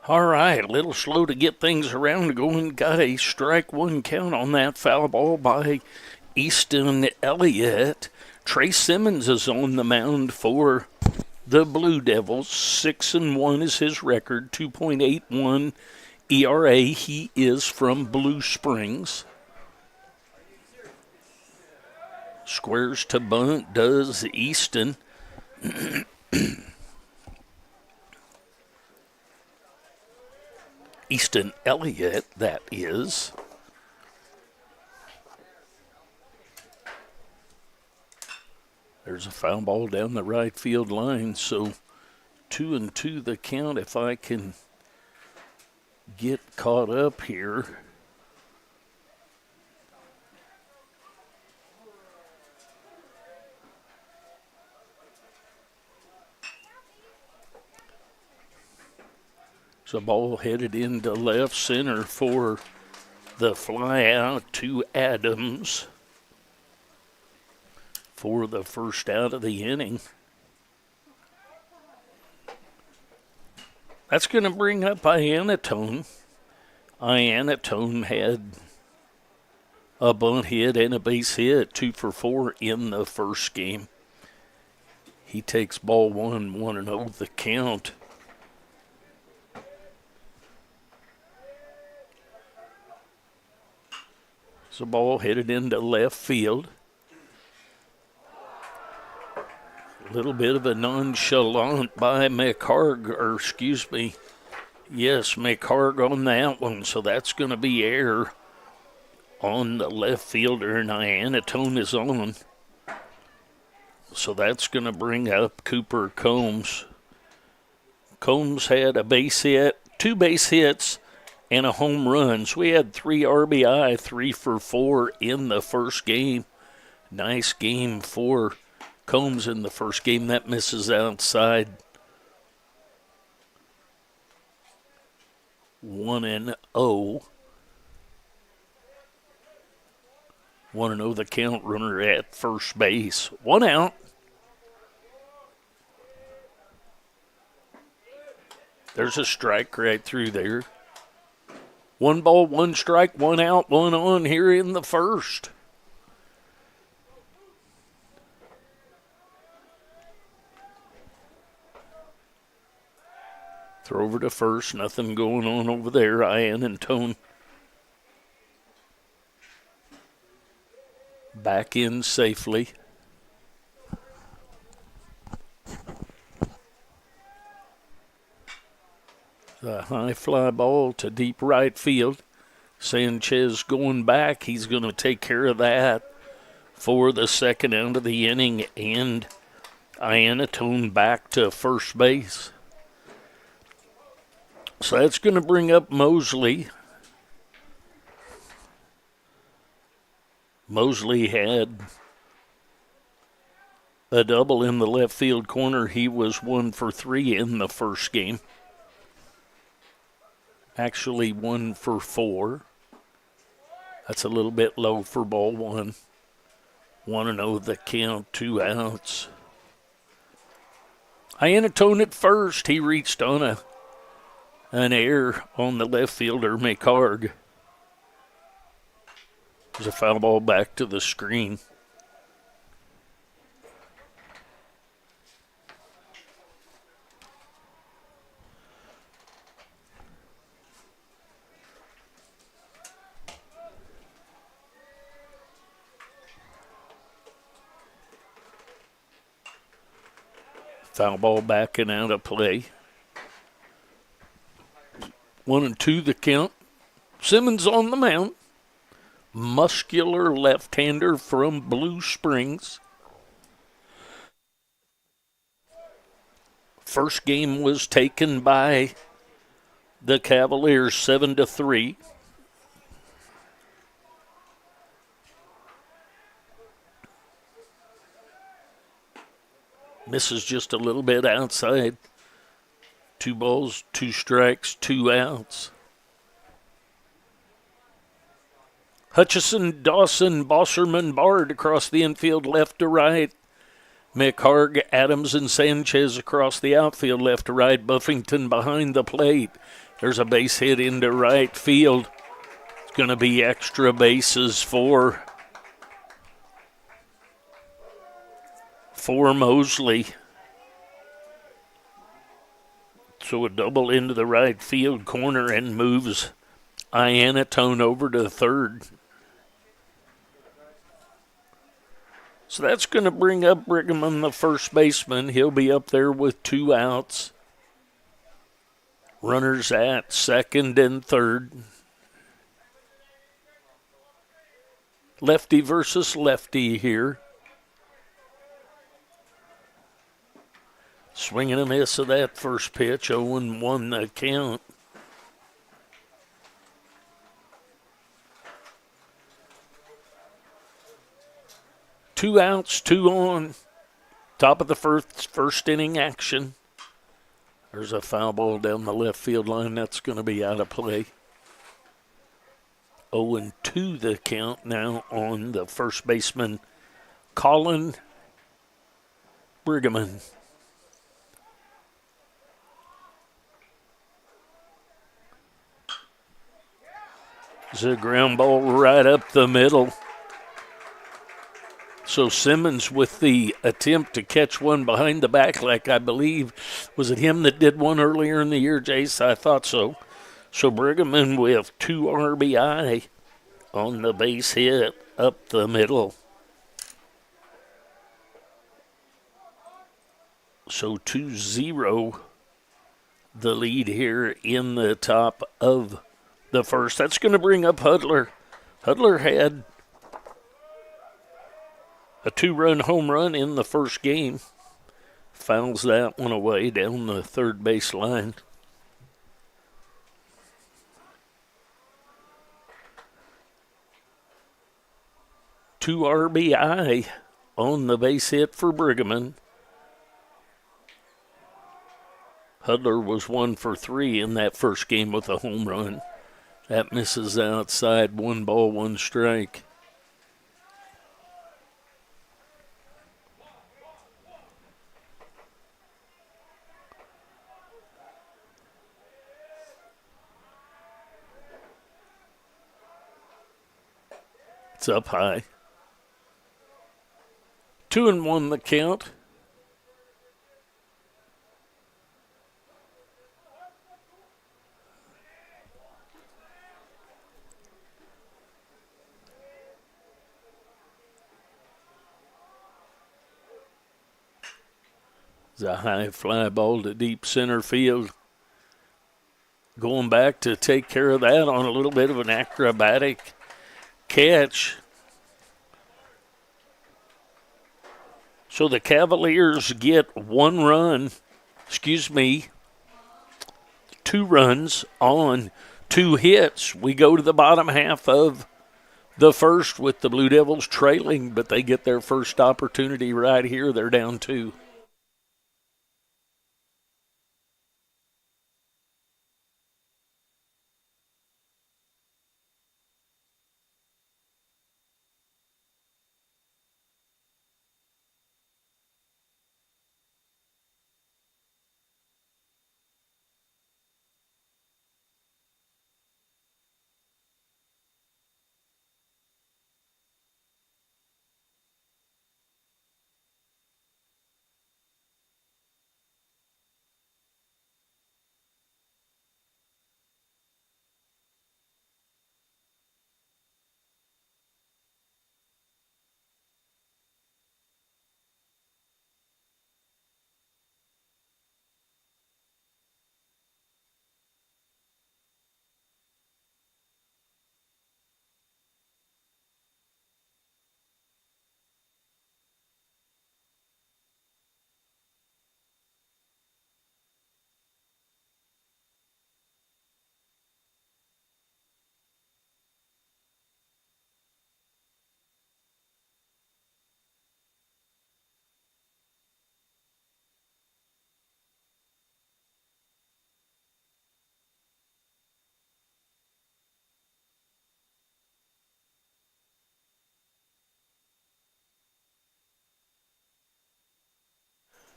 All right, a little slow to get things around going. Got a strike one count on that foul ball by Easton Elliott. Trey Simmons is on the mound for the Blue Devils. 6-1 is his record, 2.81 ERA. He is from Blue Springs. Squares to bunt does Easton. Easton Elliott, that is. There's a foul ball down the right field line, so 2-2 the count if I can get caught up here. So ball headed into left center for the fly out to Adams for the first out of the inning. That's going to bring up Iannatone. Iannatone had a bunt hit and a base hit, 2 for 4 in the first game. He takes ball 1-0 the count. The ball headed into left field. A little bit of a nonchalant by McHarg, Yes, McHarg on that one. So that's going to be error on the left fielder, and Iannatone is on. So that's going to bring up Cooper Combs. Combs had a base hit, 2 base hits, and a home run. So we had 3 RBI, 3 for 4 in the first game. Nice game for Combs in the first game. That misses outside. 1-0. 1-0 the count, runner at first base. 1 out. There's a strike right through there. 1 ball, 1 strike, 1 out, 1 on here in the first. Throw over to first, nothing going on over there. Iannatone back in safely. The high fly ball to deep right field. Sanchez going back. He's going to take care of that for the second out of the inning. And Iannatone back to first base. So that's going to bring up Mosley. Mosley had a double in the left field corner. He was 1 for 3 in the first game. Actually 1 for 4. That's a little bit low for ball 1. 1-0 the count, 2 outs. Iannatone at first. He reached on an error on the left fielder, McHarg. There's a foul ball back to the screen. Foul ball back and out of play. 1-2 the count. Simmons on the mound. Muscular left-hander from Blue Springs. First game was taken by the Cavaliers 7-3. Misses just a little bit outside. 2 balls, 2 strikes, 2 outs. Hutchison, Dawson, Bosserman, Bard across the infield left to right. McHarg, Adams, and Sanchez across the outfield left to right. Buffington behind the plate. There's a base hit into right field. It's going to be extra bases for Mosley. So a double into the right field corner and moves Iannatone over to third. So that's going to bring up Brigham, the first baseman. He'll be up there with 2 outs. Runners at second and third. Lefty versus lefty here. Swing and a miss of that first pitch. 0-1 the count. Two outs, 2 on. Top of the first inning action. There's a foul ball down the left field line. That's going to be out of play. 0-2 the count now on the first baseman, Colin Brigham. It's a ground ball right up the middle. So Simmons with the attempt to catch one behind the back, like I believe, was it him that did one earlier in the year, Jace? I thought so. So Brigham with 2 RBI on the base hit up the middle. So 2-0 the lead here in the top of the first. That's going to bring up Hudler. Hudler had a 2-run home run in the first game. Fouls that one away down the third base line. Two RBI on the base hit for Brigham. Hudler was 1 for 3 in that first game with a home run. That misses outside. 1 ball, 1 strike. It's up high. 2-1 the count. It's a high fly ball to deep center field. Going back to take care of that on a little bit of an acrobatic catch. So the Cavaliers get 1 run, 2 runs on 2 hits. We go to the bottom half of the first with the Blue Devils trailing, but they get their first opportunity right here. They're down 2.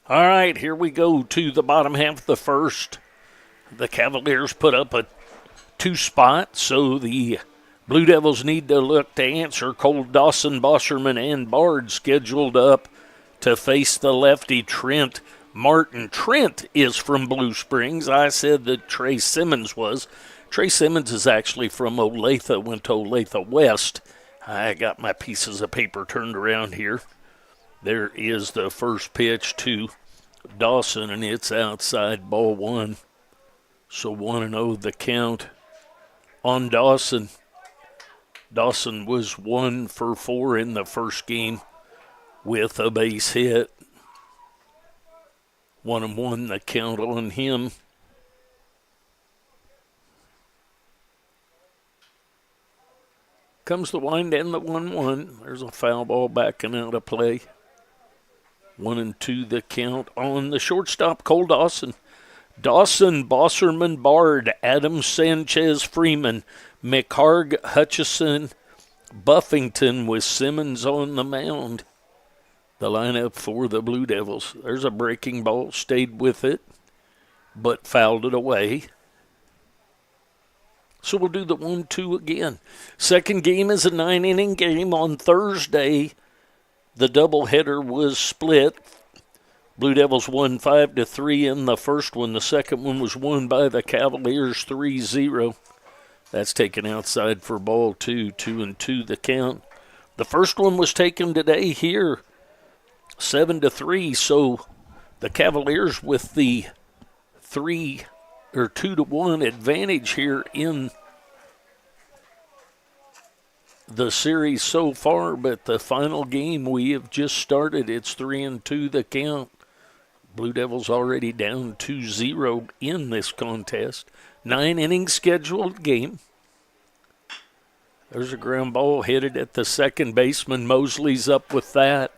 All right, here we go to the bottom half of the first. The Cavaliers put up a 2-spot, so the Blue Devils need to look to answer. Cole Dawson, Bosserman, and Bard scheduled up to face the lefty Trent Martin. Trent is from Blue Springs. I said that Trey Simmons was. Trey Simmons is actually from Olathe, went to Olathe West. I got my pieces of paper turned around here. There is the first pitch to Dawson, and it's outside, ball one. So 1-0 the count on Dawson. Dawson was 1 for 4 in the first game with a base hit. 1-1 the count on him. Comes the wind and the 1-1. There's a foul ball backing out of play. 1-2 the count on the shortstop, Cole Dawson. Dawson, Bosserman, Bard, Adams, Sanchez, Freeman, McHarg, Hutchison, Buffington with Simmons on the mound. The lineup for the Blue Devils. There's a breaking ball, stayed with it, but fouled it away. So we'll do the 1-2 again. Second game is a 9-inning game on Thursday. The doubleheader was split. Blue Devils won 5-3 in the first one. The second one was won by the Cavaliers 3-0. That's taken outside for ball two. 2-2 the count. The first one was taken today here, 7-3. So the Cavaliers with the 2-1 advantage here in the series so far, but the final game we have just started. It's 3-2 the count. Blue Devils already down 2-0 in this contest. 9-inning scheduled game. There's a ground ball headed at the second baseman. Mosley's up with that.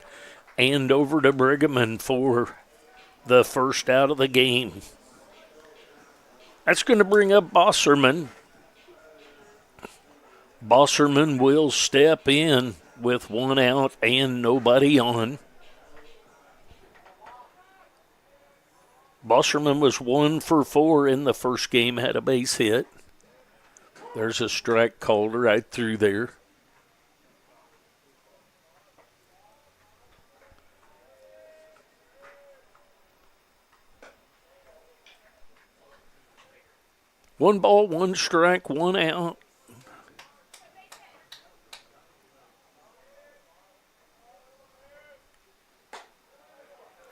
And over to Brigham for the first out of the game. That's going to bring up Bosserman. Bosserman will step in with 1 out and nobody on. Bosserman was 1 for 4 in the first game, had a base hit. There's a strike called right through there. One ball, 1 strike, 1 out.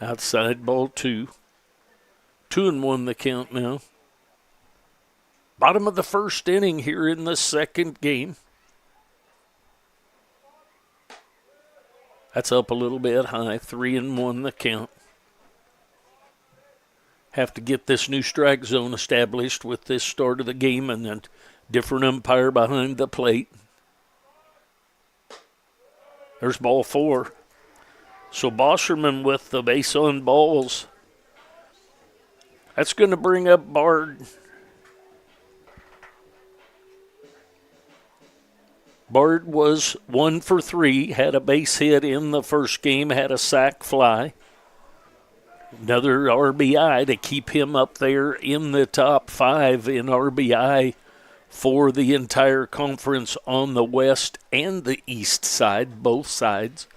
Outside ball 2. 2-1 the count now. Bottom of the first inning here in the second game. That's up a little bit high. 3-1 the count. Have to get this new strike zone established with this start of the game and a different umpire behind the plate. There's ball 4. So Bosserman with the base on balls. That's going to bring up Bard. Bard was 1 for 3, had a base hit in the first game, had a sac fly. Another RBI to keep him up there in the top 5 in RBI for the entire conference on the west and the east side, both sides.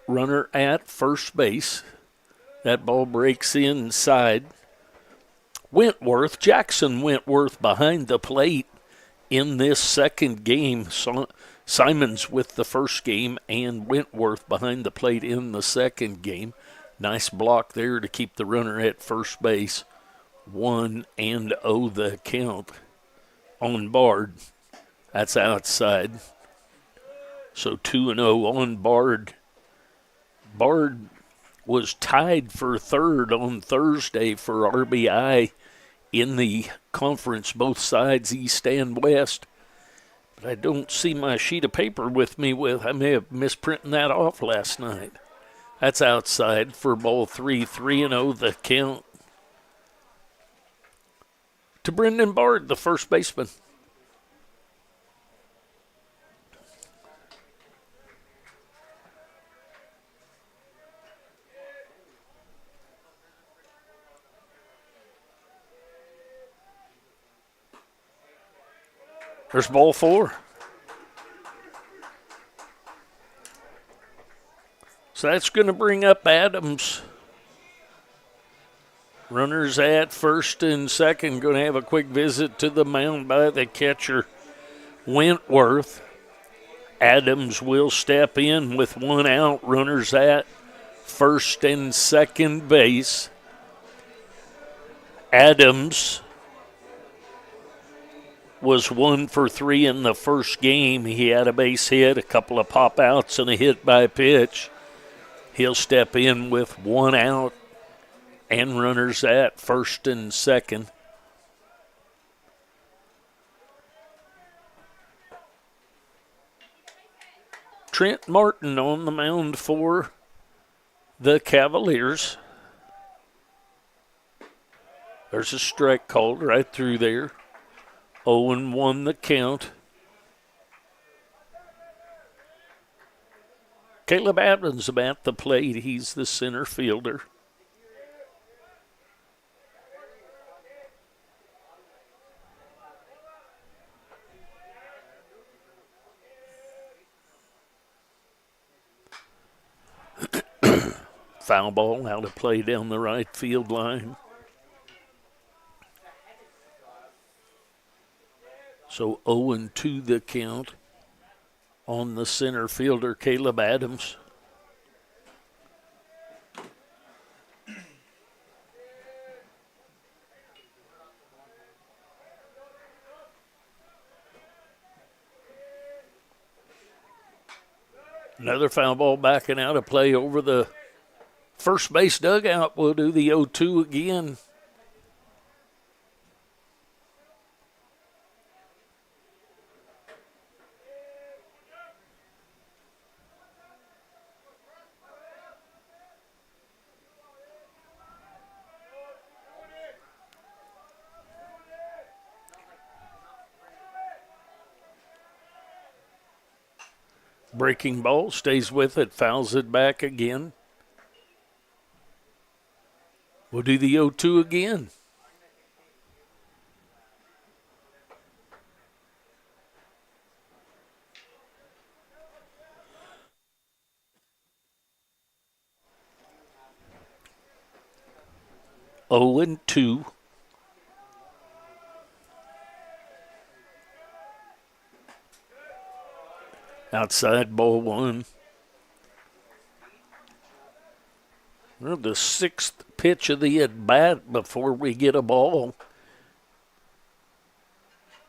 Runner at first base. That ball breaks inside. Jackson Wentworth behind the plate in this second game. Simons with the first game and Wentworth behind the plate in the second game. Nice block there to keep the runner at first base. 1-0 the count on Bard. That's outside. So 2-0 on Bard. Bard was tied for third on Thursday for RBI in the conference, both sides, east and west. But I don't see my sheet of paper with me. I may have misprinted that off last night. That's outside for ball 3. 3-0 the count to Brendan Bard, the first baseman. There's ball 4. So that's going to bring up Adams. Runners at first and second. Going to have a quick visit to the mound by the catcher, Wentworth. Adams will step in with 1 out. Runners at first and second base. Adams was 1 for 3 in the first game. He had a base hit, a couple of pop outs, and a hit by pitch. He'll step in with 1 out and runners at first and second. Trent Martin on the mound for the Cavaliers. There's a strike called right through there. 0-1 the count. Caleb Adams at the plate. He's the center fielder. Foul ball out of play down the right field line. So 0-2 the count on the center fielder, Caleb Adams. Another foul ball backing out of play over the first base dugout. We'll do the 0-2 again. Breaking ball, stays with it, fouls it back again. We'll do the 0-2 again. Oh and 2. Outside ball 1. Well, the 6th pitch of the at-bat before we get a ball.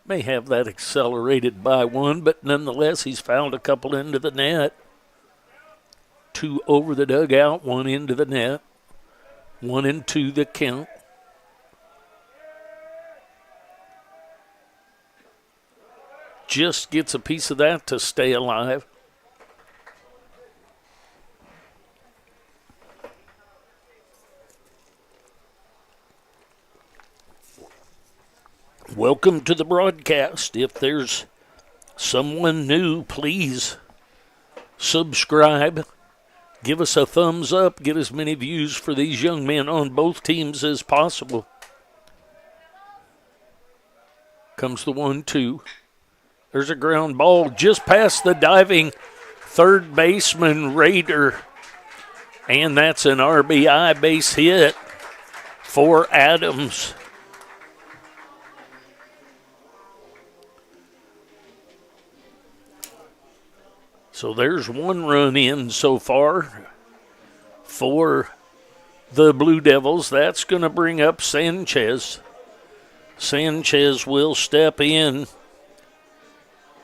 May have that accelerated by 1, but nonetheless, he's fouled a couple into the net. 2 over the dugout, 1 into the net. 1-2 the count. Just gets a piece of that to stay alive. Welcome to the broadcast. If there's someone new, please subscribe. Give us a thumbs up. Get as many views for these young men on both teams as possible. Comes the 1-2. There's a ground ball just past the diving third baseman Raider. And that's an RBI base hit for Adams. So there's 1 run in so far for the Blue Devils. That's going to bring up Sanchez. Sanchez will step in.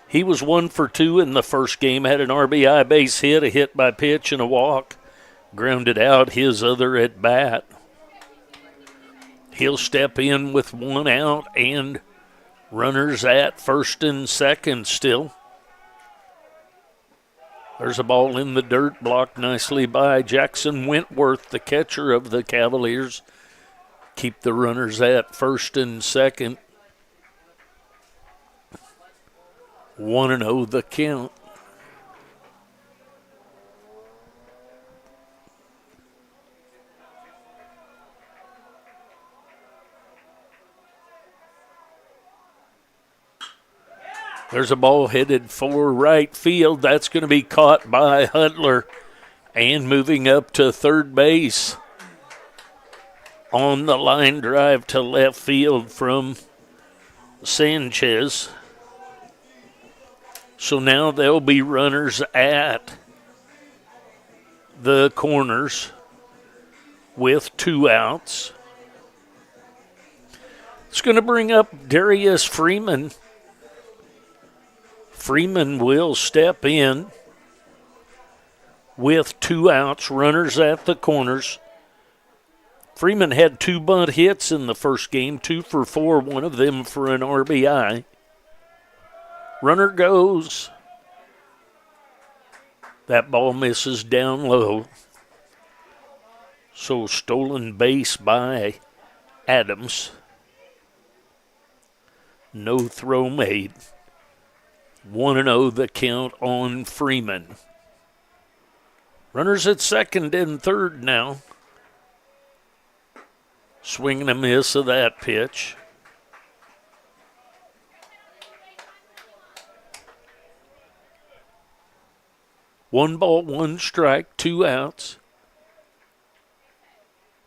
He was 1 for 2 in the first game, had an RBI base hit, a hit by pitch, and a walk. Grounded out his other at bat. He'll step in with 1 out and runners at first and second still. There's a ball in the dirt, blocked nicely by Jackson Wentworth, the catcher of the Cavaliers. Keep the runners at first and second. 1-0 the count. There's a ball headed for right field. That's going to be caught by Hudler. And moving up to third base on the line drive to left field from Sanchez. So now there'll be runners at the corners with 2 outs. It's going to bring up Darius Freeman. Freeman will step in with 2 outs, runners at the corners. Freeman had 2 bunt hits in the first game, 2 for 4, one of them for an RBI. Runner goes. That ball misses down low. So stolen base by Adams. No throw made. 1-0 the count on Freeman. Runners at second and third now. Swing and a miss of that pitch. One ball, 1 strike, 2 outs.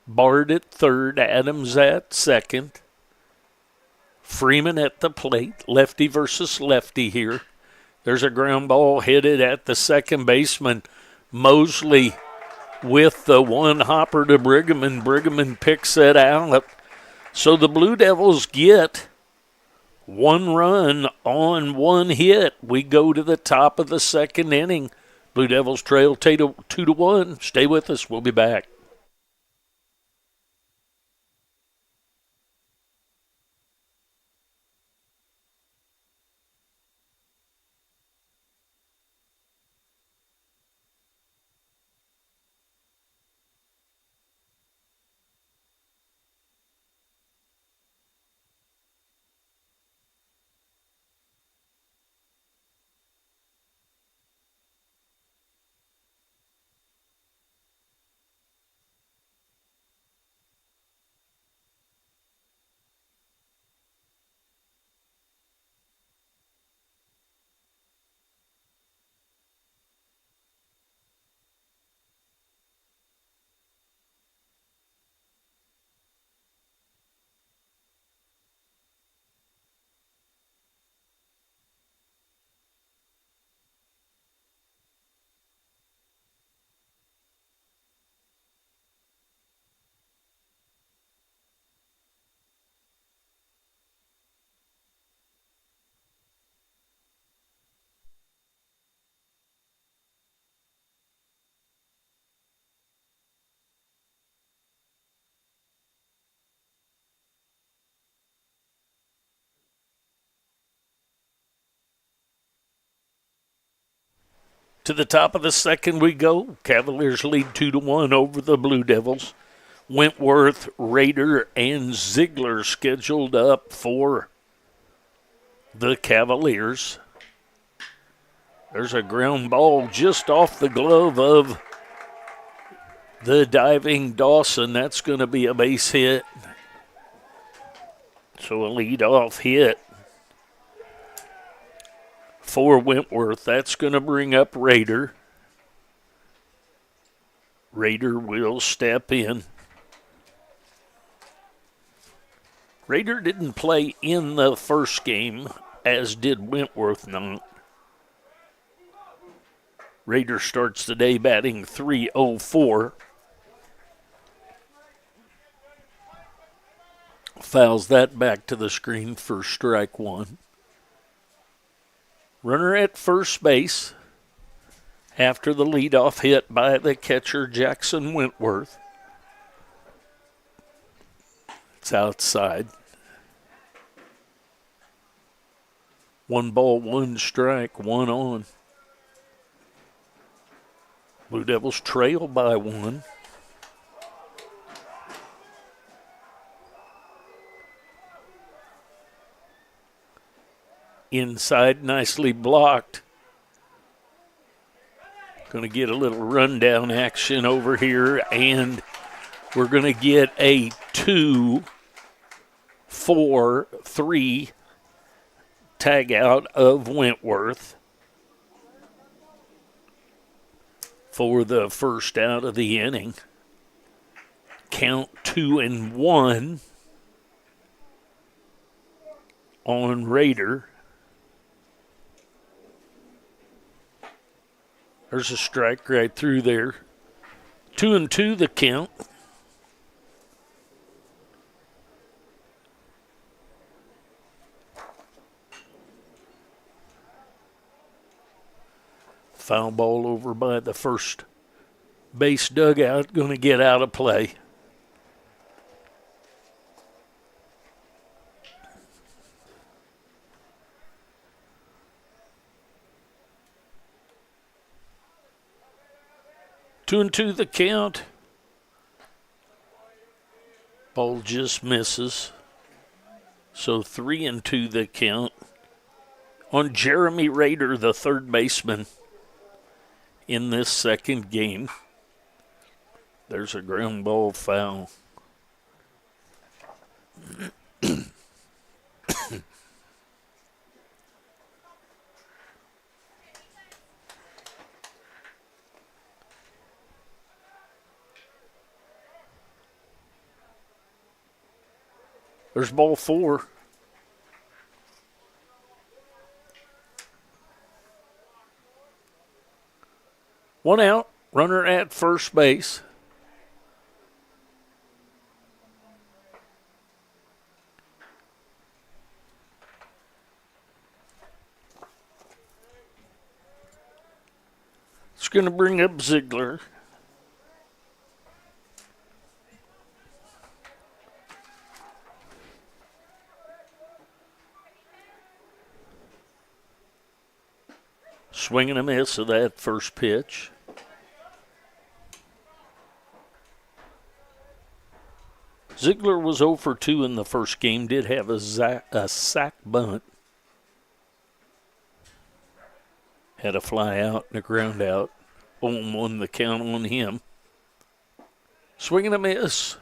Bard at third, Adams at second. Freeman at the plate, lefty versus lefty here. There's a ground ball headed at the second baseman. Mosley with the one hopper to Brigham, and Brigham picks it out. So the Blue Devils get 1 run on 1 hit. We go to the top of the second inning. Blue Devils trail 2-1. Stay with us. We'll be back. To the top of the second we go. Cavaliers lead 2-1 over the Blue Devils. Wentworth, Rader, and Ziegler scheduled up for the Cavaliers. There's a ground ball just off the glove of the diving Dawson. That's going to be a base hit. So a leadoff hit for Wentworth. That's going to bring up Rader. Rader will step in. Rader didn't play in the first game, as did Wentworth not. Rader starts the day batting .304. Fouls that back to the screen for strike 1. Runner at first base after the leadoff hit by the catcher Jackson Wentworth. It's outside. 1 ball, 1 strike, 1 on. Blue Devils trail by 1. Inside, nicely blocked. Going to get a little rundown action over here, and we're going to get a 2-4-3 tag out of Wentworth for the first out of the inning. Count 2-1 on Raider. There's a strike right through there. 2-2 the count. Foul ball over by the first base dugout, going to get out of play. 2-2 the count. Ball just misses. So 3-2 the count on Jeremy Rader, the third baseman in this second game. There's a ground ball foul. There's ball 4. One out, runner at first base. It's going to bring up Ziegler. Swing and a miss of that first pitch. Ziegler was 0 for 2 in the first game, did have a sac bunt. Had a fly out and a ground out. 0-1 the count on him. Swing and a miss.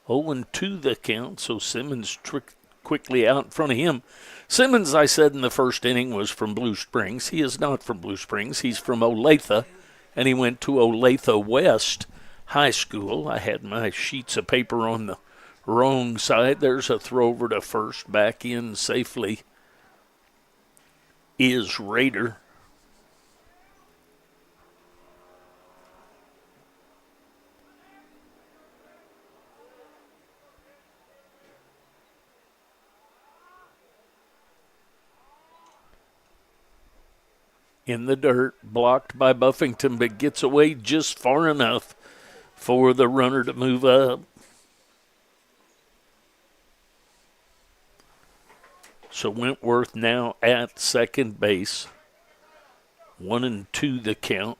0-2 the count, so Simmons quickly out in front of him. Simmons, I said in the first inning, was from Blue Springs. He is not from Blue Springs. He's from Olathe, and he went to Olathe West High School. I had my sheets of paper on the wrong side. There's a throw over to first. Back in safely is Raider. In the dirt, blocked by Buffington, but gets away just far enough for the runner to move up. So Wentworth now at second base. 1-2 the count.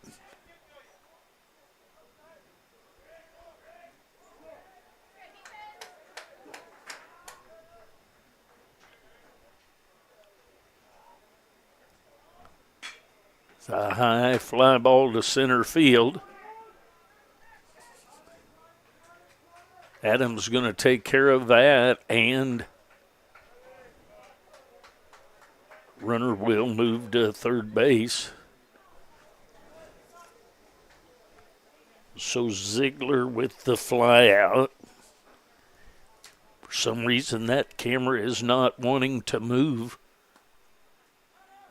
It's a high fly ball to center field. Adams going to take care of that, and runner will move to third base. So Ziegler with the fly out. For some reason, that camera is not wanting to move.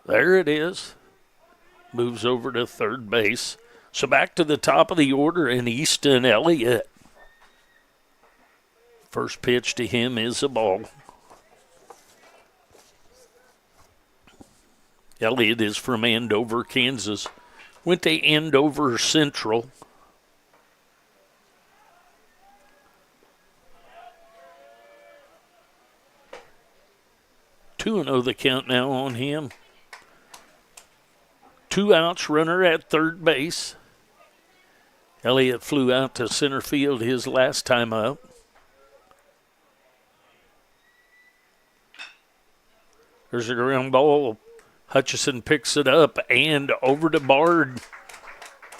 There it is. Moves over to third base. So back to the top of the order, and Easton Elliott. First pitch to him is a ball. Elliott is from Andover, Kansas. Went to Andover Central. Two and 0 the count now on him. 2 outs, runner at third base. Elliott flew out to center field his last time up. There's a ground ball. Hutchison picks it up and over to Bard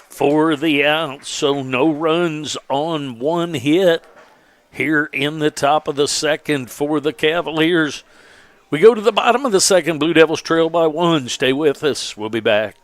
for the out. So no runs on one hit. here in the top of the second for the Cavaliers. We go to the bottom of the second. Blue Devils trail by 1. Stay with us. We'll be back.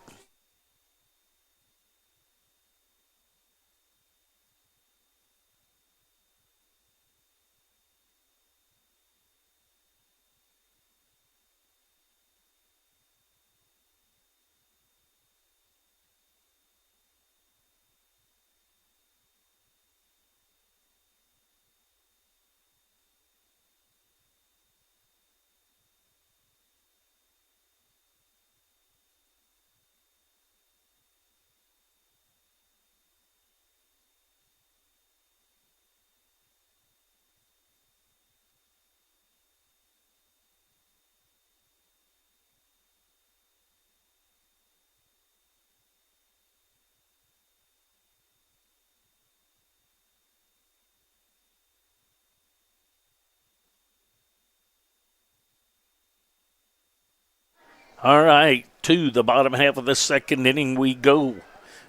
All right, to the bottom half of the second inning we go.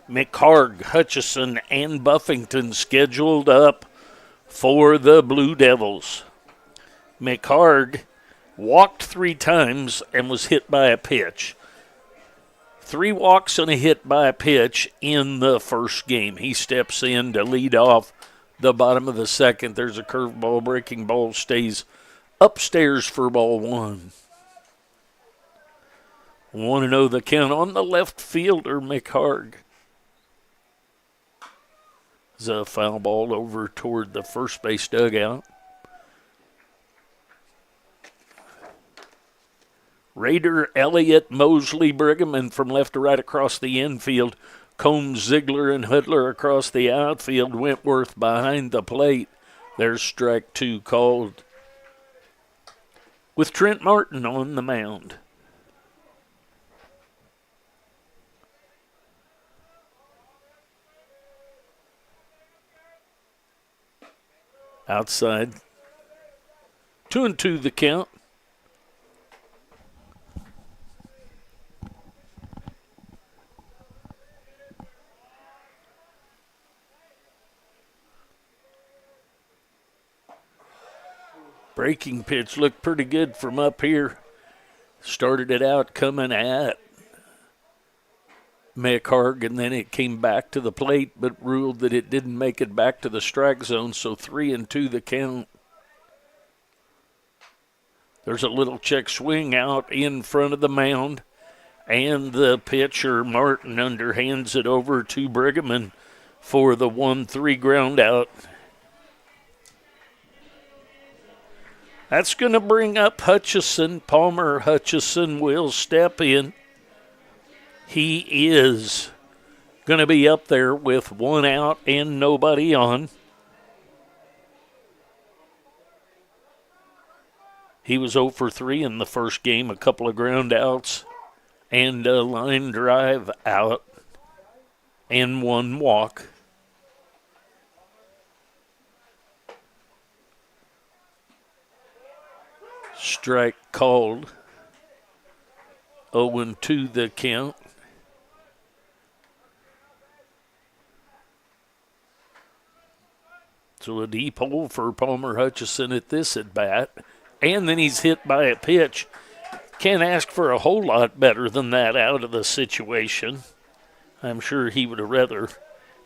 McHarg, Hutchison, and Buffington scheduled up for the Blue Devils. McHarg walked 3 times and was hit by a pitch. 3 walks and a hit by a pitch in the first game. He steps in to lead off the bottom of the second. There's a curveball. Breaking ball stays upstairs for ball 1. 1-0 the count on the left fielder, McHarg. There's a foul ball over toward the first base dugout. Rader, Elliott, Mosley, Brigham, and from left to right across the infield. Combs, Ziegler, and Hudler across the outfield. Wentworth behind the plate. There's strike 2 called, with Trent Martin on the mound. Outside. 2-2 the count. Breaking pitch looked pretty good from up here. Started it out coming at McHarg, and then it came back to the plate, but ruled that it didn't make it back to the strike zone, so 3-2 the count. There's a little check swing out in front of the mound, and the pitcher, Martin, underhands it over to Brigham for the 1-3 ground out. That's going to bring up Hutchison. Palmer Hutchison will step in. He is going to be up there with 1 out and nobody on. He was 0 for 3 in the first game, a couple of ground outs and a line drive out and 1 walk. Strike called. 0-2 the count. So a deep hole for Palmer Hutchison at this at bat. And then he's hit by a pitch. Can't ask for a whole lot better than that out of the situation. I'm sure he would have rather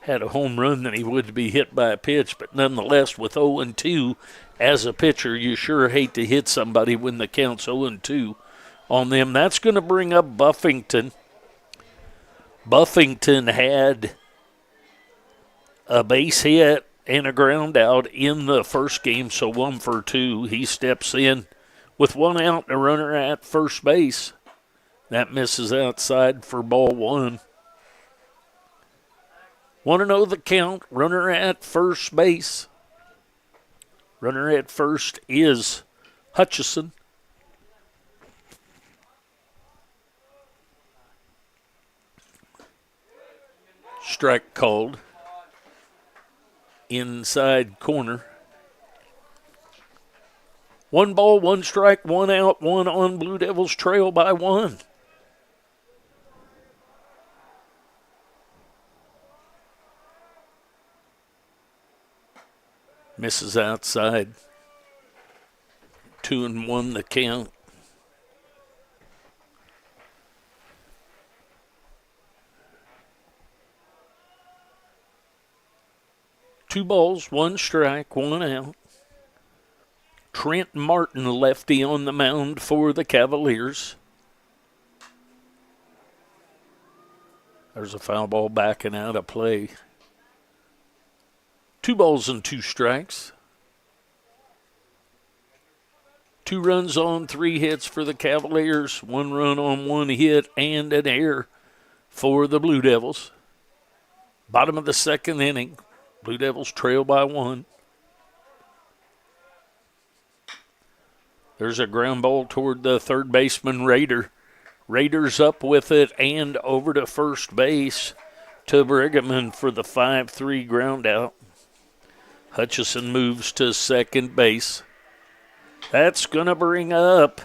had a home run than he would to be hit by a pitch, but nonetheless, with 0-2 as a pitcher, you sure hate to hit somebody when the count's 0-2 on them. That's going to bring up Buffington. Buffington had a base hit and a ground out in the first game, so 1 for 2. He steps in with 1 out and a runner at first base. That misses outside for ball 1. 1-0 the count, runner at first base. Runner at first is Hutchison. Strike called. Inside corner. 1 ball, 1 strike, 1 out, 1 on. Blue Devils trail by 1. Misses outside. 2-1 the count. Two balls, one strike, one out. Trent Martin, lefty on the mound for the Cavaliers. There's a foul ball backing out of play. 2 balls and 2 strikes. 2 runs on 3 hits for the Cavaliers. 1 run on 1 hit and an error for the Blue Devils. Bottom of the 2nd inning. Blue Devils trail by 1. There's a ground ball toward the third baseman, Rader. Raiders up with it and over to first base to Brigham for the 5-3 ground out. Hutchison moves to second base. That's going to bring up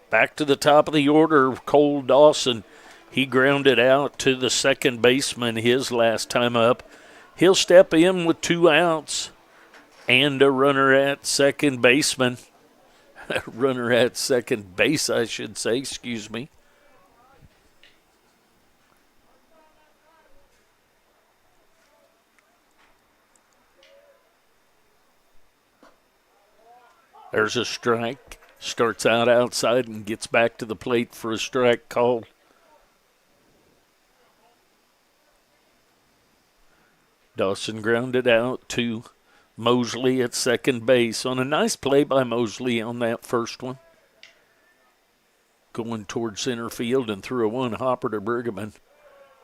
back to the top of the order, Cole Dawson. He grounded out to the second baseman his last time up. He'll step in with 2 outs and a runner at second baseman. Runner at second base, I should say. Excuse me. There's a strike. Starts out outside and gets back to the plate for a strike called. Dawson grounded out to Mosley at second base on a nice play by Mosley on that first one. Going towards center field and threw a one-hopper to Brigham.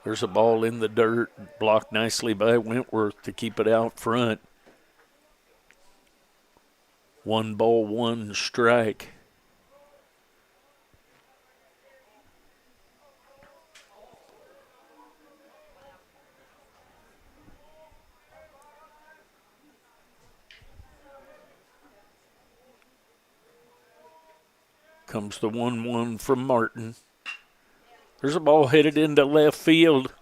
There's a ball in the dirt, blocked nicely by Wentworth to keep it out front. 1 ball, 1 strike. Comes the 1-1 from Martin. There's a ball headed into left field.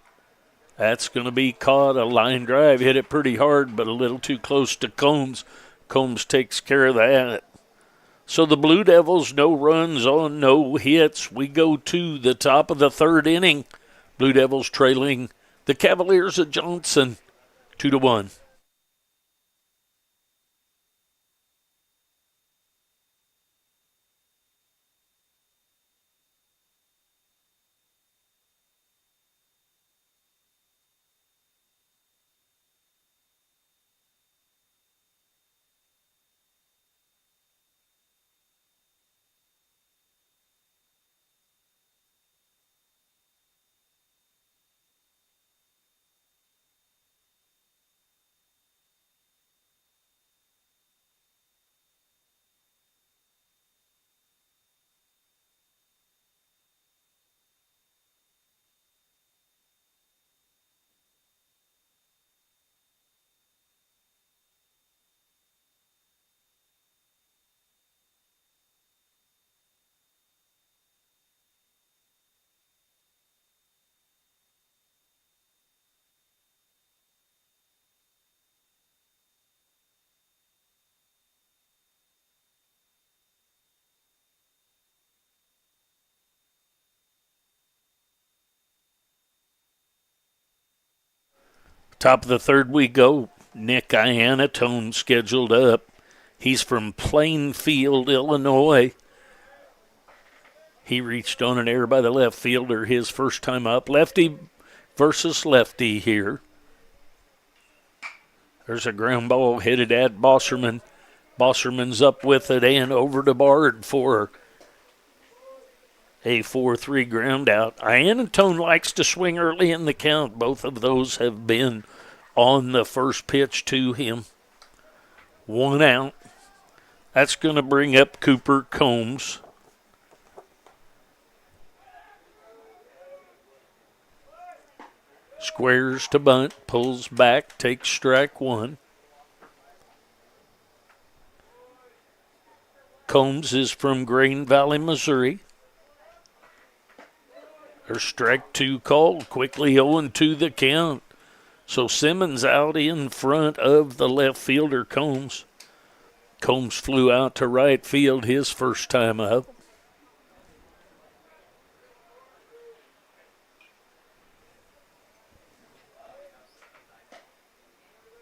That's going to be caught. A line drive. Hit it pretty hard, but a little too close to Combs. Combs takes care of that. So the Blue Devils, no runs on no hits. We go to the top of the 3rd inning. Blue Devils trailing the Cavaliers at Johnson 2-1. Top of the 3rd we go. Nick Iannatone scheduled up. He's from Plainfield, Illinois. He reached on an error by the left fielder his first time up. Lefty versus lefty here. There's a ground ball headed at Bosserman. Bosserman's up with it and over to Bard for a 4-3 ground out. Iannatone likes to swing early in the count. Both of those have been on the first pitch to him. 1 out. That's going to bring up Cooper Combs. Squares to bunt, pulls back, takes strike 1. Combs is from Green Valley, Missouri. There's strike 2 called. Quickly 0-2 the count. So Simmons out in front of the left fielder, Combs. Combs flew out to right field his first time up.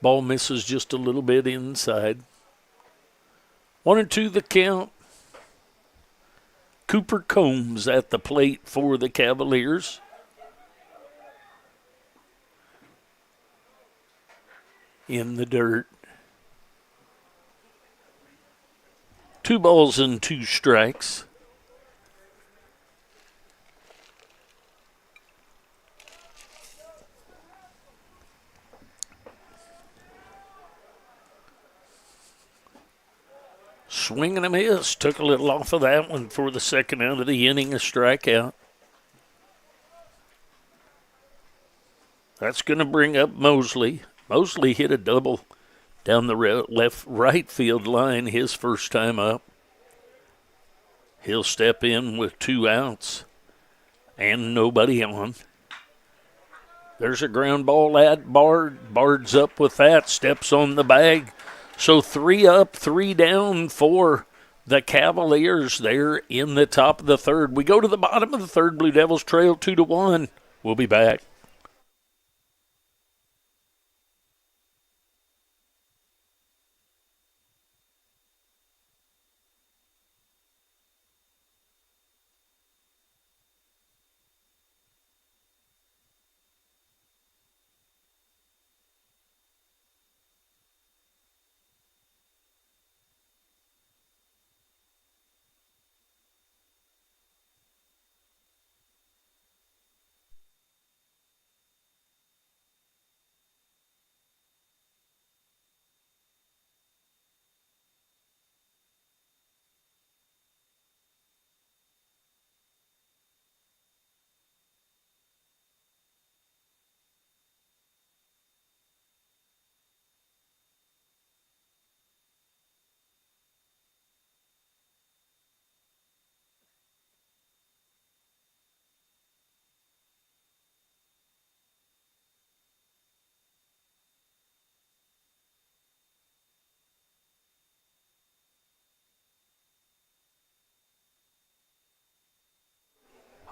Ball misses just a little bit inside. 1-2 the count. Cooper Combs at the plate for the Cavaliers. In the dirt. 2 balls and 2 strikes. Swing and a miss. Took a little off of that one for the second out of the inning, a strikeout. That's going to bring up Mosley. Mosley hit a double down the right field line his first time up. He'll step in with 2 outs and nobody on. There's a ground ball at Bard. Bard's up with that, steps on the bag. So 3 up, 3 down for the Cavaliers there in the top of the third. We go to the bottom of the third. Blue Devils trail 2-1. We'll be back.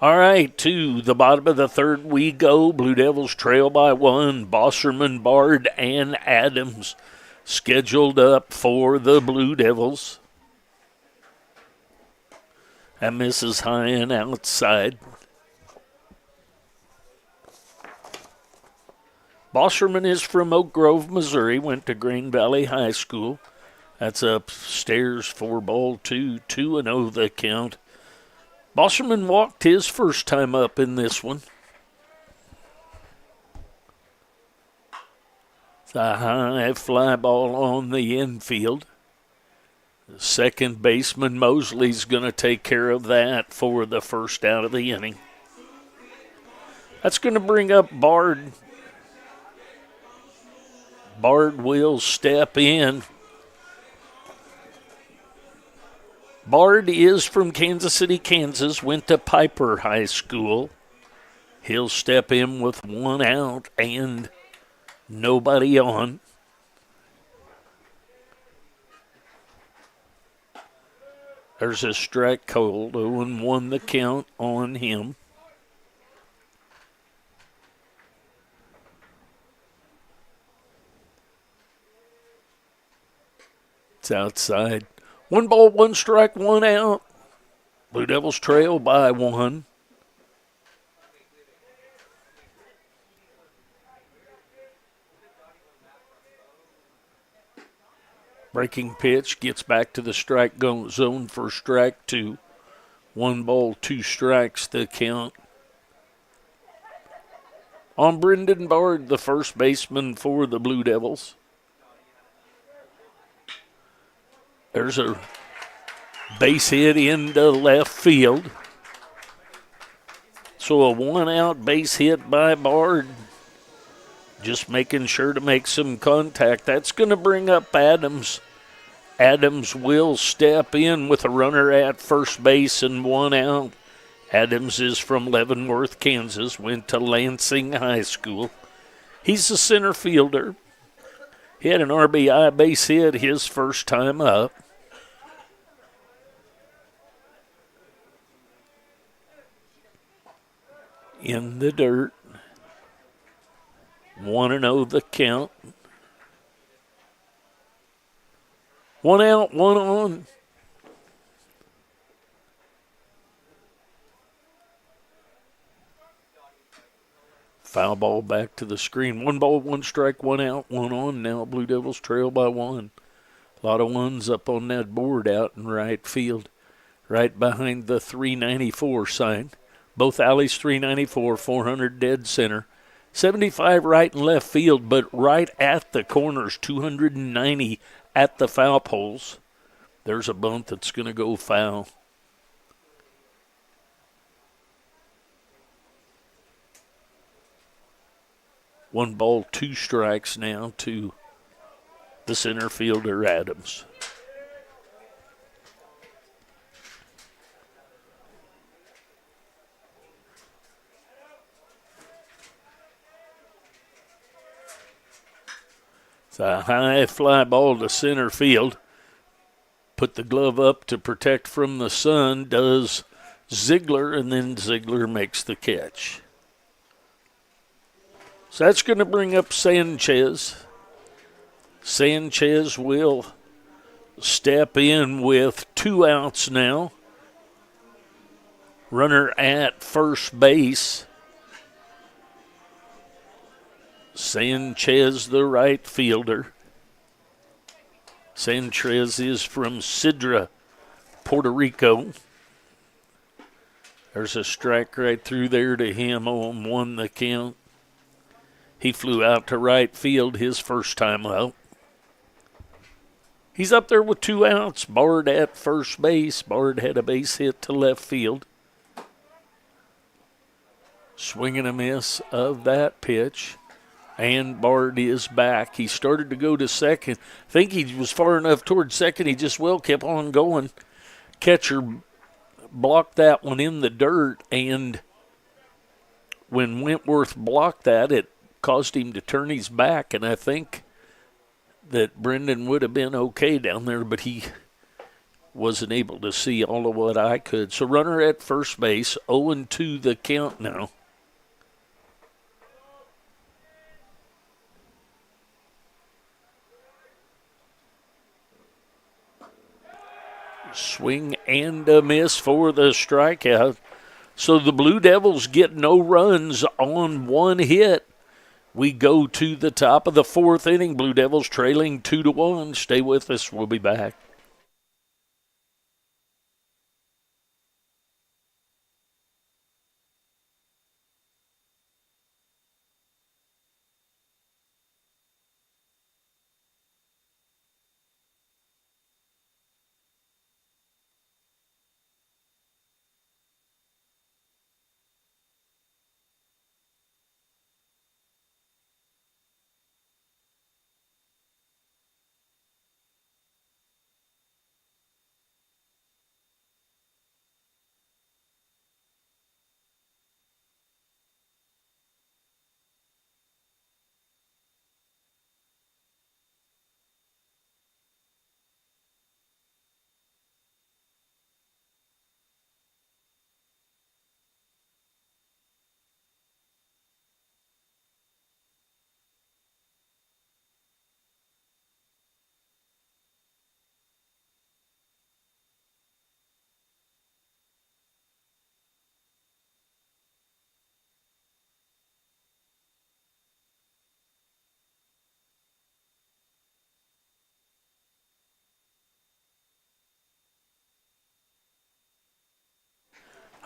All right, to the bottom of the third we go. Blue Devils trail by 1. Bosserman, Bard, and Adams scheduled up for the Blue Devils. That misses high and outside. Bosserman is from Oak Grove, Missouri, went to Green Valley High School. That's upstairs for ball 2, 2-0 the count. Bosserman walked his first time up in this one. It's a high fly ball on the infield. The second baseman Mosley's going to take care of that for the first out of the inning. That's going to bring up Bard. Bard will step in. Bard is from Kansas City, Kansas, went to Piper High School. He'll step in with 1 out and nobody on. There's a strike cold, 0-1 the count on him. It's outside. 1 ball, 1 strike, 1 out. Blue Devils trail by 1. Breaking pitch gets back to the strike zone for strike 2. 1 ball, 2 strikes the count. On Brendan Bard, the first baseman for the Blue Devils. There's a base hit into left field. So a 1-out base hit by Bard. Just making sure to make some contact. That's going to bring up Adams. Adams will step in with a runner at first base and 1 out. Adams is from Leavenworth, Kansas. Went to Lansing High School. He's a center fielder. He had an RBI base hit his first time up. In the dirt. 1-0 the count. 1 out, 1 on. Foul ball back to the screen. 1 ball, 1 strike, 1 out, 1 on. Now Blue Devils trail by 1. A lot of ones up on that board out in right field. Right behind the 394 sign. Both alleys 394, 400 dead center. 75 right and left field, but right at the corners, 290 at the foul poles. There's a bunt that's going to go foul. One ball, 2 strikes now to the center fielder, Adams. It's a high fly ball to center field. Put the glove up to protect from the sun, does Ziegler, and then Ziegler makes the catch. So that's going to bring up Sanchez. Sanchez will step in with 2 outs now. Runner at first base. Sanchez, the right fielder. Sanchez is from Sidra, Puerto Rico. There's a strike right through there to him. 0-1 the count. He flew out to right field his first time out. He's up there with 2 outs. Bard at first base. Bard had a base hit to left field. Swing and a miss of that pitch. And Bard is back. He started to go to second. I think he was far enough toward second. He just kept on going. Catcher blocked that one in the dirt, and when Wentworth blocked that, it caused him to turn his back, and I think that Brendan would have been okay down there, but he wasn't able to see all of what I could. So runner at first base, 0-2 the count now. Swing and a miss for the strikeout. So the Blue Devils get no runs on 1 hit. We go to the top of the 4th inning. Blue Devils trailing 2-1. Stay with us. We'll be back.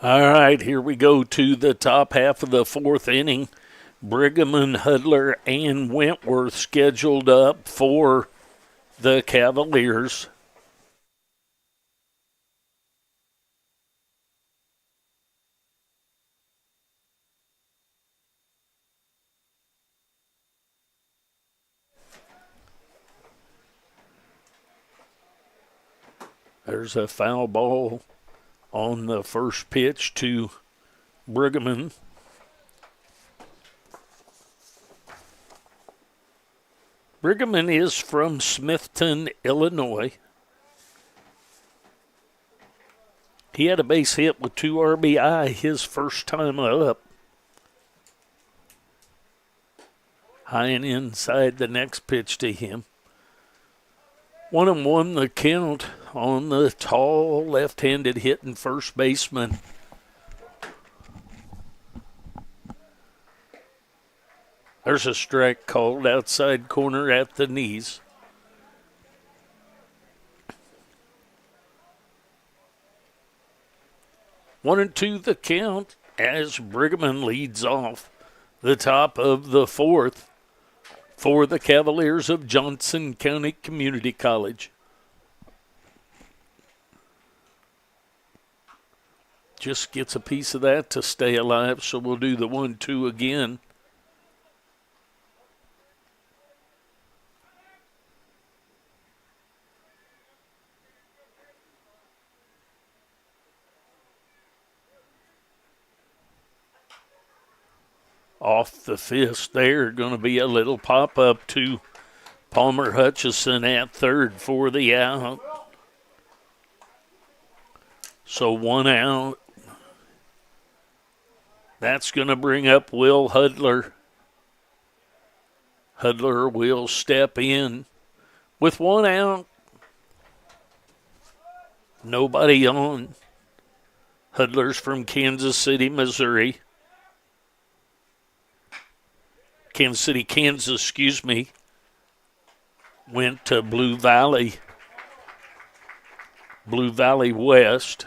All right, here we go to the top half of the 4th inning. Brigham and Hudler and Wentworth scheduled up for the Cavaliers. There's a foul ball on the first pitch to Brigham. Brigham is from Smithton, Illinois. He had a base hit with 2 RBI his first time up. High and inside the next pitch to him. 1-1 the count on the tall left-handed hitting first baseman. There's a strike called outside corner at the knees. One and two the count as Brigham leads off the top of the fourth for the Cavaliers of Johnson County Community College. Just gets a piece of that to stay alive, so we'll do the 1-2 again. Off the fist there, going to be a little pop-up to Palmer Hutchison at third for the out. So 1 out. That's going to bring up Will Hudler. Hudler will step in with 1 out. Nobody on. Hudler's from Kansas City, Missouri. Kansas City, Kansas, went to Blue Valley West.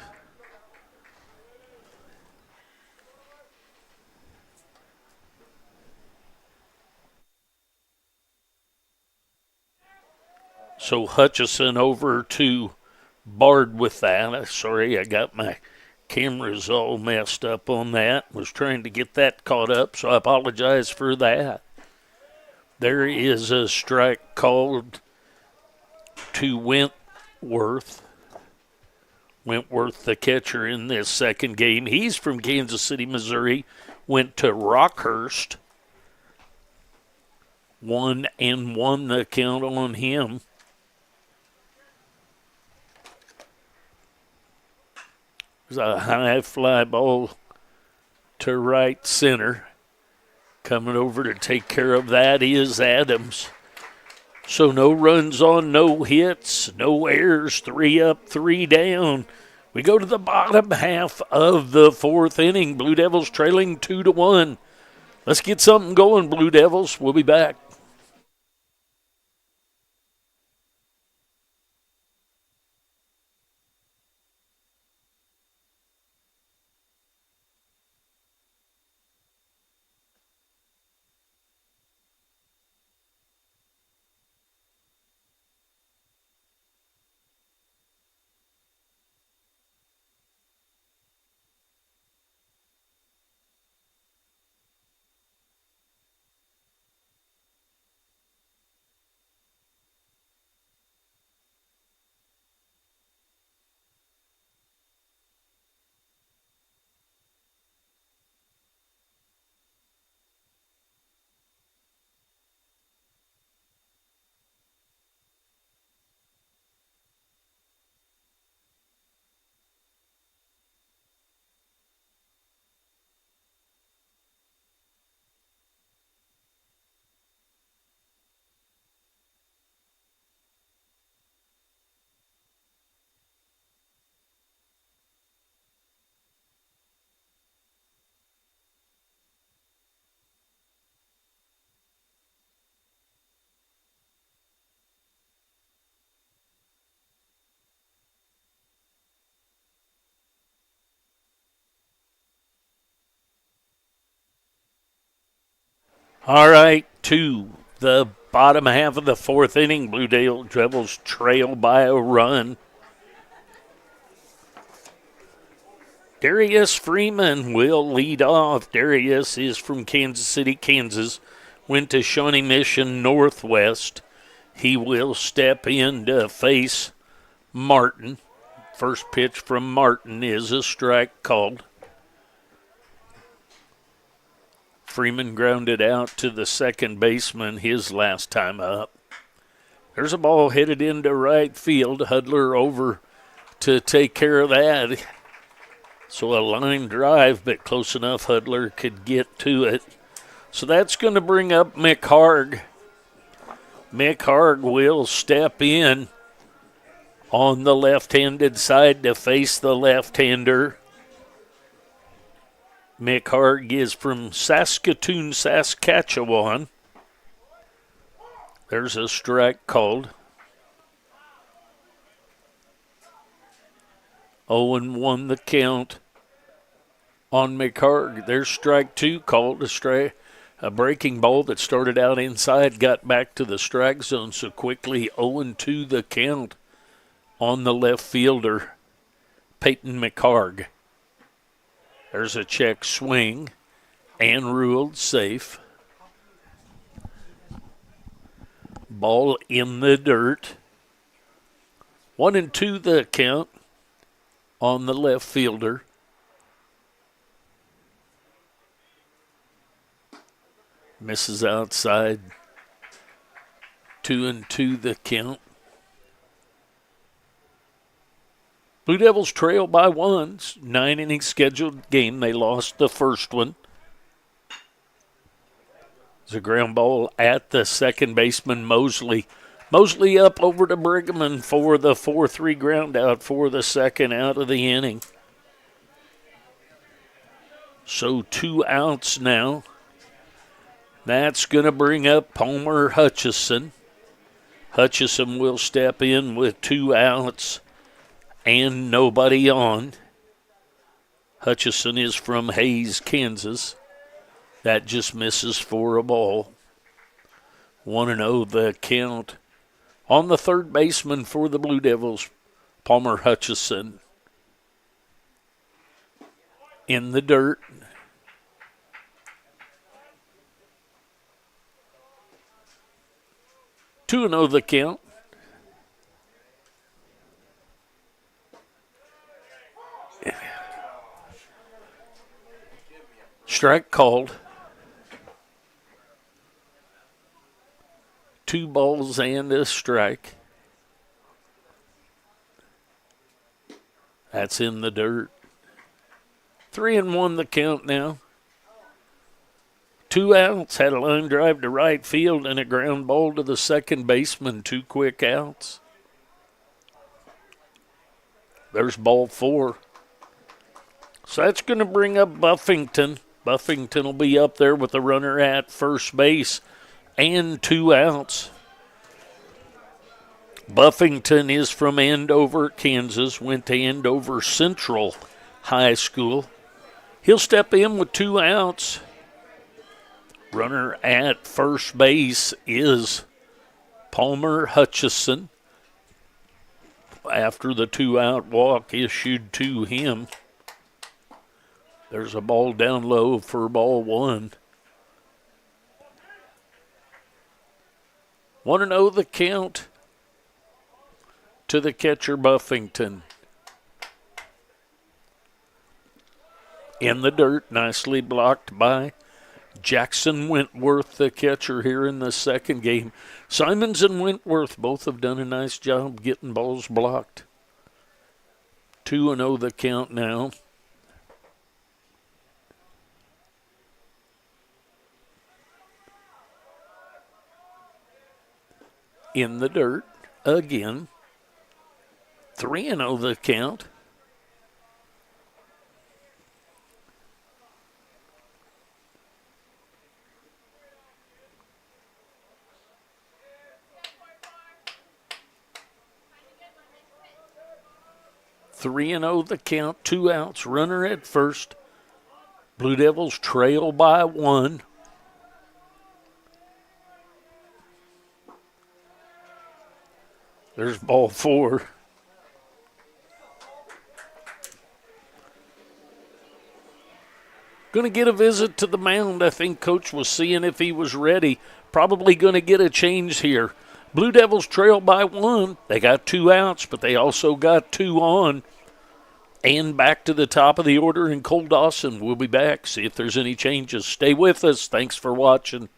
So Hutchison over to Bard with that. Sorry, I got my camera's all messed up on that. Was trying to get that caught up, so I apologize for that. There is a strike called to Wentworth. Wentworth, the catcher in this second game. He's from Kansas City, Missouri. Went to Rockhurst. 1-1 the count on him. There's a high fly ball to right center. Coming over to take care of that is Adams. So no runs on, no hits, no errors, 3 up, 3 down. We go to the bottom half of the fourth inning. Blue Devils trailing 2-1. Let's get something going, Blue Devils. We'll be back. All right, to the bottom half of the fourth inning. Blue Devils trail by a run. Darius Freeman will lead off. Darius is from Kansas City, Kansas. Went to Shawnee Mission Northwest. He will step in to face Martin. First pitch from Martin is a strike called. Freeman grounded out to the second baseman his last time up. There's a ball headed into right field. Hudler over to take care of that. So a line drive, but close enough Hudler could get to it. So that's going to bring up Mick Harg. Mick Harg will step in on the left-handed side to face the left-hander. Mick Harg is from Saskatoon, Saskatchewan. There's a strike called. 0-1 the count on Mick Harg. There's strike two called. A breaking ball that started out inside got back to the strike zone so quickly. 0-2 the count on the left fielder, Peyton McHarg. There's a check swing and ruled safe. Ball in the dirt. 1-2 the count on the left fielder. Misses outside. 2-2 the count. Blue Devils trail by 1. 9-inning scheduled game. They lost the first one. It's a ground ball at the second baseman, Mosley. Mosley up over to Brigham for the 4-3 ground out for the second out of the inning. So 2 outs now. That's going to bring up Palmer Hutchison. Hutchison will step in with 2 outs and nobody on. Hutchison is from Hayes, Kansas. That just misses for a ball. 1-0 the count on the third baseman for the Blue Devils, Palmer Hutchison. In the dirt. Two and 0 the count. Strike called. 2 balls and a strike. That's in the dirt. 3-1 the count now. 2 outs, had a line drive to right field and a ground ball to the second baseman. 2 quick outs. There's ball 4. So that's going to bring up Buffington. Buffington will be up there with the runner at first base and 2 outs. Buffington is from Andover, Kansas, went to Andover Central High School. He'll step in with 2 outs. Runner at first base is Palmer Hutchison. After the 2-out walk issued to him. There's a ball down low for ball 1. 1-0 the count to the catcher Buffington. In the dirt, nicely blocked by Jackson Wentworth, the catcher here in the second game. Simons and Wentworth both have done a nice job getting balls blocked. 2-0 the count now. In the dirt again. 3-0 the count. Three and 0 the count, 2 outs, runner at first. Blue Devils trail by 1. There's ball 4. Going to get a visit to the mound. I think Coach was seeing if he was ready. Probably going to get a change here. Blue Devils trail by 1. They got 2 outs, but they also got 2 on. And back to the top of the order, and Cole Dawson will be back. See if there's any changes. Stay with us. Thanks for watching.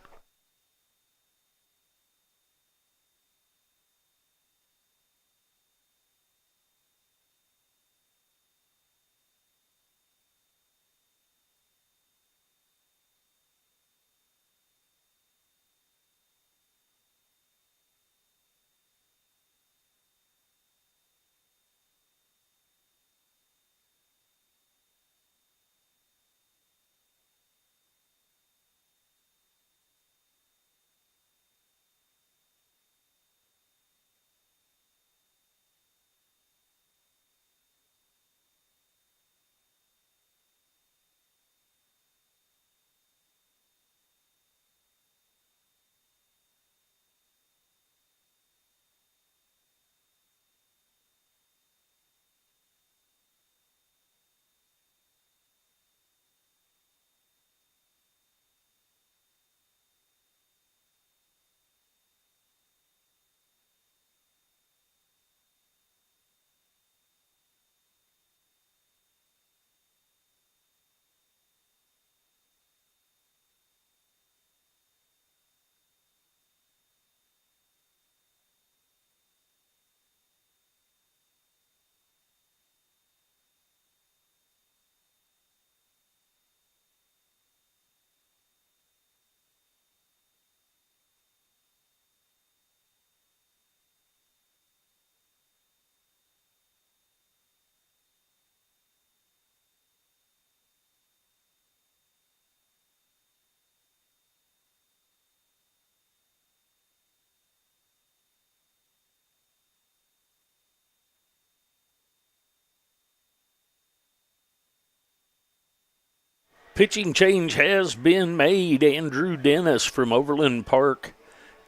Pitching change has been made. Andrew Dennis from Overland Park,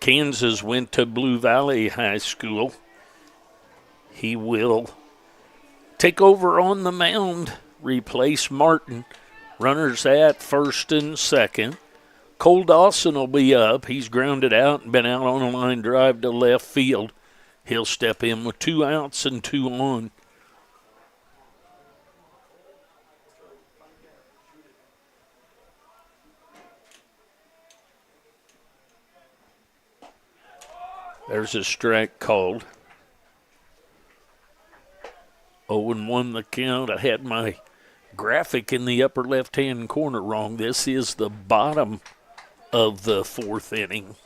Kansas, went to Blue Valley High School. He will take over on the mound, replace Martin. Runners at first and second. Cole Dawson will be up. He's grounded out and been out on a line drive to left field. He'll step in with 2 outs and 2 on. There's a strike called. 0-1 the count. I had my graphic in the upper left-hand corner wrong. This is the bottom of the 4th inning.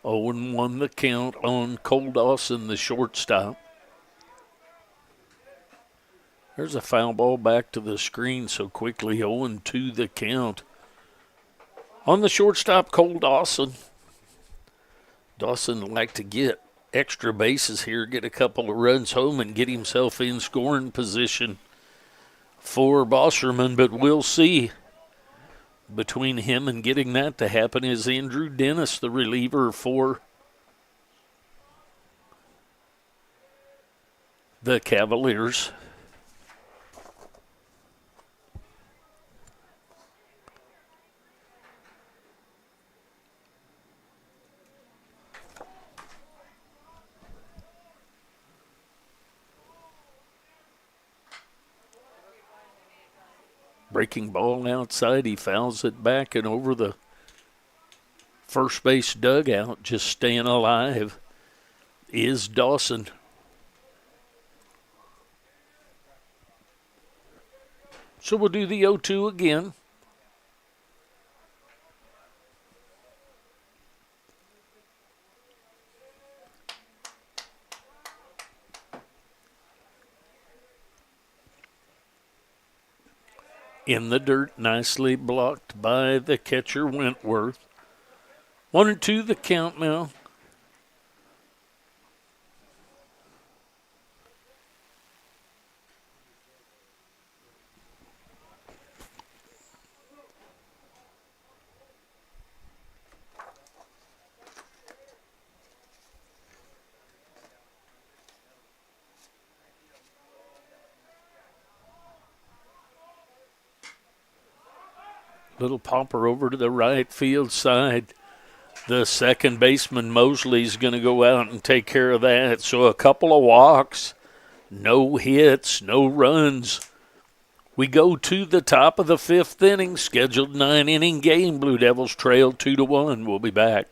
Oh, and 1 the count on Cole Dawson, the shortstop. There's a foul ball back to the screen so quickly. 0-2 the count on the shortstop, Cole Dawson. Dawson would like to get extra bases here, get a couple of runs home, and get himself in scoring position for Bosserman, but we'll see. Between him and getting that to happen is Andrew Dennis, the reliever for the Cavaliers. Breaking ball outside, he fouls it back and over the first base dugout. Just staying alive is Dawson. So we'll do the 0-2 again. In the dirt, nicely blocked by the catcher, Wentworth. 1-2 the count now. Little popper over to the right field side. The second baseman, Mosley's going to go out and take care of that. So a couple of walks, no hits, no runs. We go to the top of the 5th inning, scheduled 9-inning game. Blue Devils trail 2-1. We'll be back.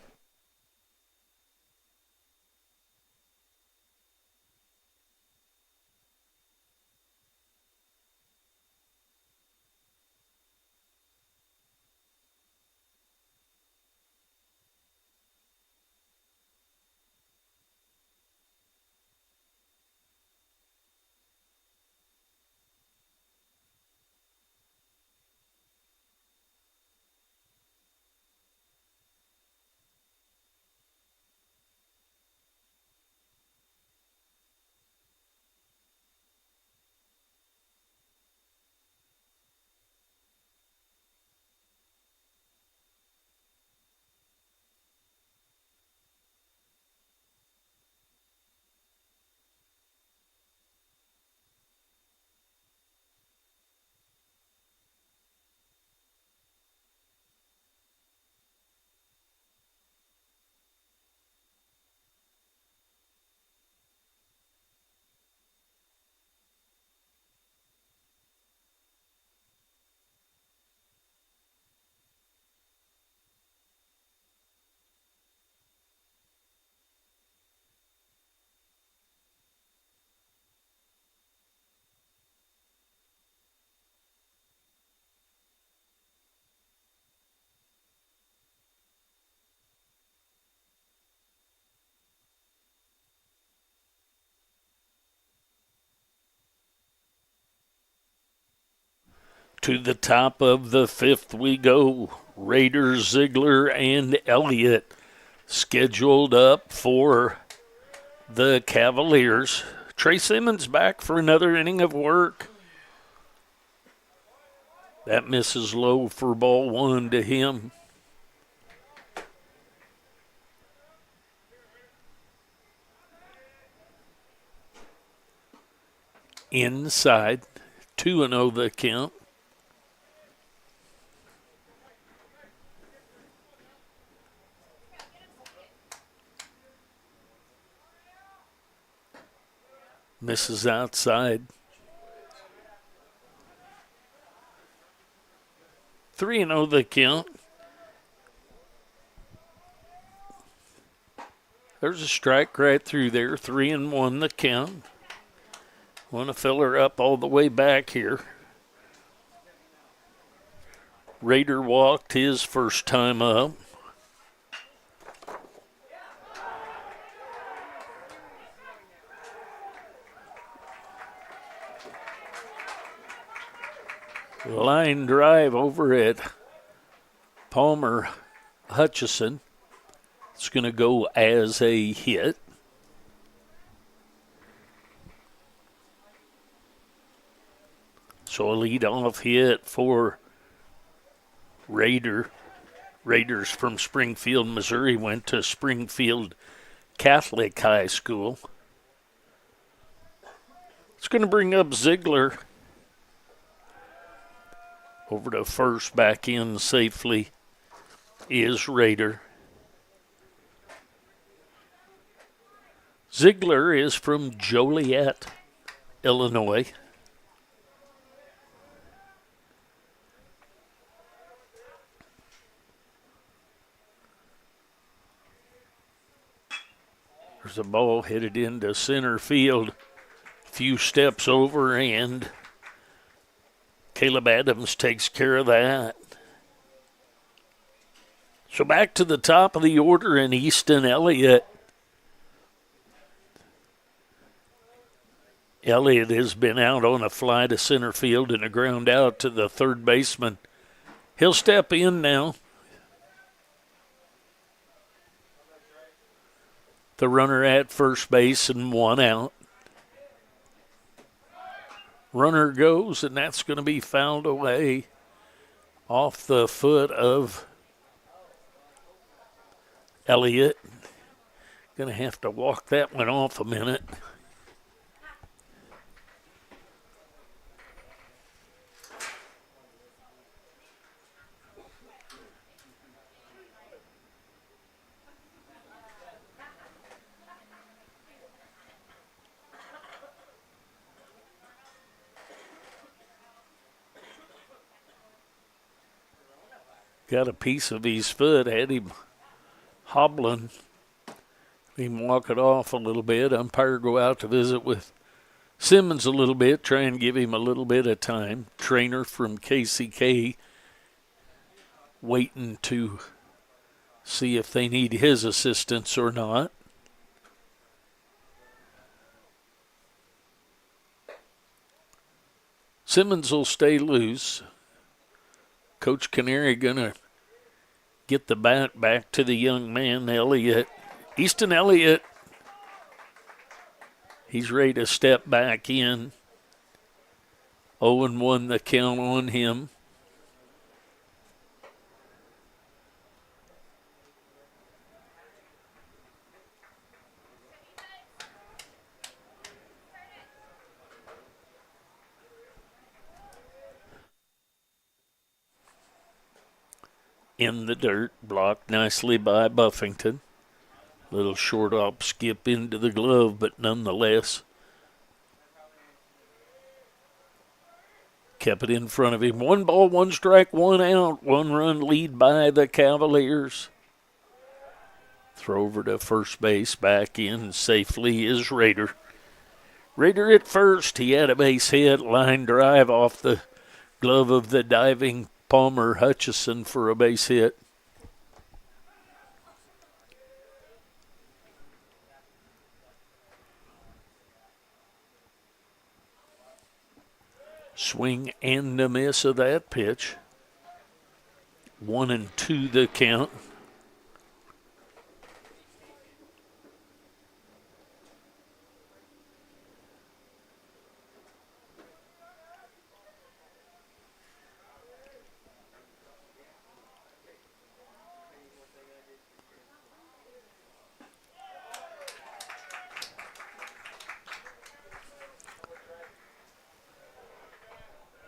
To the top of the 5th we go. Raiders, Ziegler, and Elliott scheduled up for the Cavaliers. Trey Simmons back for another inning of work. That misses low for ball one to him. Inside, 2-0 the count. Misses outside. 3-0 the count. There's a strike right through there. 3-1 the count. Want to fill her up all the way back here. Raider walked his first time up. Line drive over at Palmer Hutchison. It's going to go as a hit. So a leadoff hit for Raiders from Springfield, Missouri, went to Springfield Catholic High School. It's going to bring up Ziegler. Over to first, back in safely is Raider. Ziegler is from Joliet, Illinois. There's a ball headed into center field. Few steps over, and Caleb Adams takes care of that. So back to the top of the order in Easton Elliott. Elliott has been out on a fly to center field and a ground out to the third baseman. He'll step in now. The runner at first base and one out. Runner goes, and that's going to be fouled away off the foot of Elliott. Going to have to walk that one off a minute. Got a piece of his foot, had him hobbling. Him walk it off a little bit. Umpire go out to visit with Simmons a little bit, try and give him a little bit of time. Trainer from KCK waiting to see if they need his assistance or not. Simmons will stay loose. Coach Canary going to get the bat back to the young man, Elliott. Easton Elliott, he's ready to step back in. 0-1 the count on him. In the dirt, blocked nicely by Buffington. Little short hop skip into the glove, but nonetheless kept it in front of him. 1 ball, 1 strike, 1 out. 1 run lead by the Cavaliers. Throw over to first base, back in safely is Raider. Raider at first. He had a base hit, line drive off the glove of the diving Palmer Hutchison for a base hit. Swing and a miss of that pitch. 1-2 the count.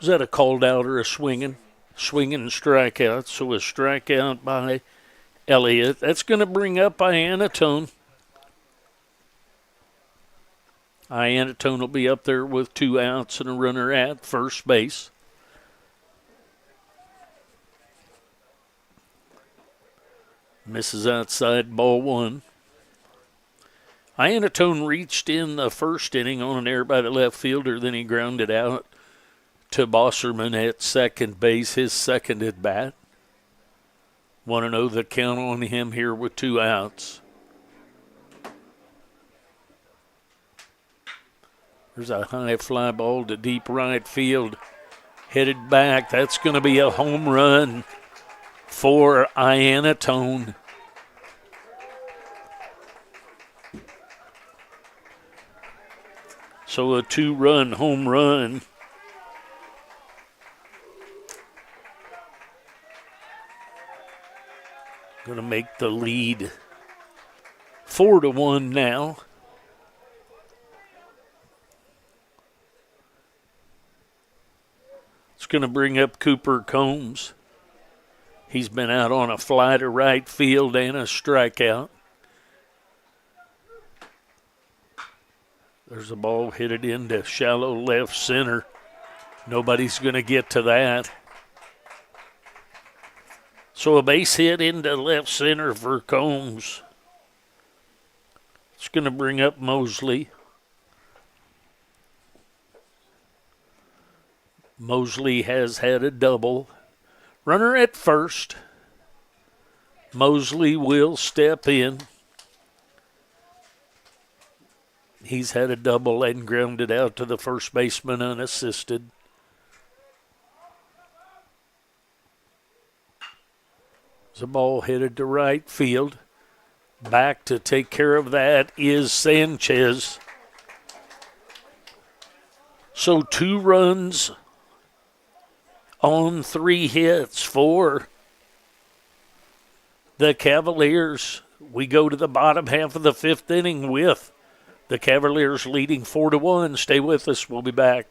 Was that a called out or a swinging? Swinging strikeout. So a strikeout by Elliott. That's going to bring up Iannatone. Iannatone will be up there with 2 outs and a runner at first base. Misses outside, ball 1. Iannatone reached in the first inning on an error by the left fielder, then he grounded out to Bosserman at second base, his second at bat. 1-0 the count on him here with 2 outs. There's a high fly ball to deep right field. Headed back. That's going to be a home run for Iannatone. So a 2-run home run. Going to make the lead 4-1 now. It's going to bring up Cooper Combs. He's been out on a fly to right field and a strikeout. There's a ball hit it into shallow left center. Nobody's going to get to that. So a base hit into left center for Combs. It's going to bring up Mosley. Mosley has had a double. Runner at first. Mosley will step in. He's had a double and grounded out to the first baseman unassisted. There's a ball headed to right field. Back to take care of that is Sanchez. So 2 runs on 3 hits for the Cavaliers. We go to the bottom half of the 5th inning with the Cavaliers leading 4-1. Stay with us. We'll be back.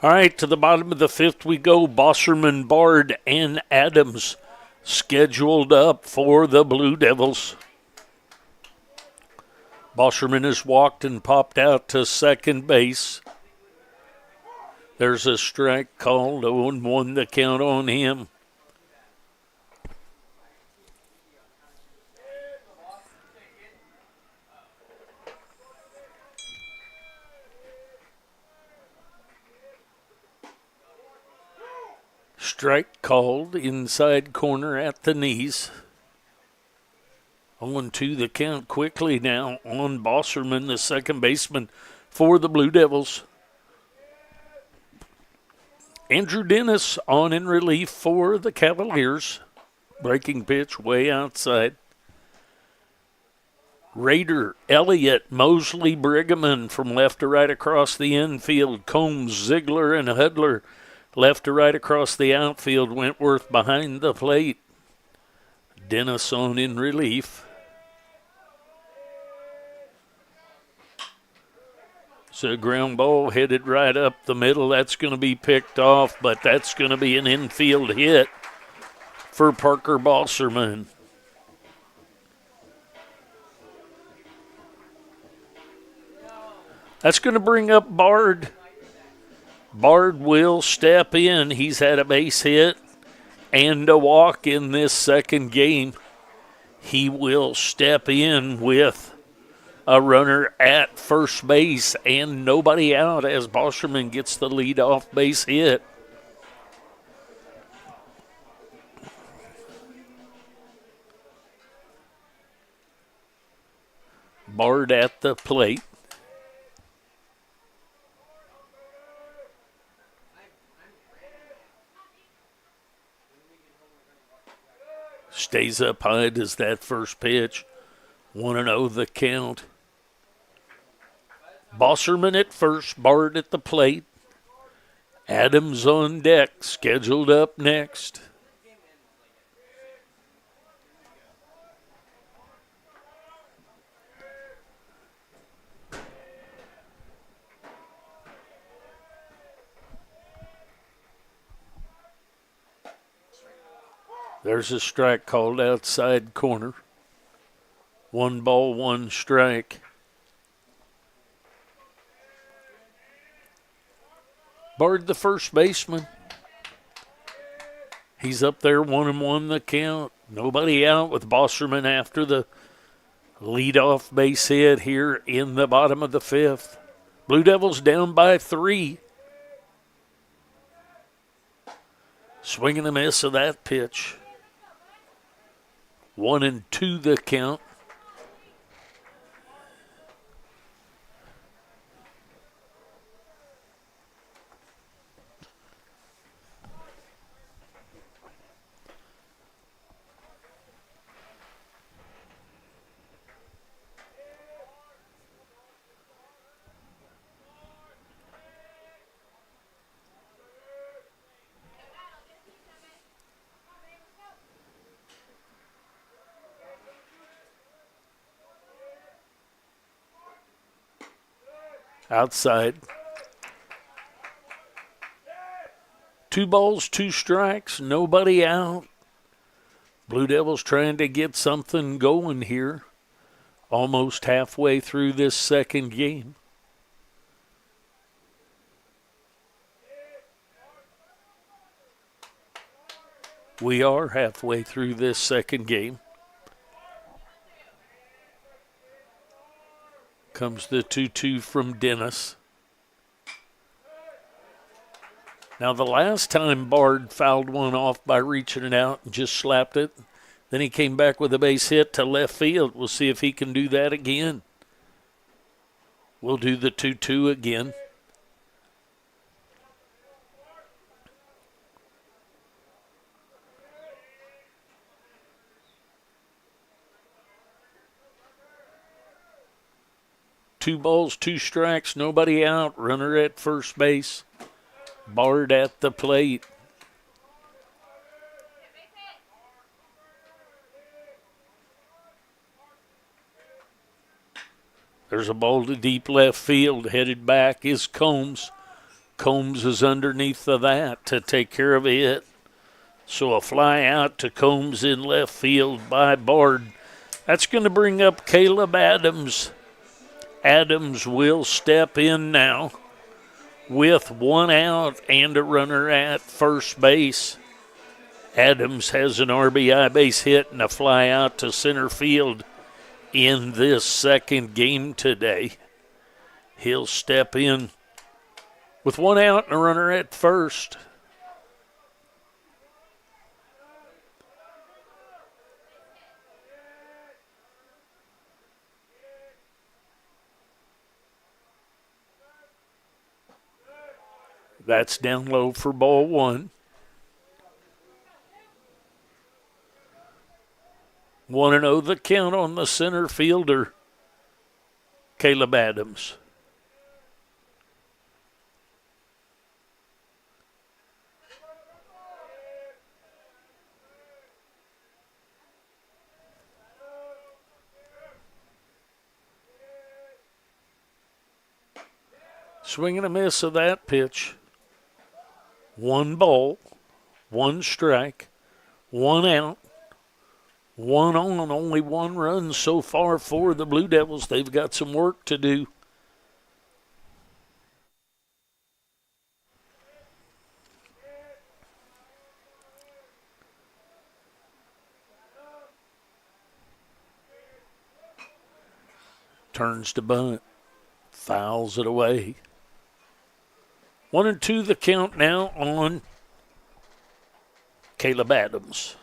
All right, to the bottom of the 5th we go. Bosserman, Bard, and Adams scheduled up for the Blue Devils. Bosserman has walked and popped out to second base. There's a strike called, 0-1 the count on him. Strike called inside corner at the knees. 0-2 the count quickly now on Bosserman, the second baseman for the Blue Devils. Andrew Dennis on in relief for the Cavaliers. Breaking pitch way outside. Rader, Elliott, Mosley, Brigham from left to right across the infield. Combs, Ziegler, and Hudler Left to right across the outfield, Wentworth behind the plate. Dennis on in relief. So ground ball headed right up the middle. That's going to be picked off, but that's going to be an infield hit for Parker Bosserman. That's going to bring up Bard. Bard will step in. He's had a base hit and a walk in this second game. He will step in with a runner at first base and nobody out as Bosserman gets the leadoff base hit. Bard at the plate. Stays up high, does that first pitch. 1-0 the count. Bosserman at first, Bard at the plate. Adams on deck, scheduled up next. There's a strike called outside corner. 1 ball, 1 strike. Bard, the first baseman. He's up there 1-1 the count. Nobody out with Bosserman after the leadoff base hit here in the bottom of the 5th. Blue Devils down by 3. Swing and a miss of that pitch. 1-2 the count. Outside. 2 balls, 2 strikes, nobody out. Blue Devils trying to get something going here. Almost halfway through this second game. We are halfway through this second game. Comes the 2-2 from Dennis. Now, the last time Bard fouled one off by reaching it out and just slapped it, then he came back with a base hit to left field. We'll see if he can do that again. We'll do the 2-2 again. Two balls, 2 strikes, nobody out. Runner at first base. Bard at the plate. There's a ball to deep left field. Headed back is Combs. Combs is underneath of that to take care of it. So a fly out to Combs in left field by Bard. That's going to bring up Caleb Adams. Adams will step in now with 1 out and a runner at first base. Adams has an RBI base hit and a fly out to center field in this second game today. He'll step in with 1 out and a runner at first. That's down low for ball 1. 1-0 the count on the center fielder, Caleb Adams. Swing and a miss of that pitch. 1 ball, 1 strike, 1 out, 1 on, only 1 run so far for the Blue Devils. They've got some work to do. Turns to bunt, fouls it away. 1-2 the count now on Caleb Adams.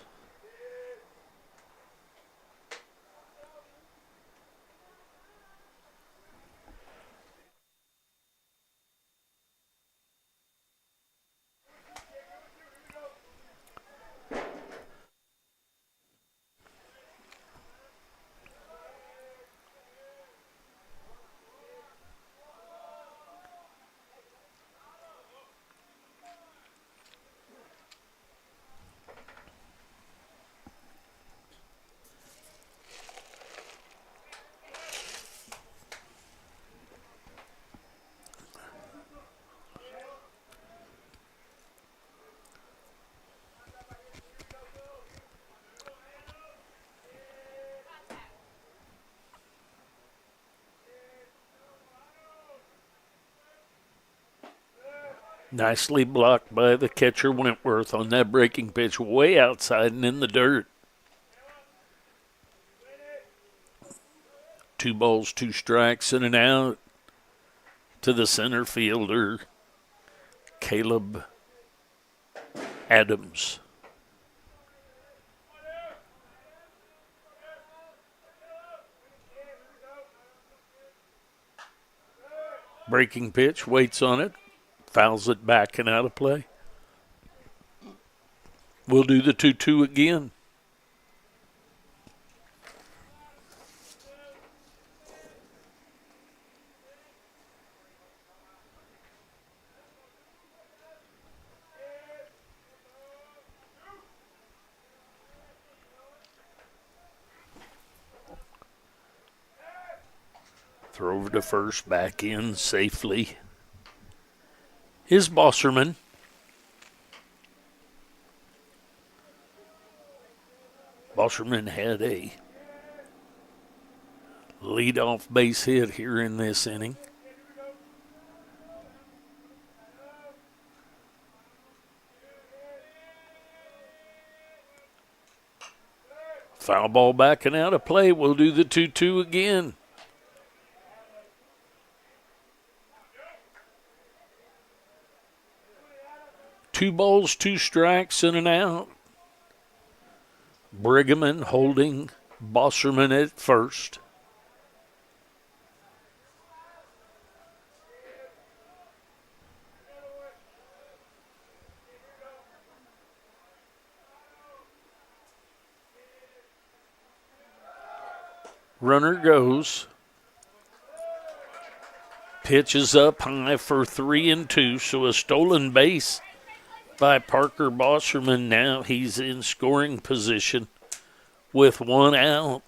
Nicely blocked by the catcher Wentworth on that breaking pitch, way outside and in the dirt. 2 balls, 2 strikes, and an out to the center fielder, Caleb Adams. Breaking pitch, waits on it, fouls it back and out of play. We'll do the 2-2 again. Throw over to first, back in safely is Bosserman. Bosserman had a leadoff base hit here in this inning. Foul ball back and out of play. We'll do the 2-2 again. Two balls, 2 strikes, and an out. Briggerman holding Bosserman at first. Runner goes. Pitch is up high for 3-2, so a stolen base by Parker Bosserman. Now he's in scoring position with 1 out.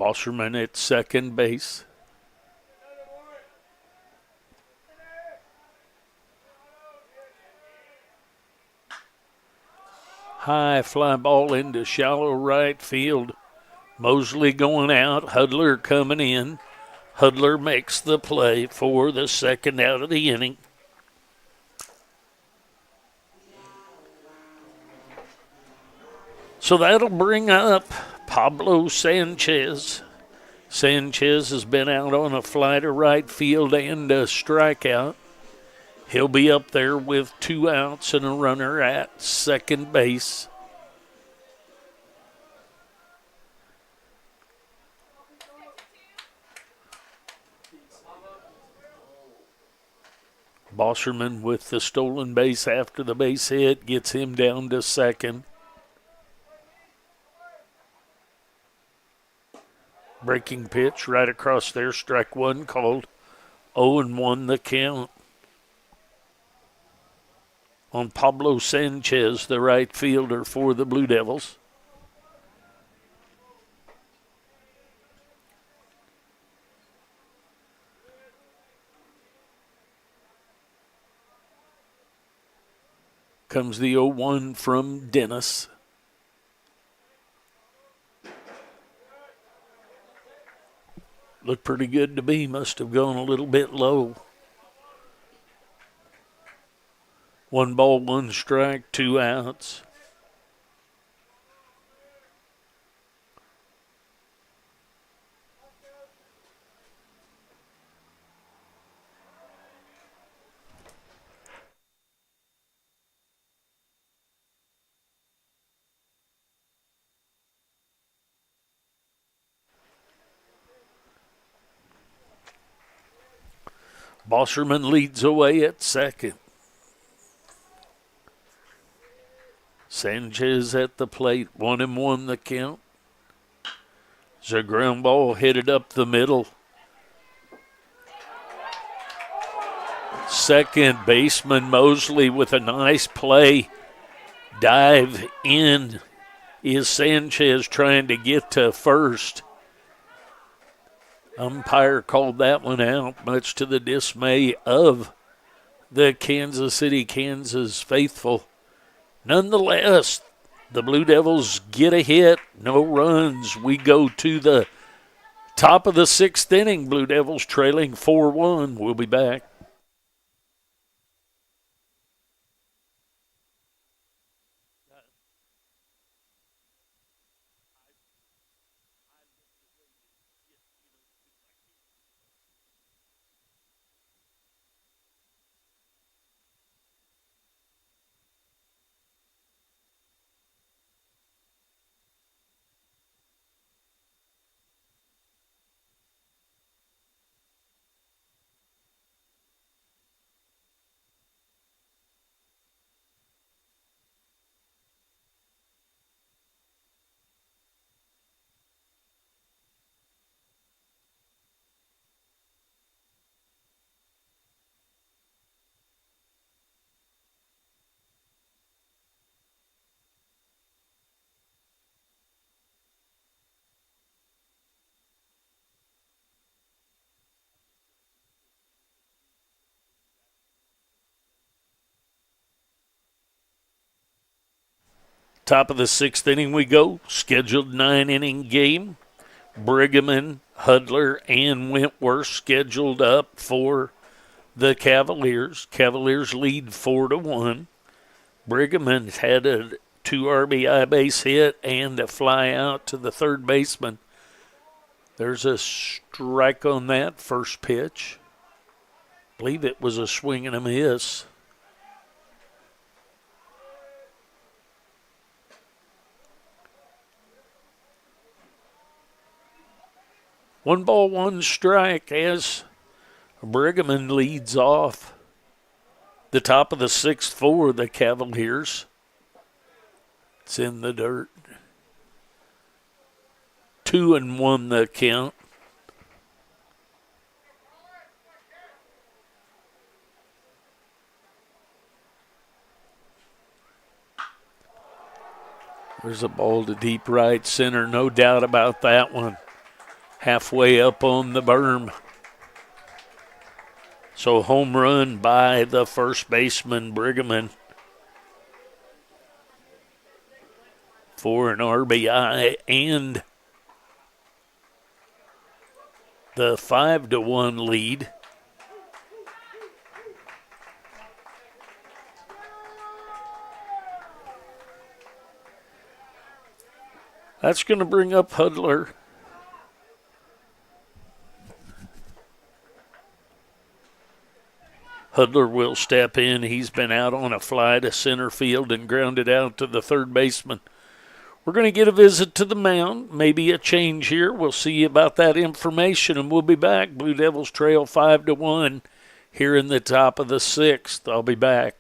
Bosserman at second base. High fly ball into shallow right field. Mosley going out, Hudler coming in. Hudler makes the play for the second out of the inning. So that'll bring up Pablo Sanchez. Sanchez has been out on a fly to right field and a strikeout. He'll be up there with 2 outs and a runner at second base. Bosserman with the stolen base after the base hit gets him down to second. Breaking pitch right across there, strike 1 called. 0-1 the count. on Pablo Sanchez, the right fielder for the Blue Devils. Comes the 0-1 from Dennis. Looked pretty good to me. Must have gone a little bit low. 1 ball, 1 strike, 2 outs. Bosserman leads away at second. Sanchez at the plate, 1-1 the count. There's a ground ball headed up the middle. Second baseman Mosley with a nice play. Dive in is Sanchez trying to get to first. Umpire called that one out, much to the dismay of the Kansas City, Kansas faithful. Nonetheless, the Blue Devils get a hit, no runs. We go to the top of the 6th inning. Blue Devils trailing 4-1. We'll be back. Top of the 6th inning we go. Scheduled 9-inning game. Brigham, Hudler, and Wentworth scheduled up for the Cavaliers. Cavaliers lead 4-1. Brigham had a 2 RBI base hit and a fly out to the third baseman. There's a strike on that first pitch. I believe it was a swing and a miss. One ball, 1 strike as Brigham leads off the top of the 6th for the Cavaliers. It's in the dirt. 2-1 the count. There's a ball to deep right center, no doubt about that one. Halfway up on the berm. So home run by the first baseman, Brigham, for an RBI and the 5-1 lead. That's going to bring up Hudler. Hudler will step in. He's been out on a fly to center field and grounded out to the third baseman. We're going to get a visit to the mound, maybe a change here. We'll see about that information, and we'll be back. Blue Devils trail 5-1 here in the top of the 6th. I'll be back.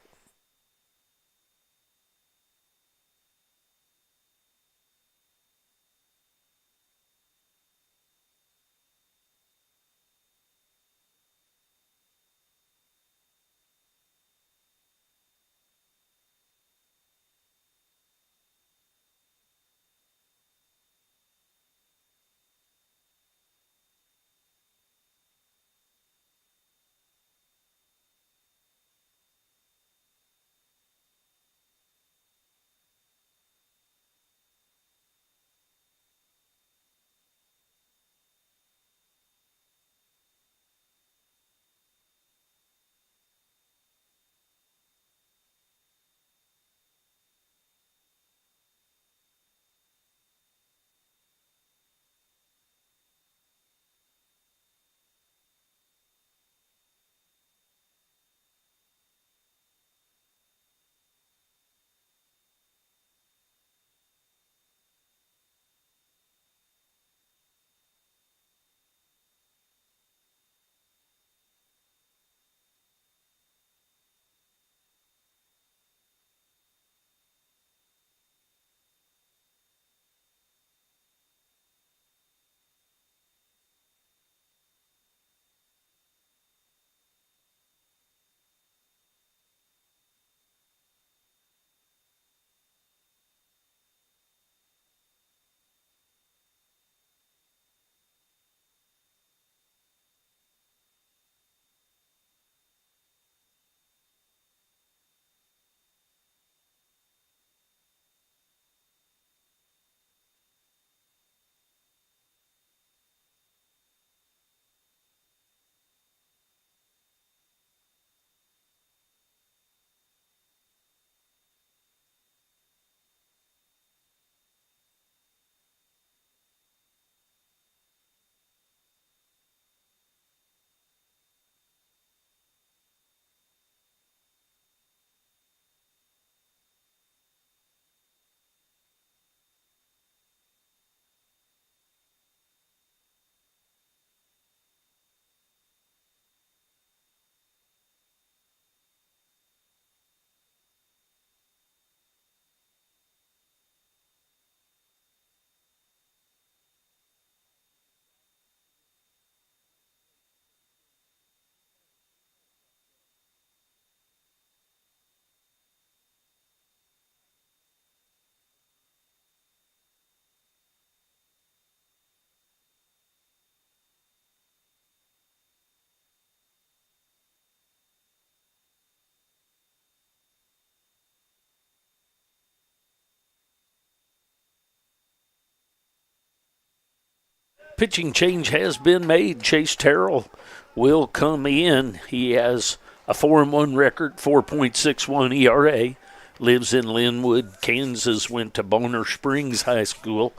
Pitching change has been made. Chase Terrell will come in. He has a 4-1 record, 4.61 ERA. Lives in Linwood, Kansas, went to Bonner Springs High School.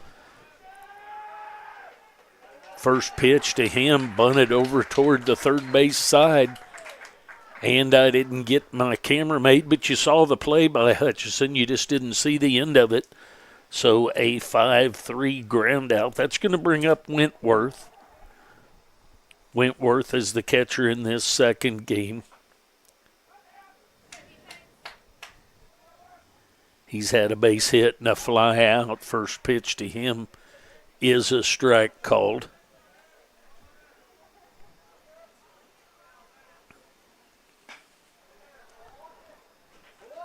First pitch to him, bunted over toward the third base side. And I didn't get my camera made, but you saw the play by Hutchison. You just didn't see the end of it. So a 5-3 ground out. That's going to bring up Wentworth. Wentworth is the catcher in this second game. He's had a base hit and a fly out. First pitch to him is a strike called.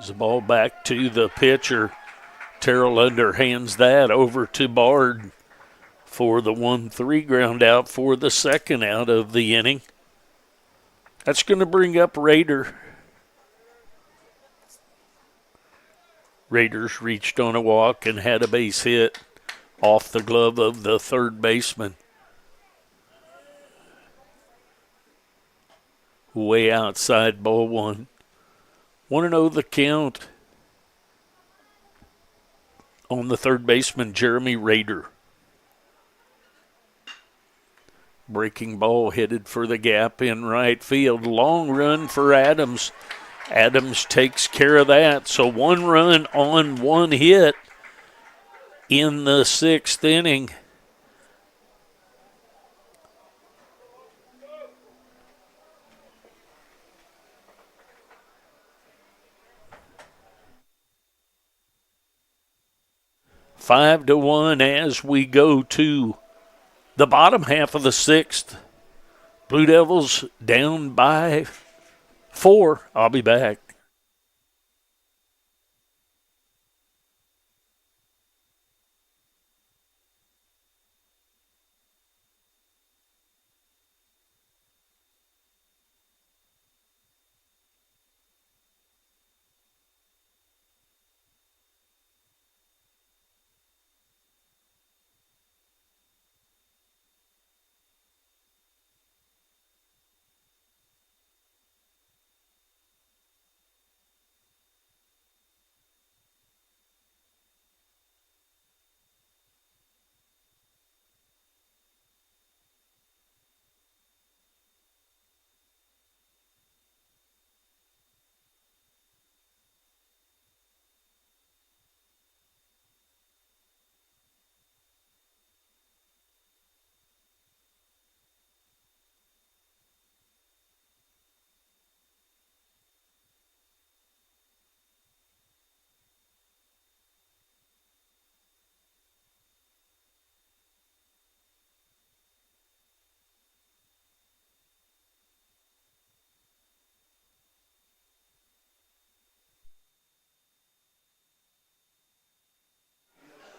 The ball back to the pitcher. Terrell underhands that over to Bard for the 1-3 ground out for the second out of the inning. That's going to bring up Raider. Raiders reached on a walk and had a base hit off the glove of the third baseman. Way outside, ball one. Want to know the count on the third baseman, Jeremy Raider. Breaking ball headed for the gap in right field. Long run for Adams. Adams takes care of that. So 1 run on 1 hit in the 6th inning. Five to 1 as we go to the bottom half of the 6th. Blue Devils down by 4. I'll be back.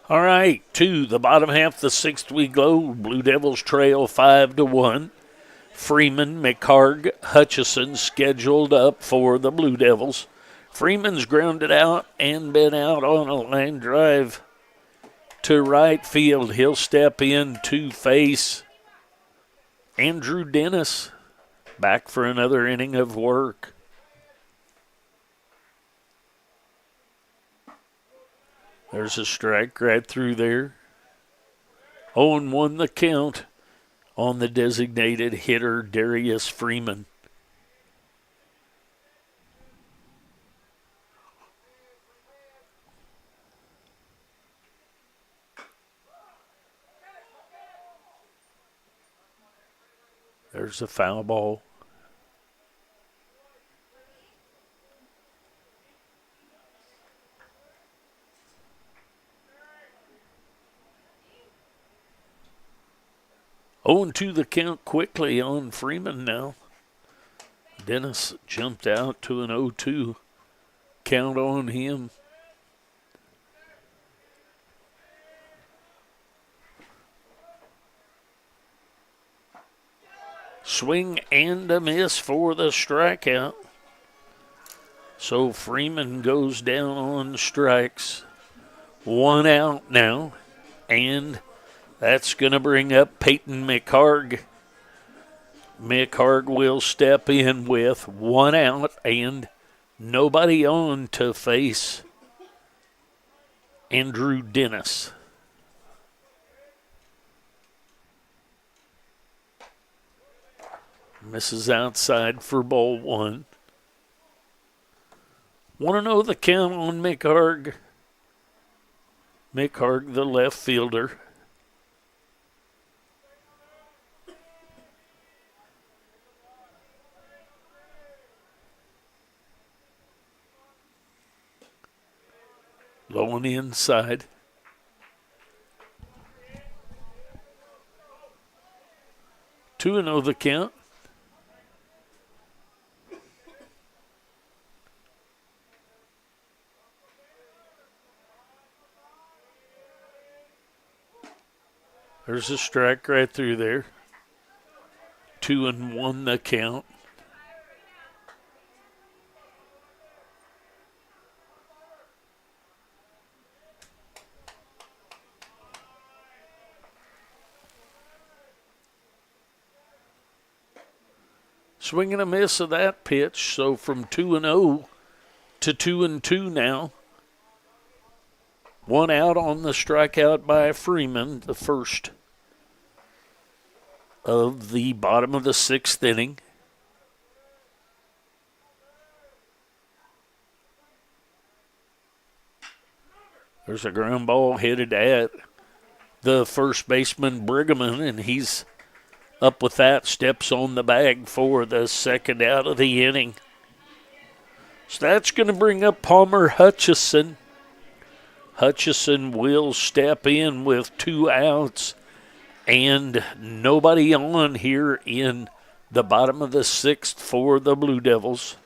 All right, to the bottom half of the 6th we go. Blue Devils trail 5 to 1. Freeman, McHarg, Hutchison scheduled up for the Blue Devils. Freeman's grounded out and been out on a line drive to right field. He'll step in to face Andrew Dennis, back for another inning of work. There's a strike right through there. 0-1 the count on the designated hitter, Darius Freeman. There's a foul ball. Oh, 2 the count quickly on Freeman now. Dennis jumped out to an 0-2 count on him. Swing and a miss for the strikeout. So Freeman goes down on strikes. 1 out now. And That's going to bring up Peyton McHarg. McHarg will step in with one out and nobody on to face Andrew Dennis. Misses outside for ball one. Want to know the count on McHarg? McHarg, the left fielder. Low on the inside. Two and oh the count. There's a strike right through there. 2-1 the count. Swing and a miss of that pitch. So from 2-0 to 2-2 now. One out on the strikeout by Freeman, the first of the bottom of the sixth inning. There's a ground ball headed at the first baseman, Brigham, and he's up with that, steps on the bag for the second out of the inning. So that's going to bring up Palmer Hutchison. Hutchison will step in with 2 outs and nobody on here in the bottom of the sixth for the Blue Devils.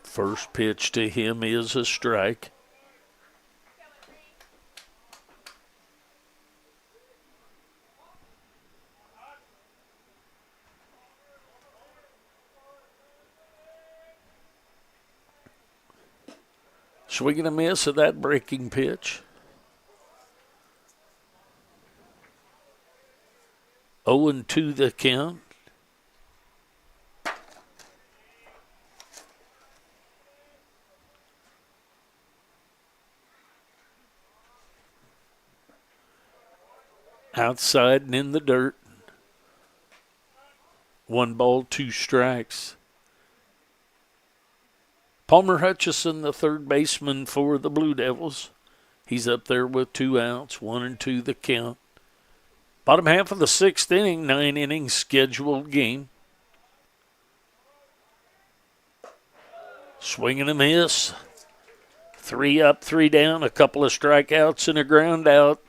First pitch to him is a strike. Swing and a miss of that breaking pitch. 0-2 the count. Outside and in the dirt. 1 ball, 2 strikes. Palmer Hutchison, the third baseman for the Blue Devils. He's up there with 2 outs, 1-2 the count. Bottom half of the sixth inning, 9-inning scheduled game. Swing and a miss. 3 up, 3 down, a couple of strikeouts and a ground out.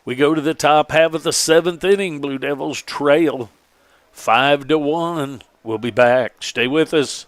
We go to the top half of the seventh inning. Blue Devils trail 5-1. We'll be back. Stay with us.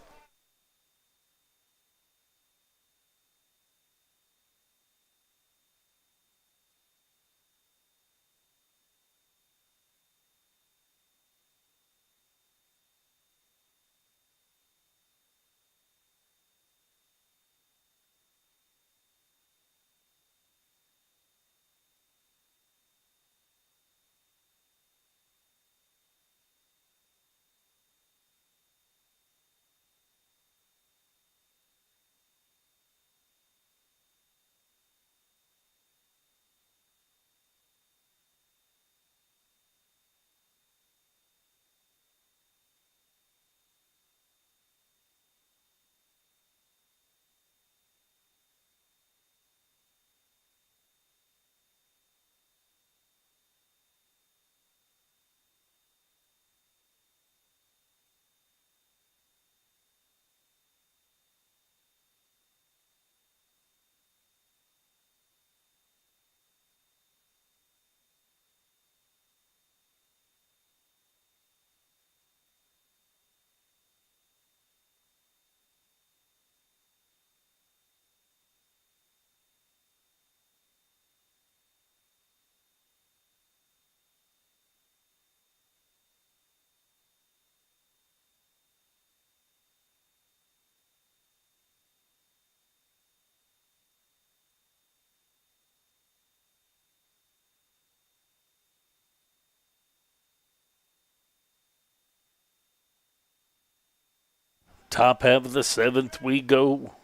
Top half of the seventh we go.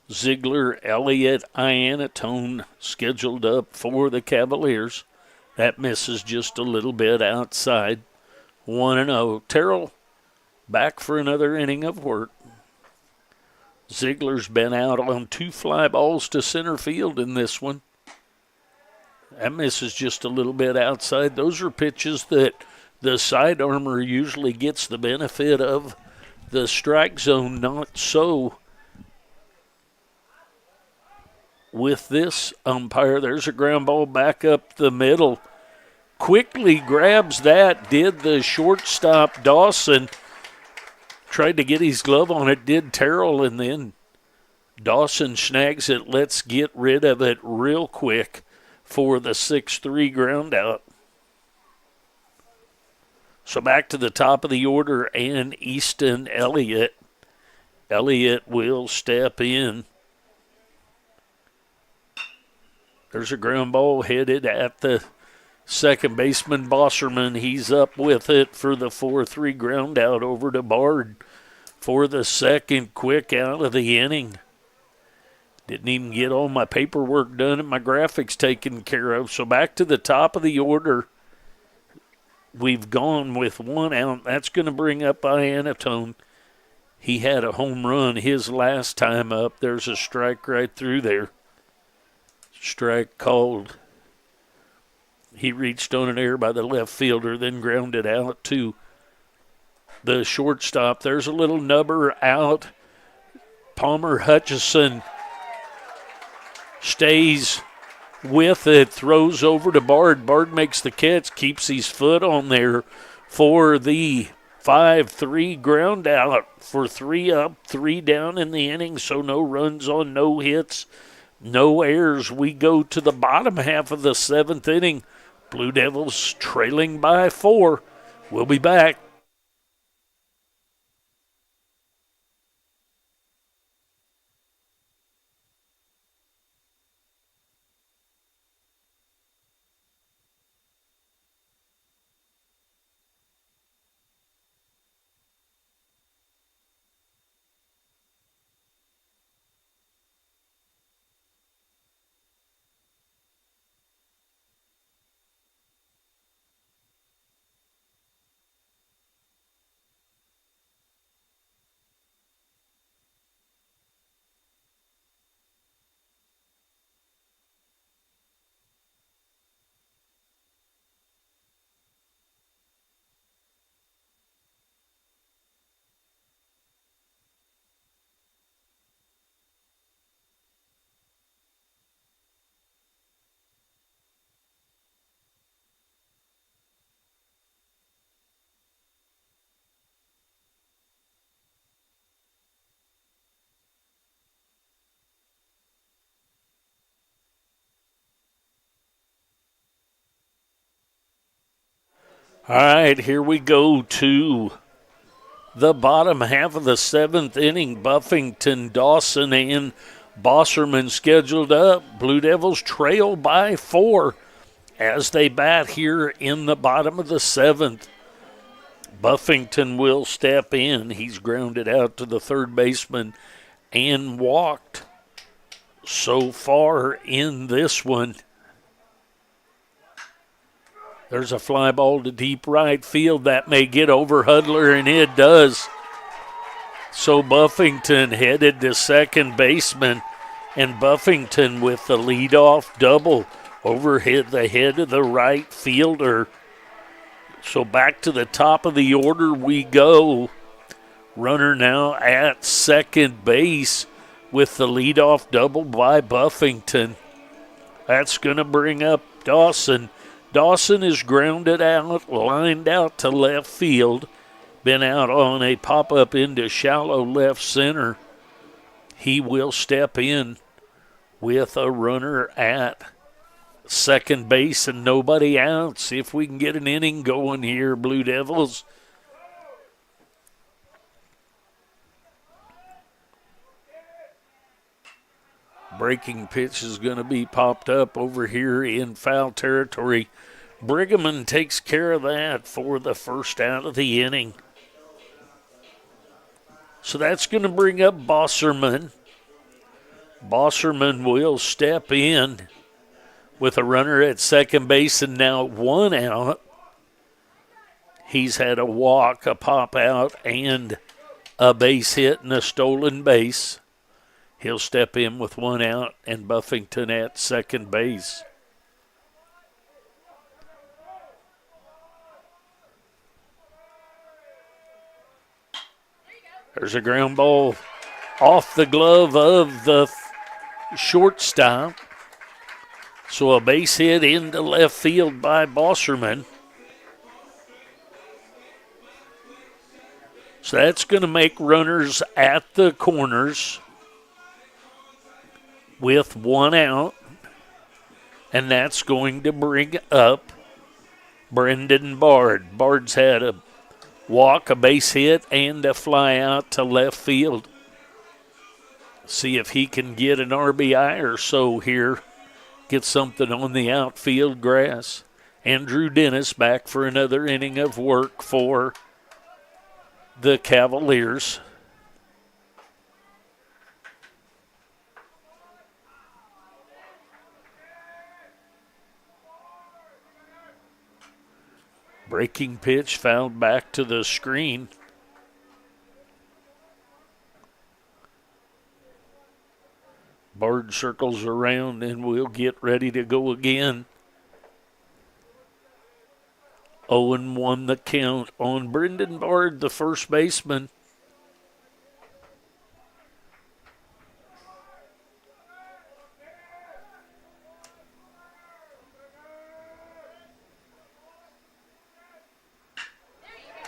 Ziegler, Elliott, Iannatone scheduled up for the Cavaliers. That misses just a little bit outside. 1-0. Terrell back for another inning of work. Ziegler's been out on 2 fly balls to center field in this one. That misses just a little bit outside. Those are pitches that the side armor usually gets the benefit of. The strike zone, not so with this umpire. There's a ground ball back up the middle. Quickly grabs that, did the shortstop Dawson. Tried to get his glove on it, did Terrell, and then Dawson snags it. Let's get rid of it real quick for the 6-3 ground out. So back to the top of the order, and Easton Elliott. Elliott will step in. There's a ground ball headed at the second baseman, Bosserman. He's up with it for the 4-3 ground out over to Bard for the second quick out of the inning. Didn't even get all my paperwork done and my graphics taken care of. So back to the top of the order. We've gone with 1 out. That's going to bring up Iannatone. He had a home run his last time up. There's a strike right through there. Strike called. He reached on an error by the left fielder, then grounded out to the shortstop. There's a little nubber out. Palmer Hutchison stays with it, throws over to Bard. Bard makes the catch, keeps his foot on there for the 5-3 ground out for 3 up, 3 down in the inning, so no runs on no hits, no errors. We go to the bottom half of the 7th inning. Blue Devils trailing by 4. We'll be back. All right, here we go to the bottom half of the 7th inning. Buffington, Dawson, and Bosserman scheduled up. Blue Devils trail by 4 as they bat here in the bottom of the 7th. Buffington will step in. He's grounded out to the third baseman and walked so far in this one. There's a fly ball to deep right field. That may get over Hudler, and it does. So Buffington headed to second baseman, and Buffington with the leadoff double over the head of the right fielder. So back to the top of the order we go. Runner now at second base with the leadoff double by Buffington. That's going to bring up Dawson. Dawson is grounded out, lined out to left field. Been out on a pop-up into shallow left center. He will step in with a runner at second base and nobody out. See if we can get an inning going here, Blue Devils. Breaking pitch is going to be popped up over here in foul territory. Brighamman takes care of that for the first out of the inning. So that's going to bring up Bosserman. Bosserman will step in with a runner at second base and now 1 out. He's had a walk, a pop out, and a base hit and a stolen base. He'll step in with 1 out and Buffington at second base. There's a ground ball off the glove of the shortstop. So a base hit into left field by Bosserman. So that's going to make runners at the corners with 1 out. And that's going to bring up Brendan Bard. Bard's had a walk, a base hit, and a fly out to left field. See if he can get an RBI or so here. Get something on the outfield grass. Andrew Dennis back for another inning of work for the Cavaliers. Breaking pitch fouled back to the screen. Bard circles around and we'll get ready to go again. 0-1 the count on Brendan Bard, the first baseman.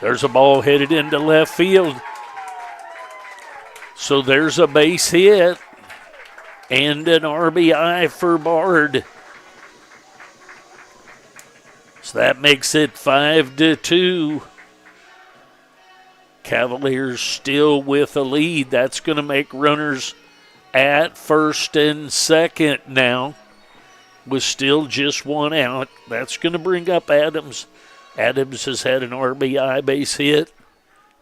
There's a ball headed into left field. So there's a base hit and an RBI for Bard. So that makes it 5-2. Cavaliers still with a lead. That's going to make runners at first and second now with still just 1 out. That's going to bring up Adams. Adams has had an RBI base hit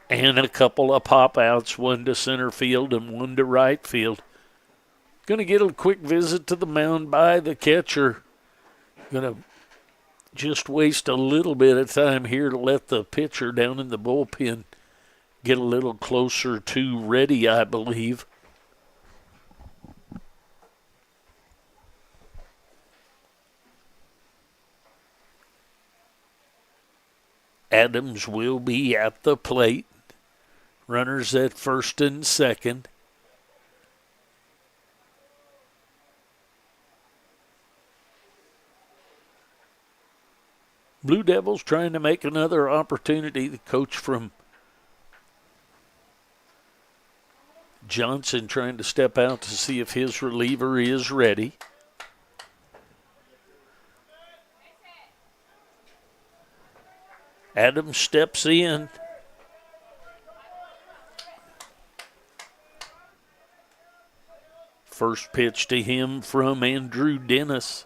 and a couple of pop-outs, 1 to center field and 1 to right field. Going to get a quick visit to the mound by the catcher. Going to just waste a little bit of time here to let the pitcher down in the bullpen get a little closer to ready, I believe. Adams will be at the plate. Runners at first and second. Blue Devils trying to make another opportunity. The coach from Johnson trying to step out to see if his reliever is ready. Adams steps in. First pitch to him from Andrew Dennis.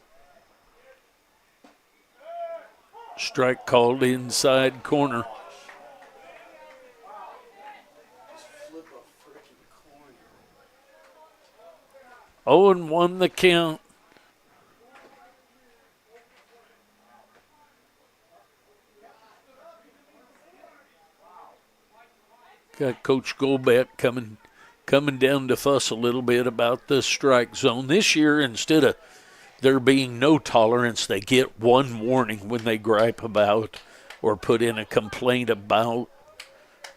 Strike called inside corner. Oh, and 1 the count. Got Coach Golbeck coming down to fuss a little bit about the strike zone. This year, instead of there being no tolerance, they get 1 warning when they gripe about or put in a complaint about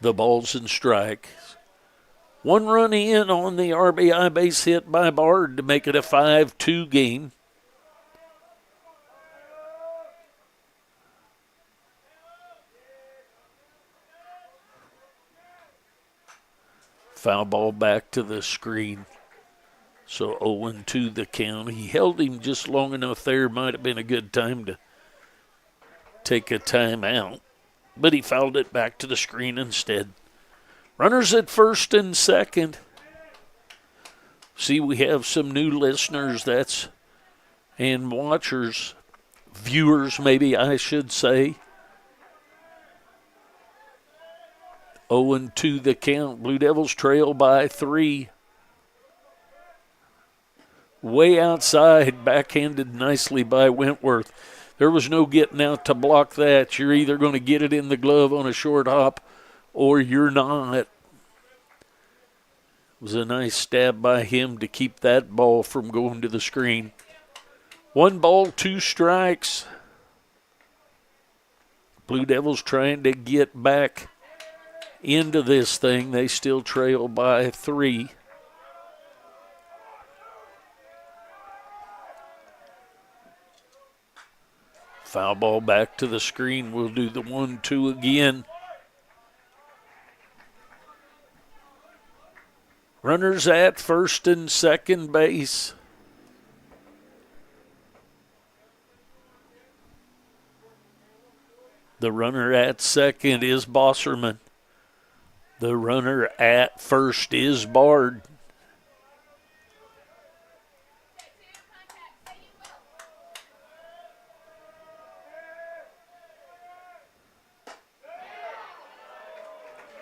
the balls and strikes. 1 run in on the RBI base hit by Bard to make it a 5-2 game. Foul ball back to the screen. So 0-2 the count. He held him just long enough there. Might have been a good time to take a timeout. But he fouled it back to the screen instead. Runners at first and second. See, we have some new listeners and watchers, viewers maybe I should say. 0-2 the count. Blue Devils trail by 3. Way outside, backhanded nicely by Wentworth. There was no getting out to block that. You're either going to get it in the glove on a short hop or you're not. It was a nice stab by him to keep that ball from going to the screen. 1 ball, 2 strikes. Blue Devils trying to get back into this thing. They still trail by 3. Foul ball back to the screen. We'll do the 1-2 again. Runners at first and second base. The runner at second is Bosserman. The runner at first is Bard.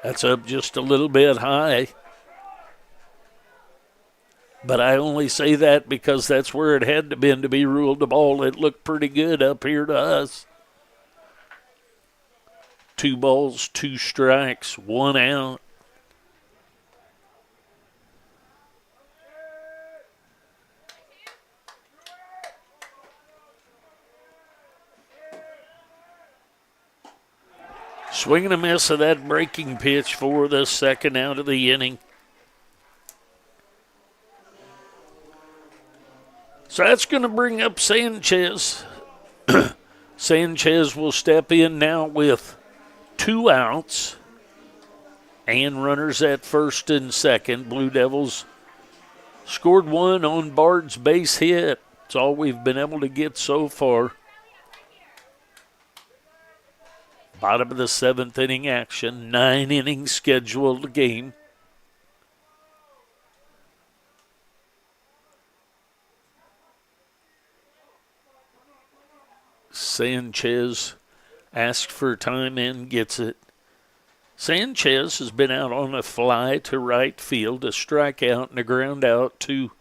That's up just a little bit high. But I only say that because that's where it had to been to be ruled a ball. It looked pretty good up here to us. 2 balls, 2 strikes, 1 out. Swing and a miss of that breaking pitch for the second out of the inning. So that's going to bring up Sanchez. Sanchez will step in now with 2 outs and runners at first and second. Blue Devils scored 1 on Bard's base hit. It's all we've been able to get so far. Bottom of the 7th inning action, 9 innings scheduled game. Sanchez asked for time and gets it. Sanchez has been out on a fly to right field, a strikeout and a ground out to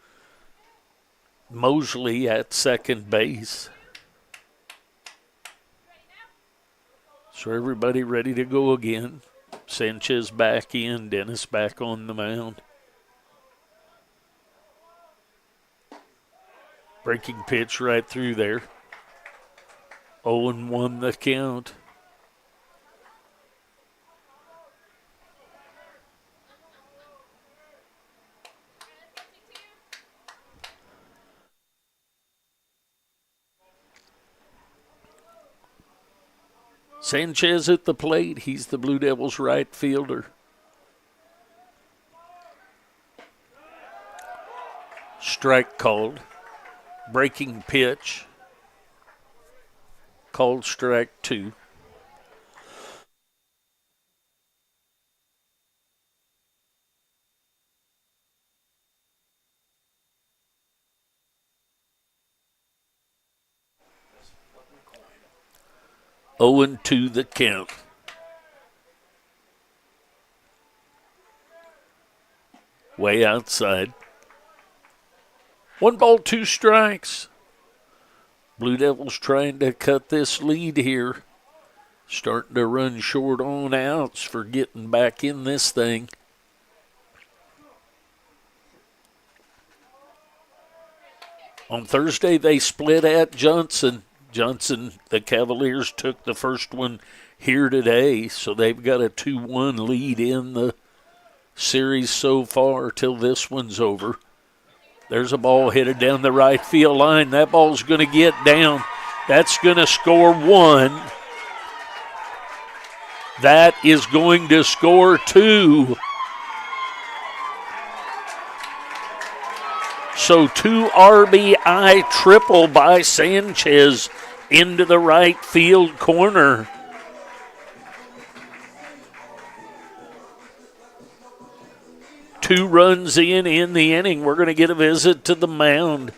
Mosley at second base. So everybody ready to go again. Sanchez back in, Dennis back on the mound. Breaking pitch right through there. 0-1 the count. Sanchez at the plate. He's the Blue Devils' right fielder. Strike called. Breaking pitch. Called strike 2. Oh and 2 the count. Way outside. 1 ball, 2 strikes. Blue Devils trying to cut this lead here. Starting to run short on outs for getting back in this thing. On Thursday, they split at Johnson. The Cavaliers took the first one here today, so they've got a 2-1 lead in the series so far till this one's over. There's a ball headed down the right field line. That ball's going to get down. That's going to score 1. That is going to score 2. So 2 RBI triple by Sanchez into the right field corner. Two runs in the inning. We're going to get a visit to the mound.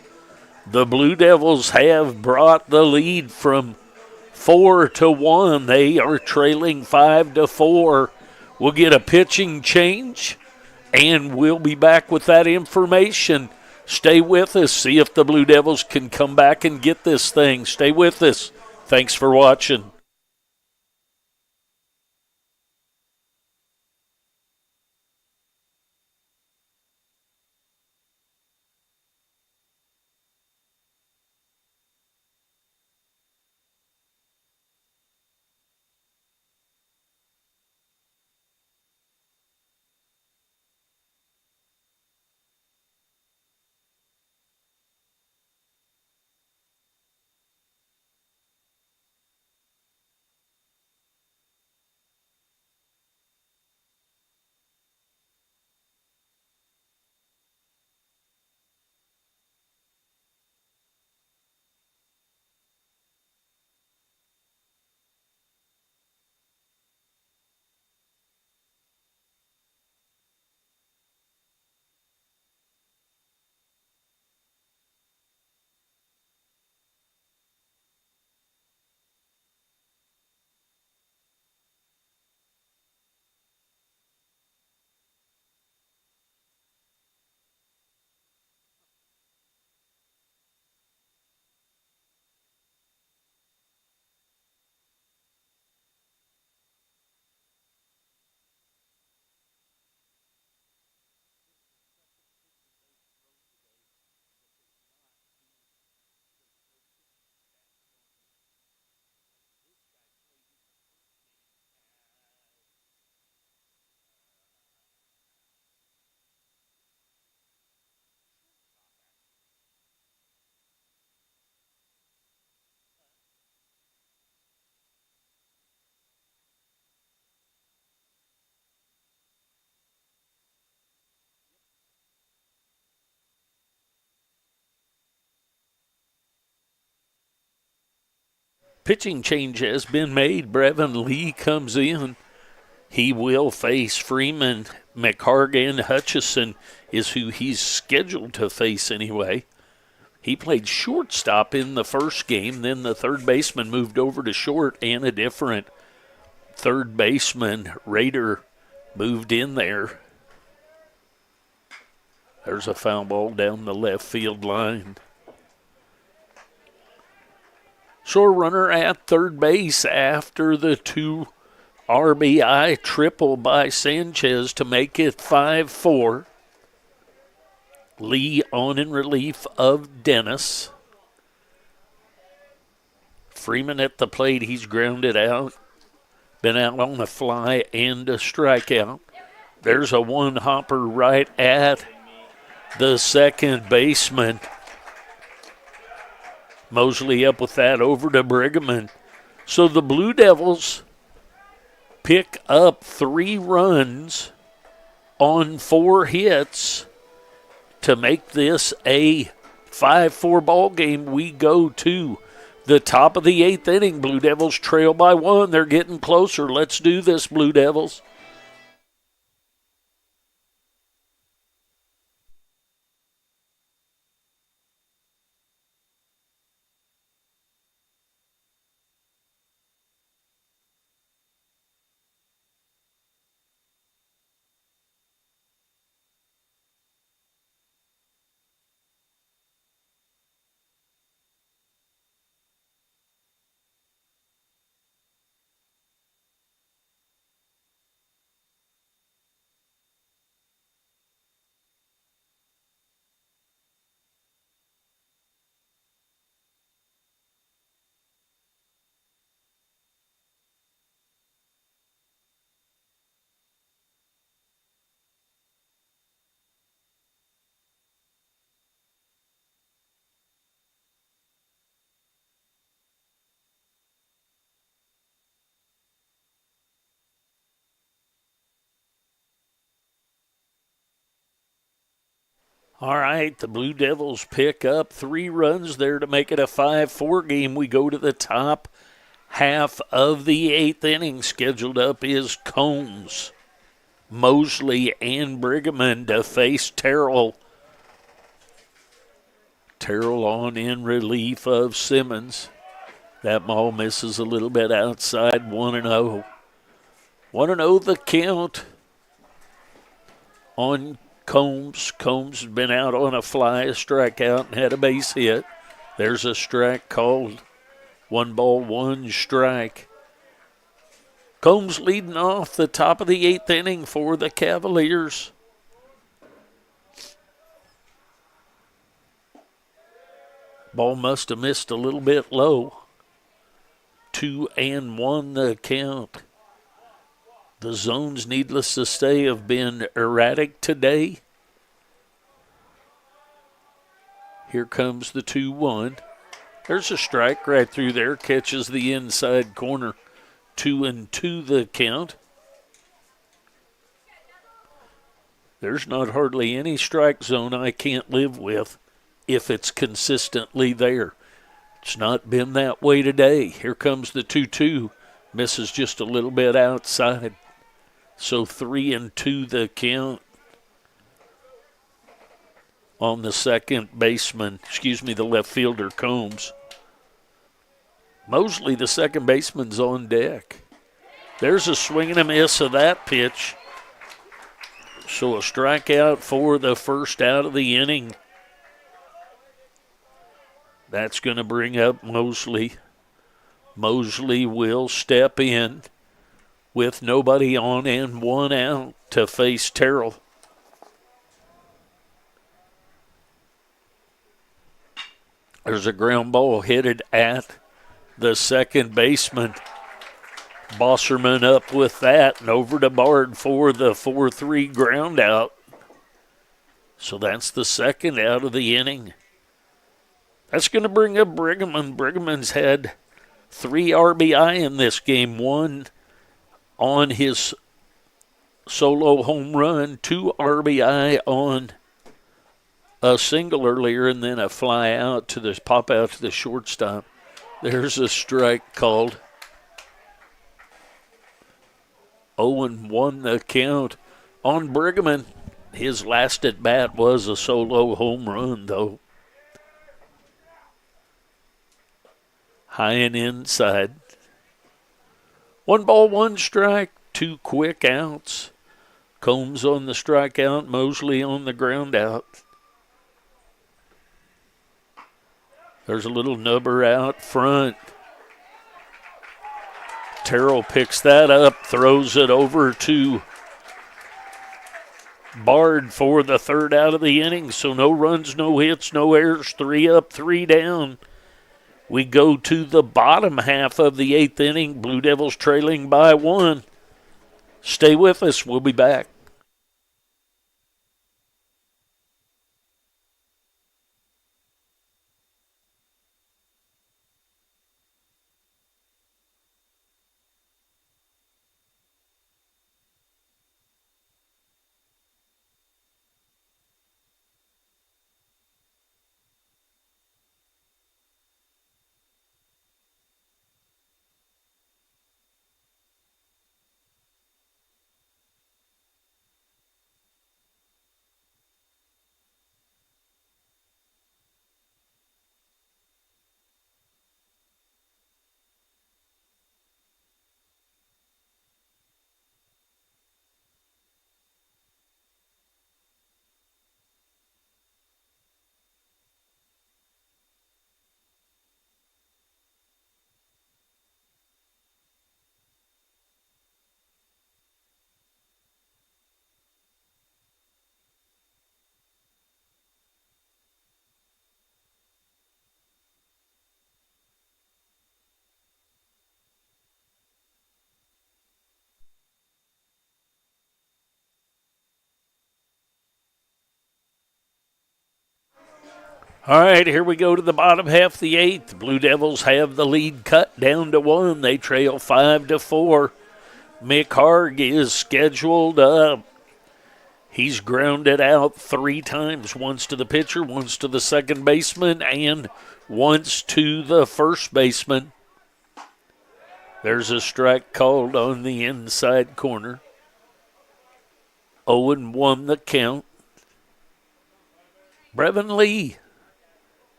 The Blue Devils have brought the lead from 4-1. They are trailing 5-4 We'll get a pitching change, and we'll be back with that information. Stay with us. See if the Blue Devils can come back and get this thing. Stay with us. Thanks for watching. Pitching change has been made. Brevin Lee comes in. He will face Freeman. McCargan Hutchison is who he's scheduled to face anyway. He played shortstop in the first game. Then the third baseman moved over to short, and a different third baseman, Raider, moved in there. There's a foul ball down the left field line. Shore runner at third base after the 2 RBI triple by Sanchez to make it 5-4. Lee on in relief of Dennis. Freeman at the plate. He's grounded out. Been out on a fly and a strikeout. There's a one-hopper right at the second baseman. Mosley up with that over to Brigham. So the Blue Devils pick up 3 runs on 4 hits to make this a 5-4 ball game. We go to the top of the 8th inning. Blue Devils trail by 1. They're getting closer. Let's do this, Blue Devils. All right, the Blue Devils pick up 3 runs there to make it a 5-4 game. We go to the top half of the 8th inning. Scheduled up is Combs, Mosley, and Brigham to face Terrell. Terrell on in relief of Simmons. That ball misses a little bit outside, 1-0. 1-0 the count on Combs. Combs has been out on a fly, a strikeout, and had a base hit. There's a strike called. 1-1 strike. Combs leading off the top of the 8th inning for the Cavaliers. Ball must have missed a little bit low. 2-1 the count. The zones, needless to say, have been erratic today. Here comes the 2-1. There's a strike right through there. Catches the inside corner. 2-2 the count. There's not hardly any strike zone I can't live with if it's consistently there. It's not been that way today. Here comes the 2-2. Misses just a little bit outside. So 3-2 the count on the second baseman, the left fielder, Combs. Mosley, the second baseman's on deck. There's a swing and a miss of that pitch. So a strikeout for the first out of the inning. That's going to bring up Mosley. Mosley will step in with nobody on and 1 out to face Terrell. There's a ground ball headed at the second baseman. Bosserman up with that and over to Bard for the 4-3 ground out. So that's the second out of the inning. That's going to bring up Brigham. Brigham's had 3 RBI in this game. 1 on his solo home run, 2 RBI on a single earlier, and then a fly out to the pop out to the shortstop. There's a strike called. 0-1 the count on Brigham. His last at bat was a solo home run, though. High and inside. 1-1 strike, 2 quick outs. Combs on the strikeout, Mosley on the ground out. There's a little nubber out front. Terrell picks that up, throws it over to Bard for the third out of the inning. So no runs, no hits, no errors, 3 up, 3 down. We go to the bottom half of the 8th inning. Blue Devils trailing by 1. Stay with us. We'll be back. All right, here we go to the bottom half of the 8th. The Blue Devils have the lead cut down to 1. They trail 5-4. Mick Harg is scheduled up. He's grounded out 3 times, once to the pitcher, once to the second baseman, and once to the first baseman. There's a strike called on the inside corner. 0-1 the count. Brevin Lee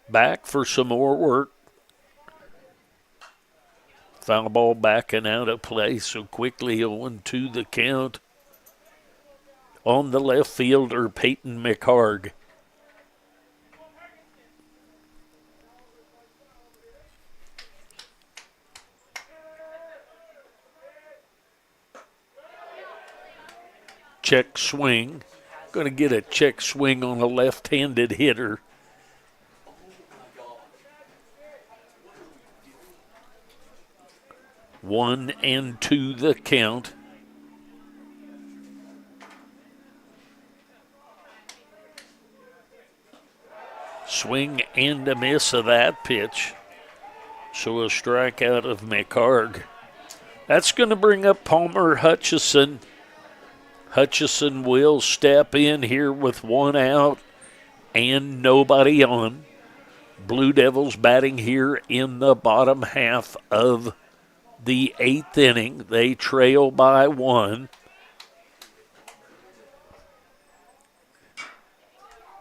back for some more work. Foul ball backing out of play, so quickly 0-2 the count on the left fielder, Peyton McHarg. Check swing. Going to get a check swing on a left-handed hitter. One and two the count. Swing and a miss of that pitch. So a strikeout of McHarg. That's going to bring up Palmer Hutchison. Hutchison will step in here with one out and nobody on. Blue Devils batting here in the bottom half of the 8th inning. They trail by 1.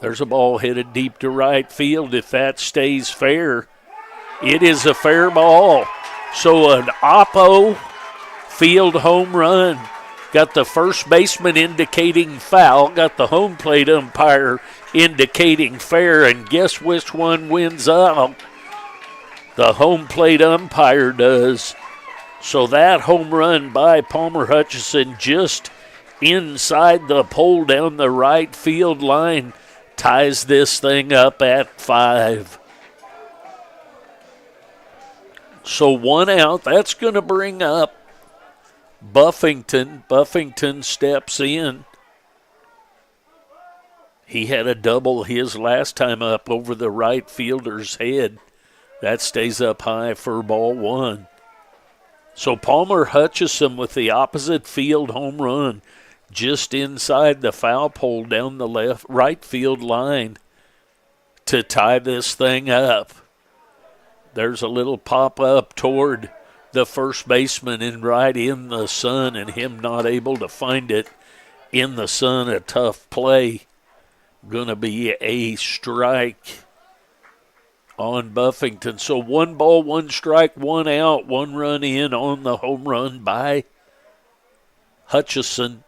There's a ball headed deep to right field. If that stays fair, it is a fair ball. So an Oppo field home run. Got the first baseman indicating foul. Got the home plate umpire indicating fair. And guess which one wins out? The home plate umpire does. So that home run by Palmer Hutchison just inside the pole down the right field line ties this thing up at 5. So one out. That's going to bring up Buffington. Buffington steps in. He had a double his last time up over the right fielder's head. That stays up high for ball 1. So Palmer Hutchison with the opposite field home run just inside the foul pole down the right field line to tie this thing up. There's a little pop up toward the first baseman and right in the sun, and him not able to find it in the sun. A tough play. Going to be a strike on Buffington. So 1 ball, 1 strike, 1 out, 1 run in on the home run by Hutchison.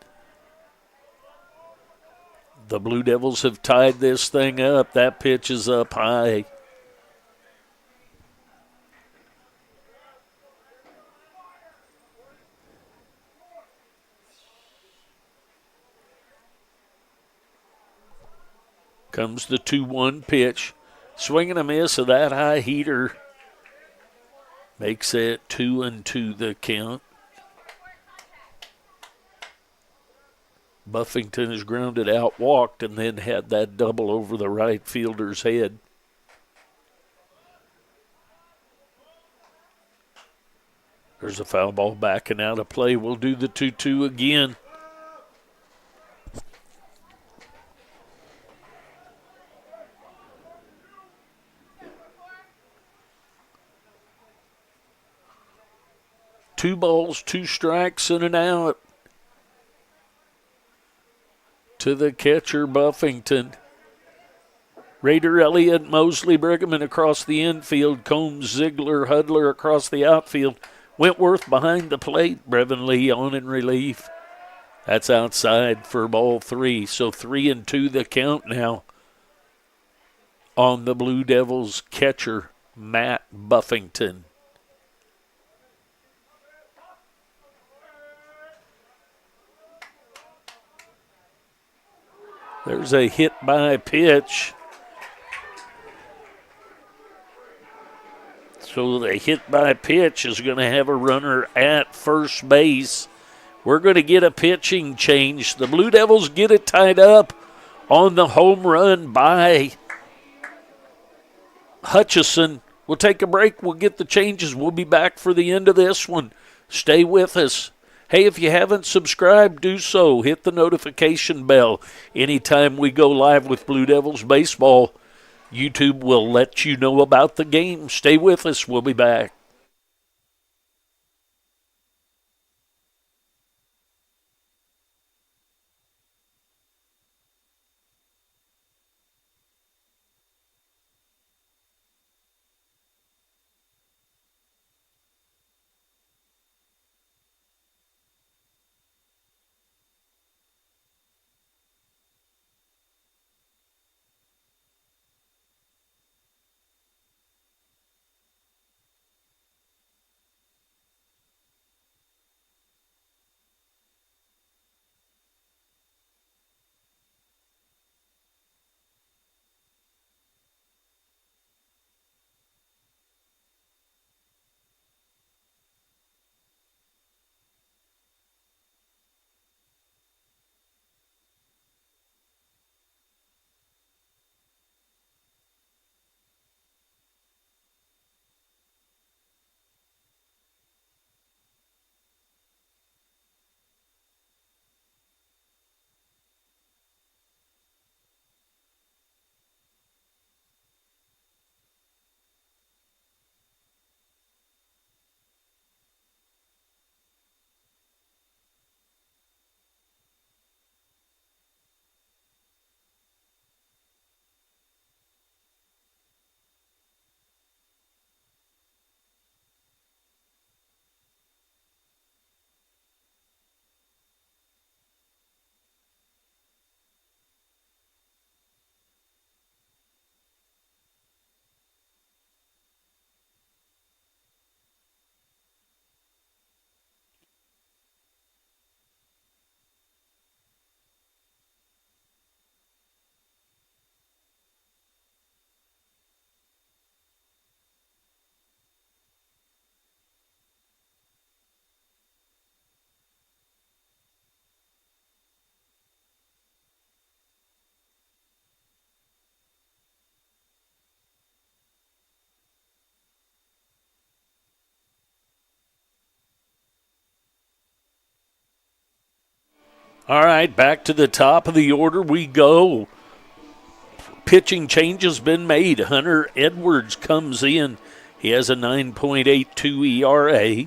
The Blue Devils have tied this thing up. That pitch is up high. Comes the 2-1 pitch. Swing and a miss of that high heater. Makes it 2-2 the count. Buffington is grounded out, walked, and then had that double over the right fielder's head. There's a foul ball backing out of play. We'll do the 2-2 again. Two balls, 2 strikes, and an out to the catcher, Buffington. Raider, Elliott, Mosley, Brigham across the infield. Combs, Ziegler, Hudler across the outfield. Wentworth behind the plate. Brevin Lee on in relief. That's outside for ball 3. So 3-2 the count now on the Blue Devils catcher, Matt Buffington. There's a hit by pitch. So the hit by pitch is going to have a runner at first base. We're going to get a pitching change. The Blue Devils get it tied up on the home run by Hutchison. We'll take a break. We'll get the changes. We'll be back for the end of this one. Stay with us. Hey, if you haven't subscribed, do so. Hit the notification bell. Anytime we go live with Blue Devils baseball, YouTube will let you know about the game. Stay with us. We'll be back. All right, back to the top of the order we go. Pitching change has been made. Hunter Edwards comes in. He has a 9.82 ERA,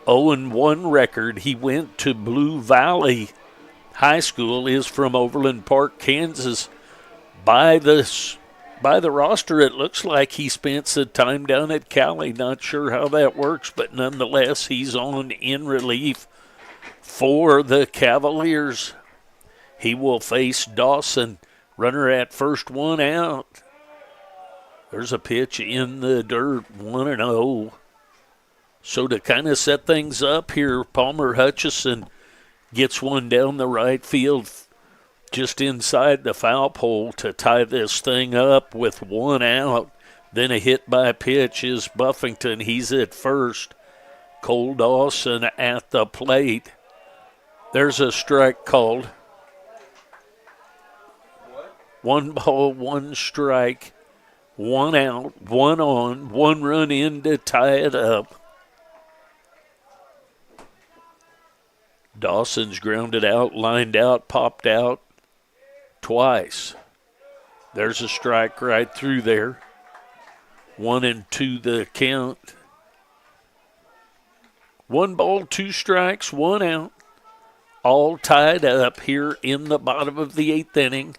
0-1 record. He went to Blue Valley High School, is from Overland Park, Kansas. By the roster, it looks like he spent some time down at Cali. Not sure how that works, but nonetheless, he's on in relief for the Cavaliers. He will face Dawson. Runner at first, 1 out. There's a pitch in the dirt, 1-0. So to kind of set things up here, Palmer Hutchison gets one down the right field just inside the foul pole to tie this thing up with 1 out. Then a hit by pitch is Buffington. He's at first. Cole Dawson at the plate. There's a strike called. 1 ball, 1 strike, 1 out, 1 on, 1 run in to tie it up. Dawson's grounded out, lined out, popped out twice. There's a strike right through there. 1-2 the count. 1 ball, 2 strikes, 1 out. All tied up here in the bottom of the 8th inning.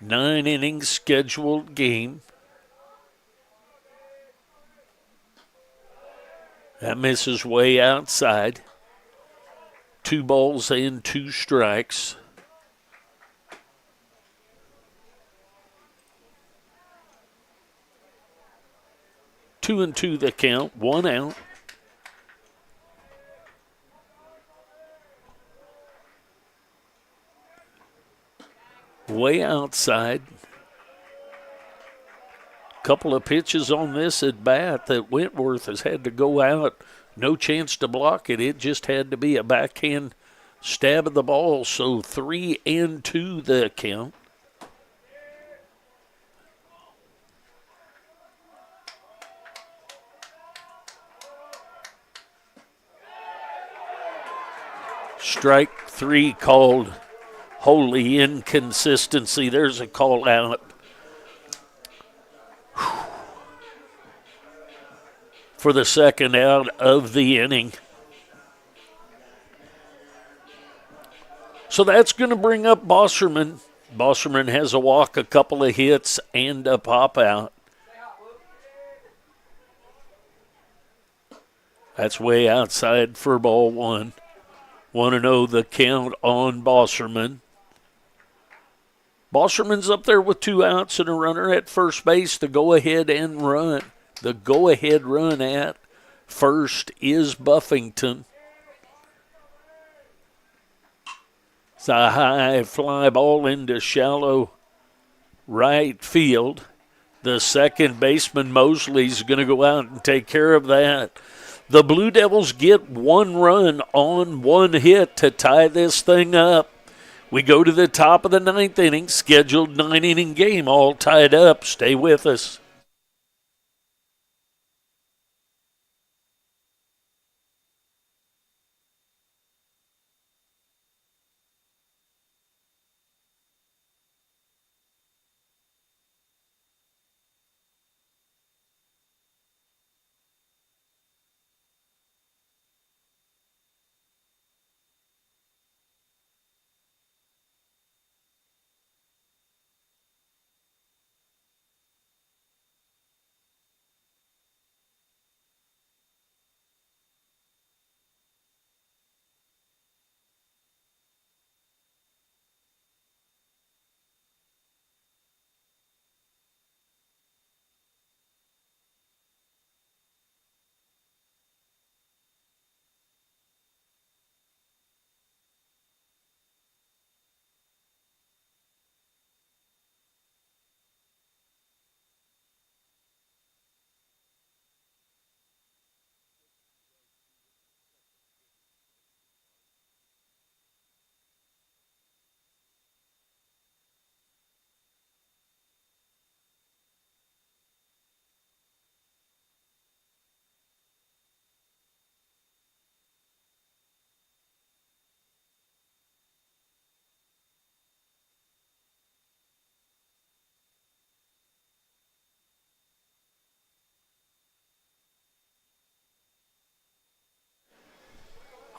9 innings scheduled game. That misses way outside. 2 balls and 2 strikes. Two and 2 the count, 1 out. Way outside. Couple of pitches on this at bat that Wentworth has had to go out. No chance to block it. It just had to be a backhand stab of the ball. So 3-2 the count. Strike 3 called. Holy inconsistency. There's a call out. For the second out of the inning. So that's going to bring up Bosserman. Bosserman has a walk, a couple of hits, and a pop out. That's way outside for ball 1. 1-0 the count on Bosserman. Bosserman's up there with 2 outs and a runner at first base. The go-ahead and run. The go-ahead run at first is Buffington. It's a high fly ball into shallow right field. The second baseman, Mosley's going to go out and take care of that. The Blue Devils get 1 run on 1 hit to tie this thing up. We go to the top of the 9th inning, scheduled 9-inning game, all tied up. Stay with us.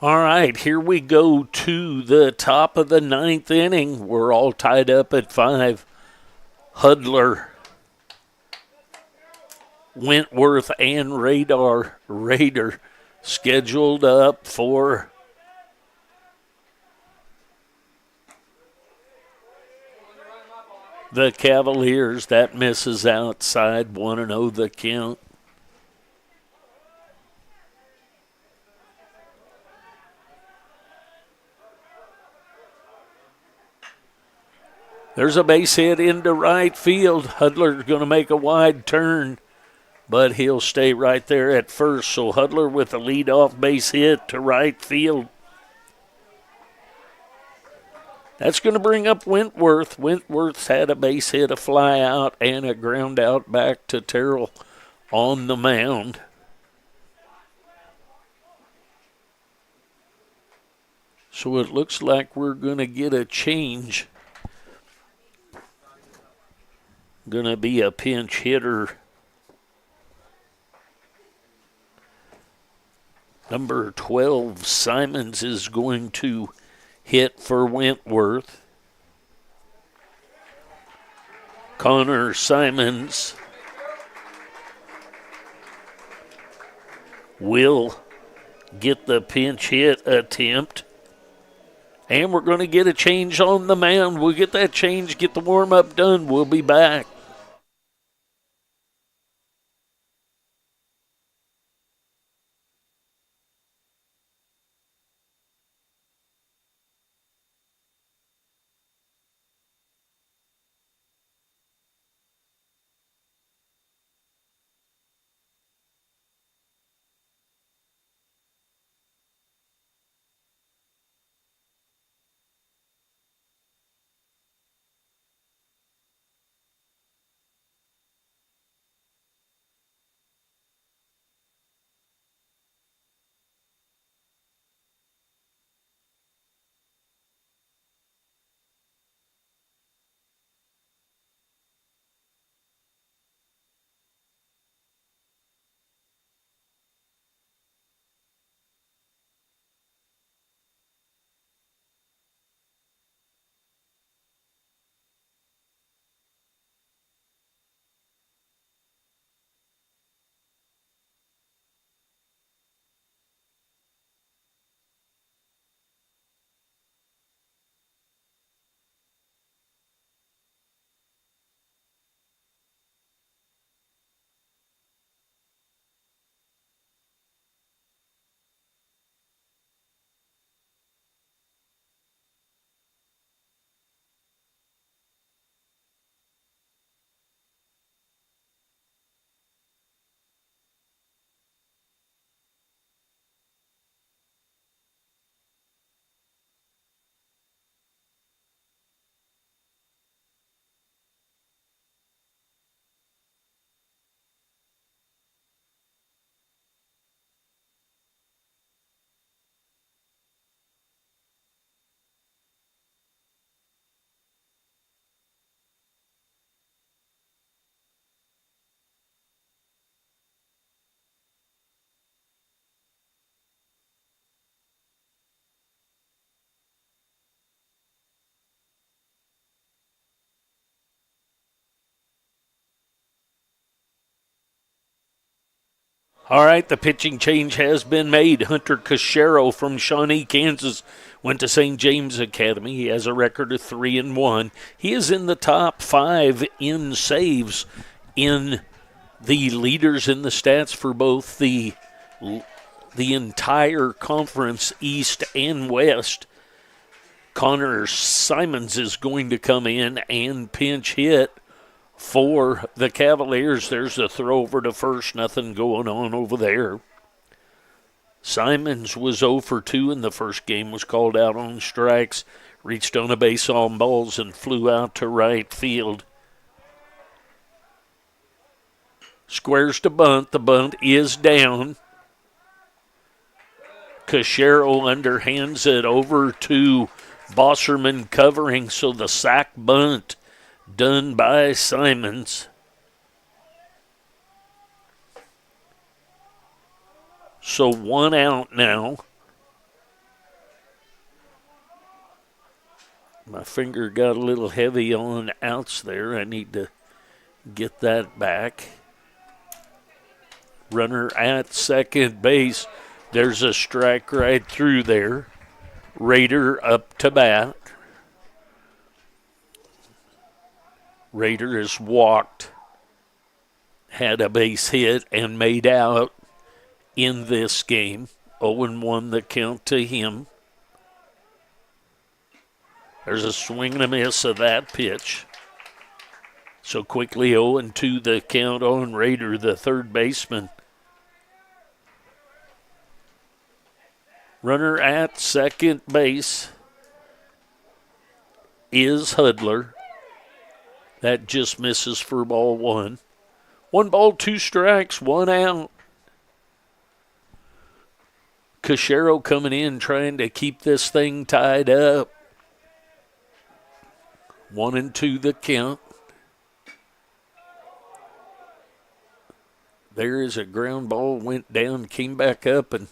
All right, here we go to the top of the ninth inning. We're all tied up at 5. Hudler, Wentworth, and Raider scheduled up for the Cavaliers. That misses outside, 1-0 the count. There's a base hit into right field. Hudler's going to make a wide turn, but he'll stay right there at first. So Hudler with a leadoff base hit to right field. That's going to bring up Wentworth. Wentworth's had a base hit, a fly out, and a ground out back to Terrell on the mound. So it looks like we're going to get a change. Going to be a pinch hitter. Number 12, Simons, is going to hit for Wentworth. Connor Simons will get the pinch hit attempt. And we're going to get a change on the mound. We'll get that change, get the warm-up done. We'll be back. All right, the pitching change has been made. Hunter Cachero from Shawnee, Kansas, went to St. James Academy. He has a record of 3-1. He is in the top 5 in saves in the leaders in the stats for both the entire conference, East and West. Connor Simons is going to come in and pinch hit for the Cavaliers. There's a throw over to first. Nothing going on over there. Simons was 0 for 2 in the first game, was called out on strikes, reached on a base on balls, and flew out to right field. Squares to bunt. The bunt is down. Cachero underhands it over to Bosserman covering, so the sack bunt done by Simons. So 1 out now. My finger got a little heavy on outs there. I need to get that back. Runner at second base. There's a strike right through there. Raider up to bat. Raider has walked, had a base hit, and made out in this game. 0-1 the count to him. There's a swing and a miss of that pitch. So quickly 0-2 the count on Raider, the third baseman. Runner at second base is Hudler. That just misses for ball one. 1 ball, 2 strikes, 1 out. Cachero coming in trying to keep this thing tied up. 1-2 the count. There is a ground ball, went down, came back up, and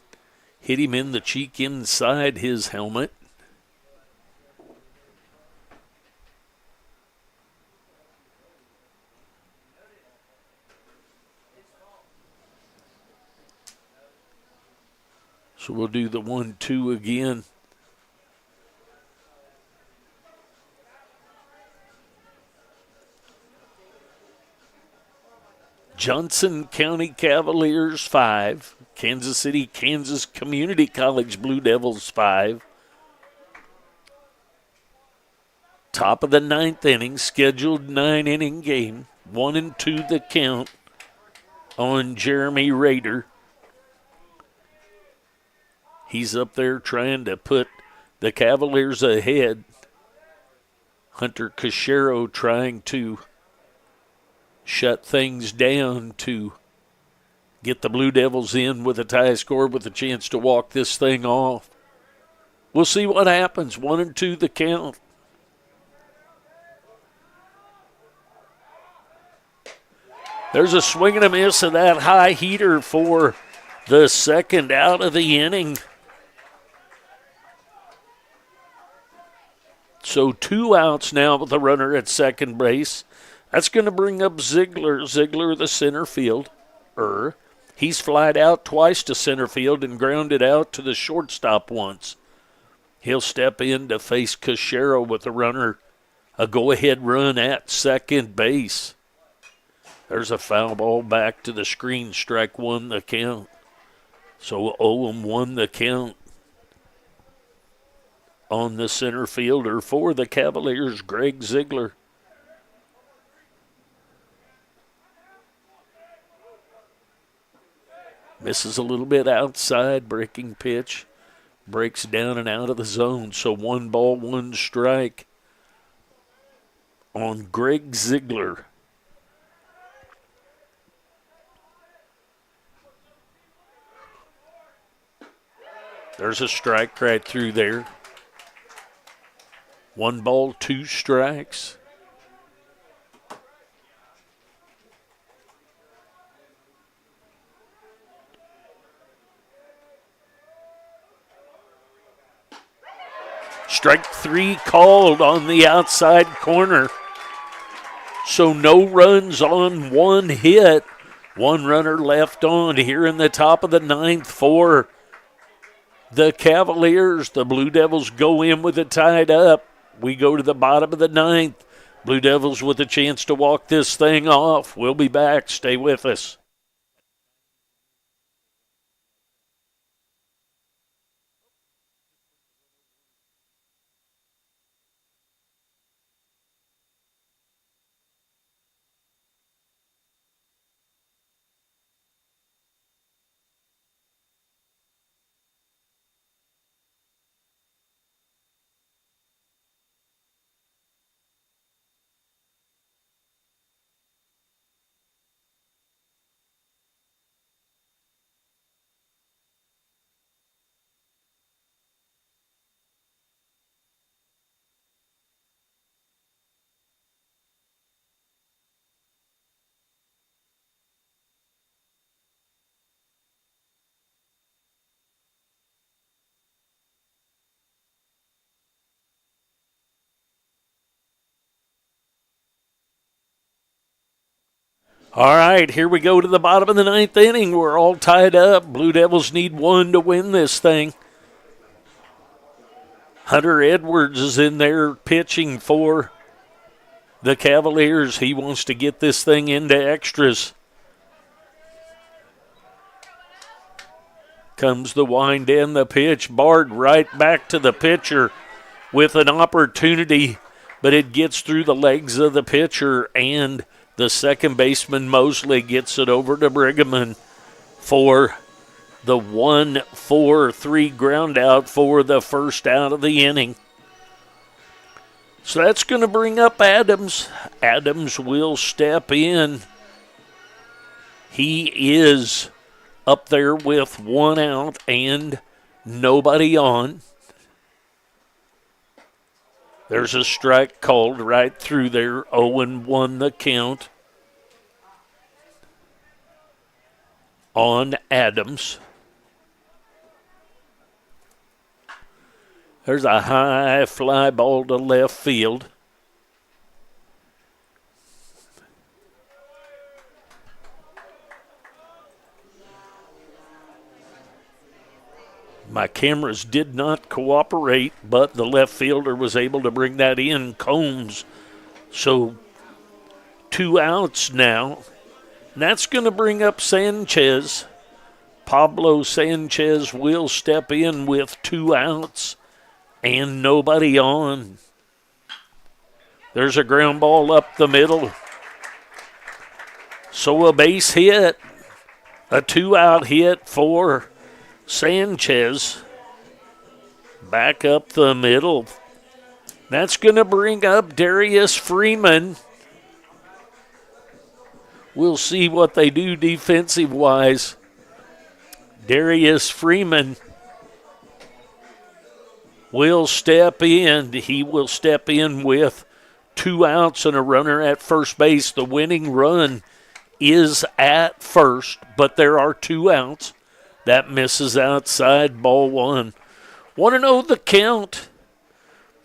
hit him in the cheek inside his helmet. So we'll do the 1-2 again. Johnson County Cavaliers 5. Kansas City, Kansas Community College Blue Devils 5. Top of the 9th inning, scheduled 9-inning game. 1-2 the count on Jeremy Raider. He's up there trying to put the Cavaliers ahead. Hunter Cachero trying to shut things down to get the Blue Devils in with a tie score with a chance to walk this thing off. We'll see what happens. 1-2 the count. There's a swing and a miss of that high heater for the second out of the inning. So 2 outs now with the runner at second base. That's going to bring up Ziegler. Ziegler, the center field. He's flied out twice to center field and grounded out to the shortstop once. He'll step in to face Cachero with the runner. A go-ahead run at second base. There's a foul ball back to the screen. Strike 1 the count. So 0-1 the count on the center fielder for the Cavaliers, Greg Ziegler. Misses a little bit outside, breaking pitch. Breaks down and out of the zone. So 1 ball, 1 strike on Greg Ziegler. There's a strike right through there. 1 ball, 2 strikes. Strike 3 called on the outside corner. So no runs on 1 hit. 1 runner left on here in the top of the 9th for the Cavaliers. The Blue Devils go in with it tied up. We go to the bottom of the 9th. Blue Devils with a chance to walk this thing off. We'll be back. Stay with us. All right, here we go to the bottom of the ninth inning. We're all tied up. Blue Devils need one to win this thing. Hunter Edwards is in there pitching for the Cavaliers. He wants to get this thing into extras. Comes the wind and the pitch. Bard right back to the pitcher with an opportunity, but it gets through the legs of the pitcher, and the second baseman Mosley gets it over to Brigham for the 1-4-3 ground out for the first out of the inning. So that's going to bring up Adams. Adams will step in. He is up there with one out and nobody on. There's a strike called right through there. 0-1 the count on Adams. There's a high fly ball to left field. My cameras did not cooperate, but the left fielder was able to bring that in, Combs. So 2 outs now. And that's going to bring up Sanchez. Pablo Sanchez will step in with 2 outs and nobody on. There's a ground ball up the middle. So a base hit. A 2-out hit for Sanchez. Back up the middle. That's going to bring up Darius Freeman. We'll see what they do defensive-wise. Darius Freeman will step in. He will step in with 2 outs and a runner at first base. The winning run is at first, but there are 2 outs. That misses outside, ball 1. 1-0 the count.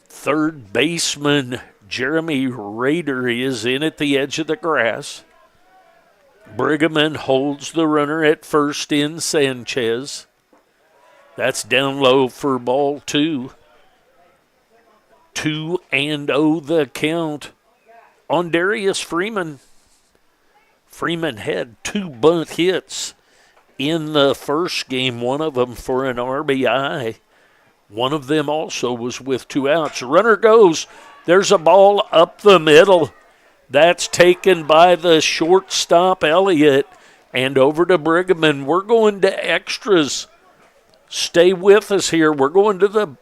Third baseman Jeremy Rader is in at the edge of the grass. Brigham holds the runner at first in Sanchez. That's down low for ball 2. 2-0 the count on Darius Freeman. Freeman had 2 bunt hits in the first game, one of them for an RBI. One of them also was with 2 outs. Runner goes. There's a ball up the middle. That's taken by the shortstop, Elliott, and over to Brigham. We're going to extras. Stay with us here. We're going to the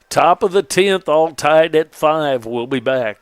top of the 10th, all tied at 5. We'll be back.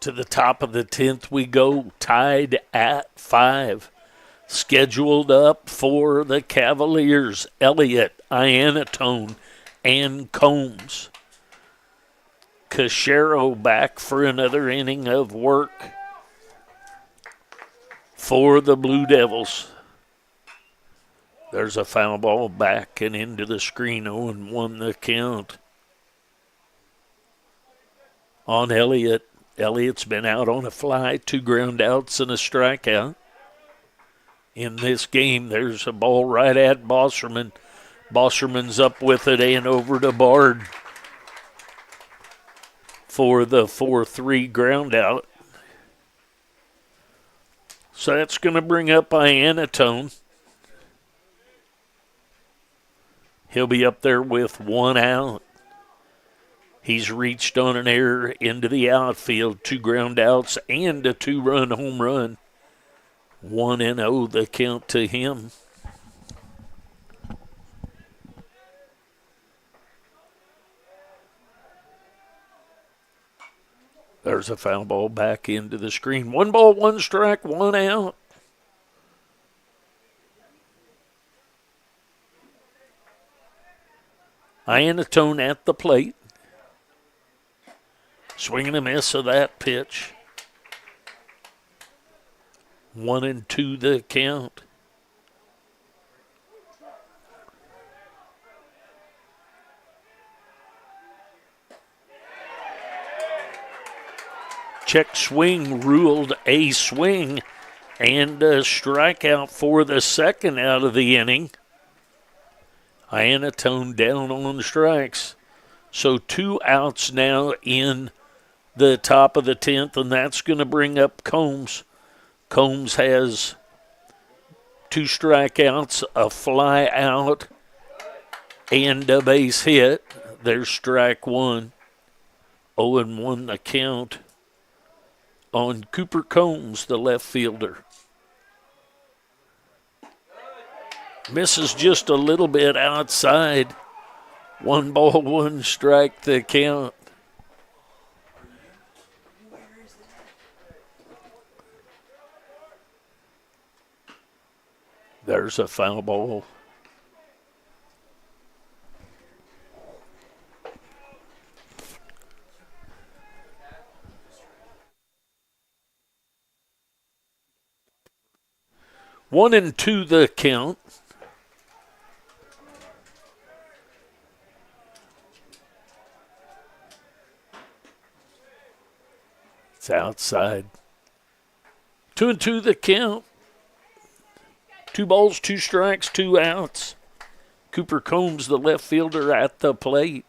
To the top of the 10th we go, tied at 5. Scheduled up for the Cavaliers, Elliott, Iannatone, and Combs. Cachero back for another inning of work for the Blue Devils. There's a foul ball back and into the screen. 0-1 the count on Elliott. Elliott's been out on a fly, 2 ground outs and a strikeout. In this game, there's a ball right at Bosserman. Bosserman's up with it and over to Bard for the 4-3 ground out. So that's going to bring up Iannatone. He'll be up there with 1 out. He's reached on an error into the outfield, 2 ground outs and a 2-run home run. 1-0 the count to him. There's a foul ball back into the screen. 1 ball, 1 strike, 1 out. Iannatone at the plate. Swing and a miss of that pitch. 1-2 the count. Check swing ruled a swing and a strikeout for the second out of the inning. Iannatone down on strikes. So 2 outs now in the top of the 10th, and that's going to bring up Combs. Combs has 2 strikeouts, a fly out, and a base hit. There's strike 1. 0-1 the count on Cooper Combs, the left fielder. Misses just a little bit outside. 1 ball, 1 strike the count. There's a foul ball. One and two the count. It's outside. 2-2 the count. 2 balls, 2 strikes, 2 outs. Cooper Combs, the left fielder, at the plate.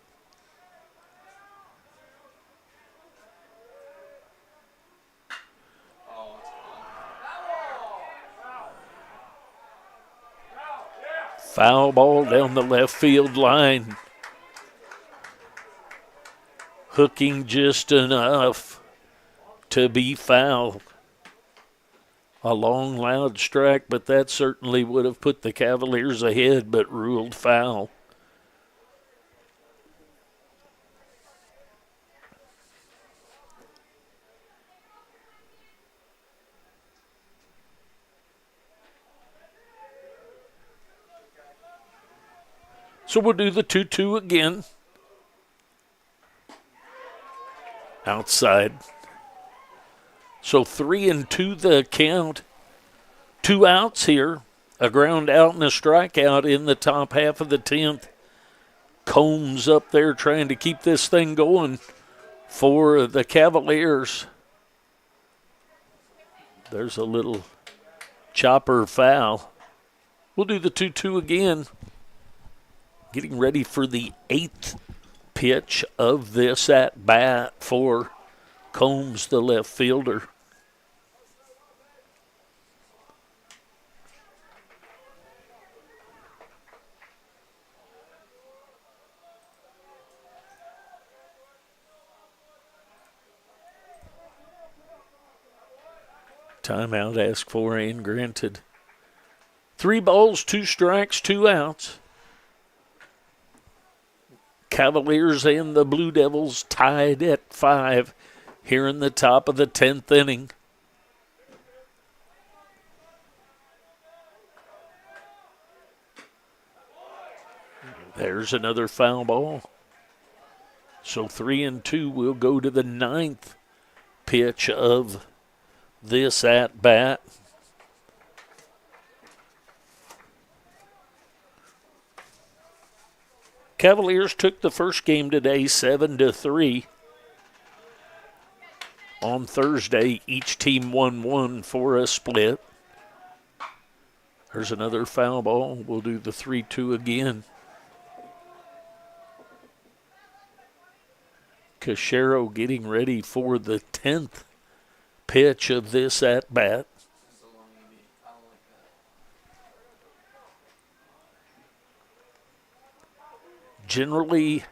Foul ball down the left field line. Hooking just enough to be foul. A long, loud strike, but that certainly would have put the Cavaliers ahead, but ruled foul. So we'll do the 2-2 again. Outside. So 3-2 the count. 2 outs here. A ground out and a strikeout in the top half of the 10th. Combs up there trying to keep this thing going for the Cavaliers. There's a little chopper foul. We'll do the 2-2 again. Getting ready for the 8th pitch of this at bat for Combs, the left fielder. Timeout asked for and granted. 3 balls, 2 strikes, 2 outs. Cavaliers and the Blue Devils tied at 5 here in the top of the 10th inning. There's another foul ball. So 3-2 will go to the 9th pitch of this at bat. Cavaliers took the first game today 7-3. On Thursday, each team won one for a split. There's another foul ball. We'll do the 3-2 again. Cachero getting ready for the 10th pitch of this at-bat. Generally,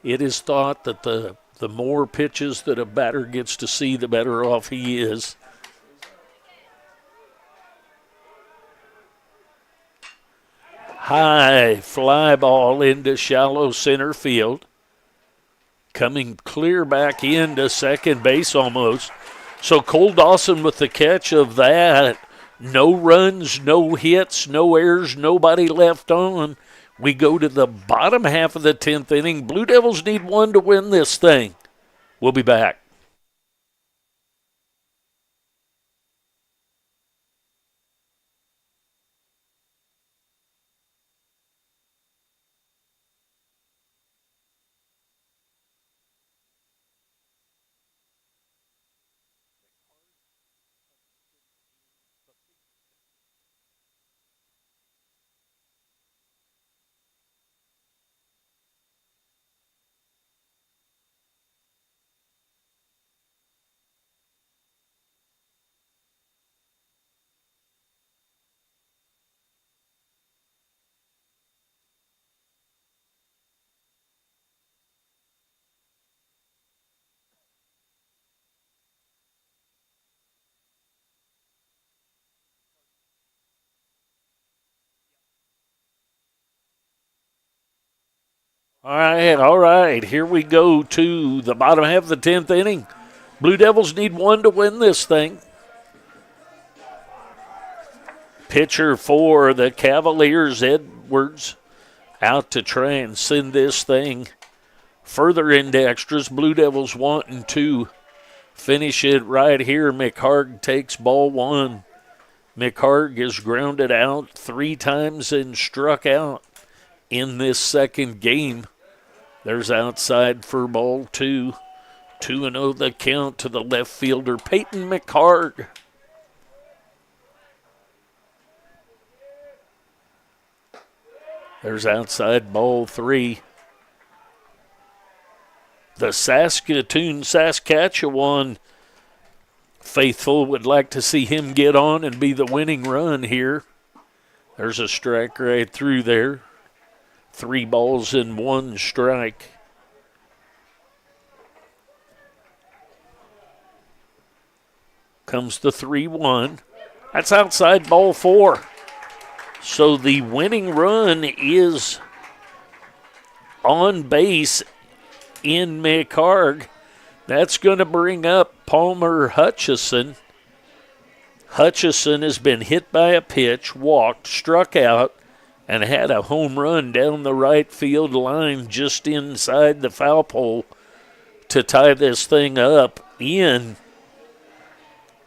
it is thought that the more pitches that a batter gets to see, the better off he is. High fly ball into shallow center field. Coming clear back into second base almost. So Cole Dawson with the catch of that. No runs, no hits, no errors, nobody left on. We go to the bottom half of the 10th inning. Blue Devils need one to win this thing. We'll be back. All right. Here we go to the bottom half of the 10th inning. Blue Devils need one to win this thing. Pitcher for the Cavaliers, Edwards, out to try and send this thing further into extras. Blue Devils wanting to finish it right here. McHarg takes ball one. McHarg is grounded out 3 times and struck out in this second game. There's outside for ball 2. 2-0 the count to the left fielder, Peyton McHarg. There's outside ball 3. The Saskatchewan faithful would like to see him get on and be the winning run here. There's a strike right through there. 3 balls and 1 strike. Comes the 3-1. That's outside ball 4. So the winning run is on base in McHarg. That's going to bring up Palmer Hutchison. Hutchison has been hit by a pitch, walked, struck out, and had a home run down the right field line just inside the foul pole to tie this thing up in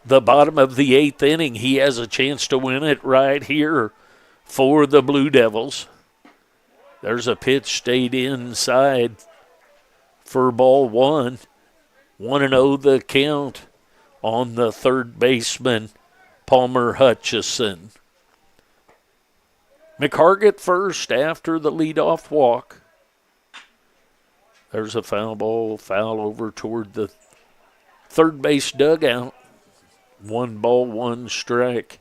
the bottom of the 8th inning. He has a chance to win it right here for the Blue Devils. There's a pitch stayed inside for ball 1. 1-0 the count on the third baseman, Palmer Hutchison. McHarg at first after the leadoff walk. There's a foul ball, foul over toward the third base dugout. 1 ball, 1 strike.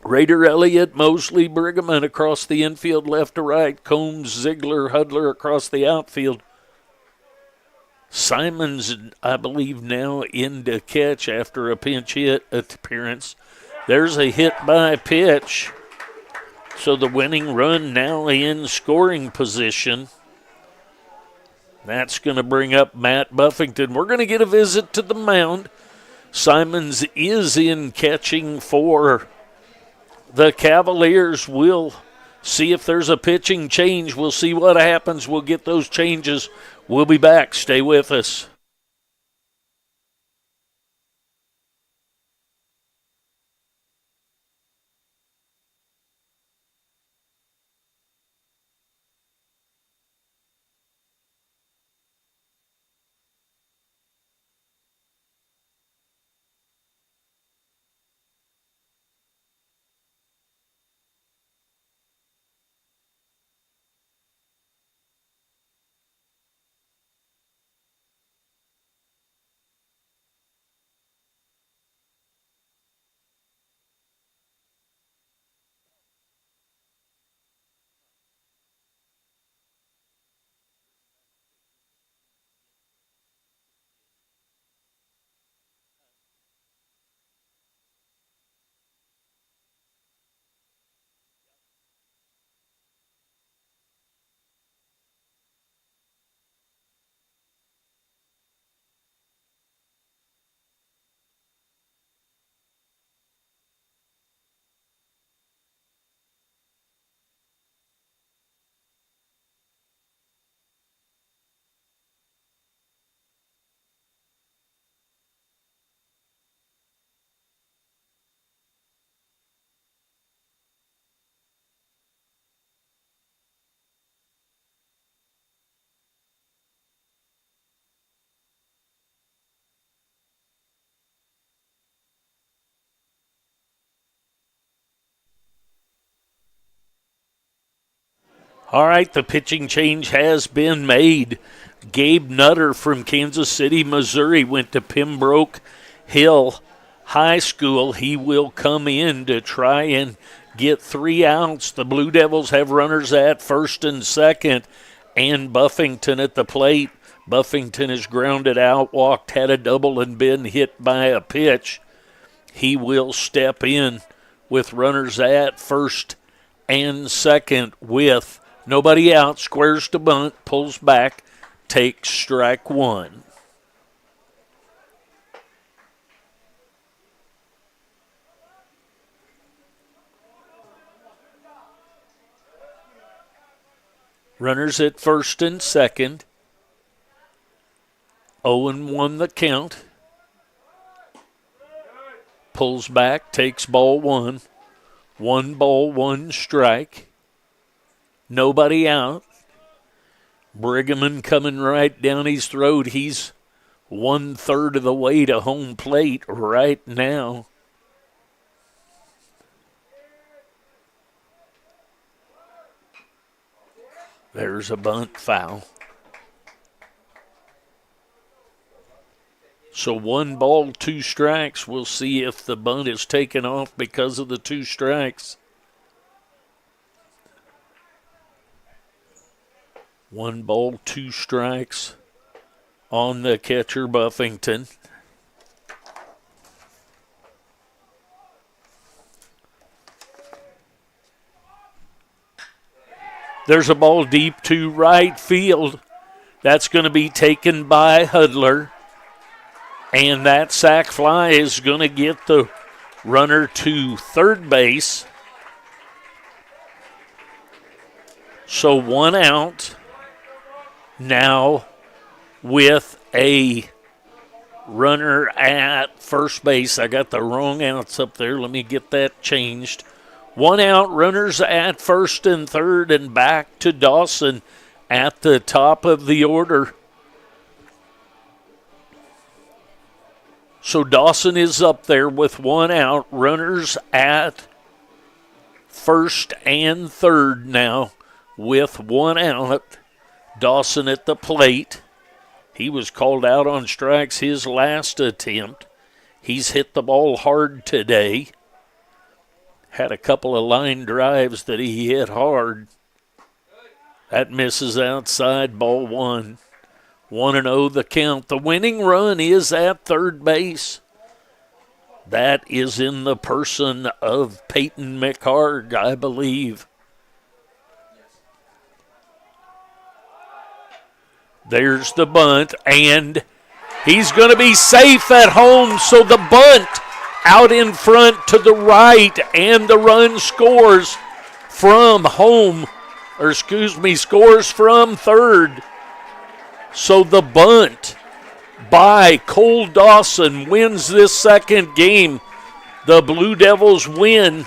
Rader, Elliott, Mosley, Brigham across the infield left to right. Combs, Ziegler, Hudler across the outfield. Simons, I believe, now in to catch after a pinch hit appearance. There's a hit by pitch. So the winning run now in scoring position. That's going to bring up Matt Buffington. We're going to get a visit to the mound. Simons is in catching for the Cavaliers. We'll see if there's a pitching change. We'll see what happens. We'll get those changes. We'll be back. Stay with us. All right, the pitching change has been made. Gabe Nutter from Kansas City, Missouri, went to Pembroke Hill High School. He will come in to try and get 3 outs. The Blue Devils have runners at first and second, and Buffington at the plate. Buffington is grounded out, walked, had a double, and been hit by a pitch. He will step in with runners at first and second with nobody out, squares to bunt, pulls back, takes strike one. Runners at first and second. 0-1 the count. Pulls back, takes ball one. 1 ball, 1 strike. Nobody out. Brigham coming right down his throat. He's 1/3 of the way to home plate right now. There's a bunt foul. So 1 ball, 2 strikes. We'll see if the bunt is taken off because of the 2 strikes. 1 ball, 2 strikes on the catcher, Buffington. There's a ball deep to right field. That's going to be taken by Hudler. And that sac fly is going to get the runner to third base. So 1 out now with a runner at first base. I got the wrong outs up there. Let me get that changed. 1 out, runners at first and third, and back to Dawson at the top of the order. So Dawson is up there with 1 out, runners at first and third now with 1 out. Dawson at the plate. He was called out on strikes his last attempt. He's hit the ball hard today. Had a couple of line drives that he hit hard. That misses outside, ball 1. 1-0 the count. The winning run is at third base. That is in the person of Peyton McHarg, I believe. There's the bunt, and he's going to be safe at home, so the bunt out in front to the right, and the run scores from home, scores from third. So the bunt by Cole Dawson wins this second game. The Blue Devils win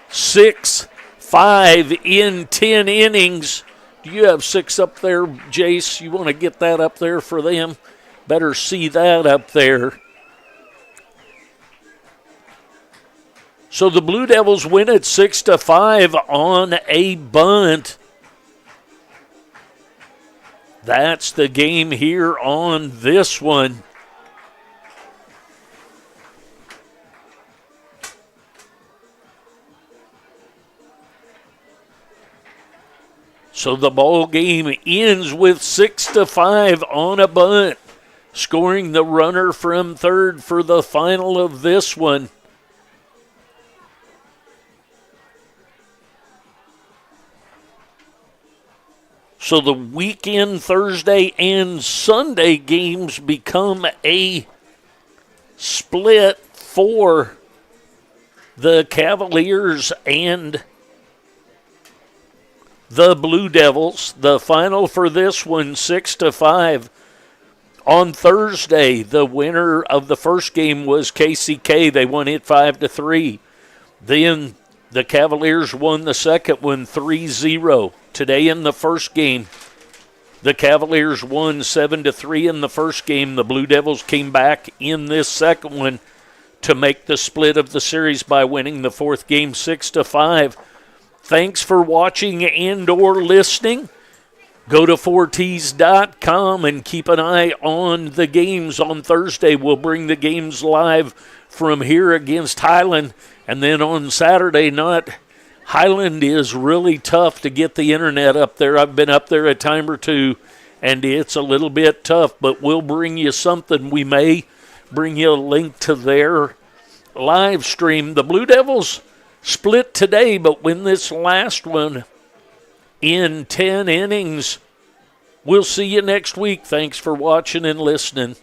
6-5 in 10 innings. Do you have 6 up there, Jace? You want to get that up there for them? Better see that up there. So the Blue Devils win it 6-5 on a bunt. That's the game here on this one. So the ball game ends with 6-5 on a bunt, scoring the runner from third for the final of this one. So the weekend Thursday and Sunday games become a split for the Cavaliers and the Blue Devils. The final for this one, 6-5. On Thursday, the winner of the first game was KCK. They won it 5-3. Then the Cavaliers won the second one 3-0. Today in the first game, the Cavaliers won 7-3 in the first game. The Blue Devils came back in this second one to make the split of the series by winning the fourth game 6-5. Thanks for watching and or listening. Go to 4Ts.com and keep an eye on the games on Thursday. We'll bring the games live from here against Highland. And then on Saturday night, Highland is really tough to get the internet up there. I've been up there a time or two, and it's a little bit tough, but we'll bring you something. We may bring you a link to their live stream. The Blue Devils split today, but win this last one in 10 innings. We'll see you next week. Thanks for watching and listening.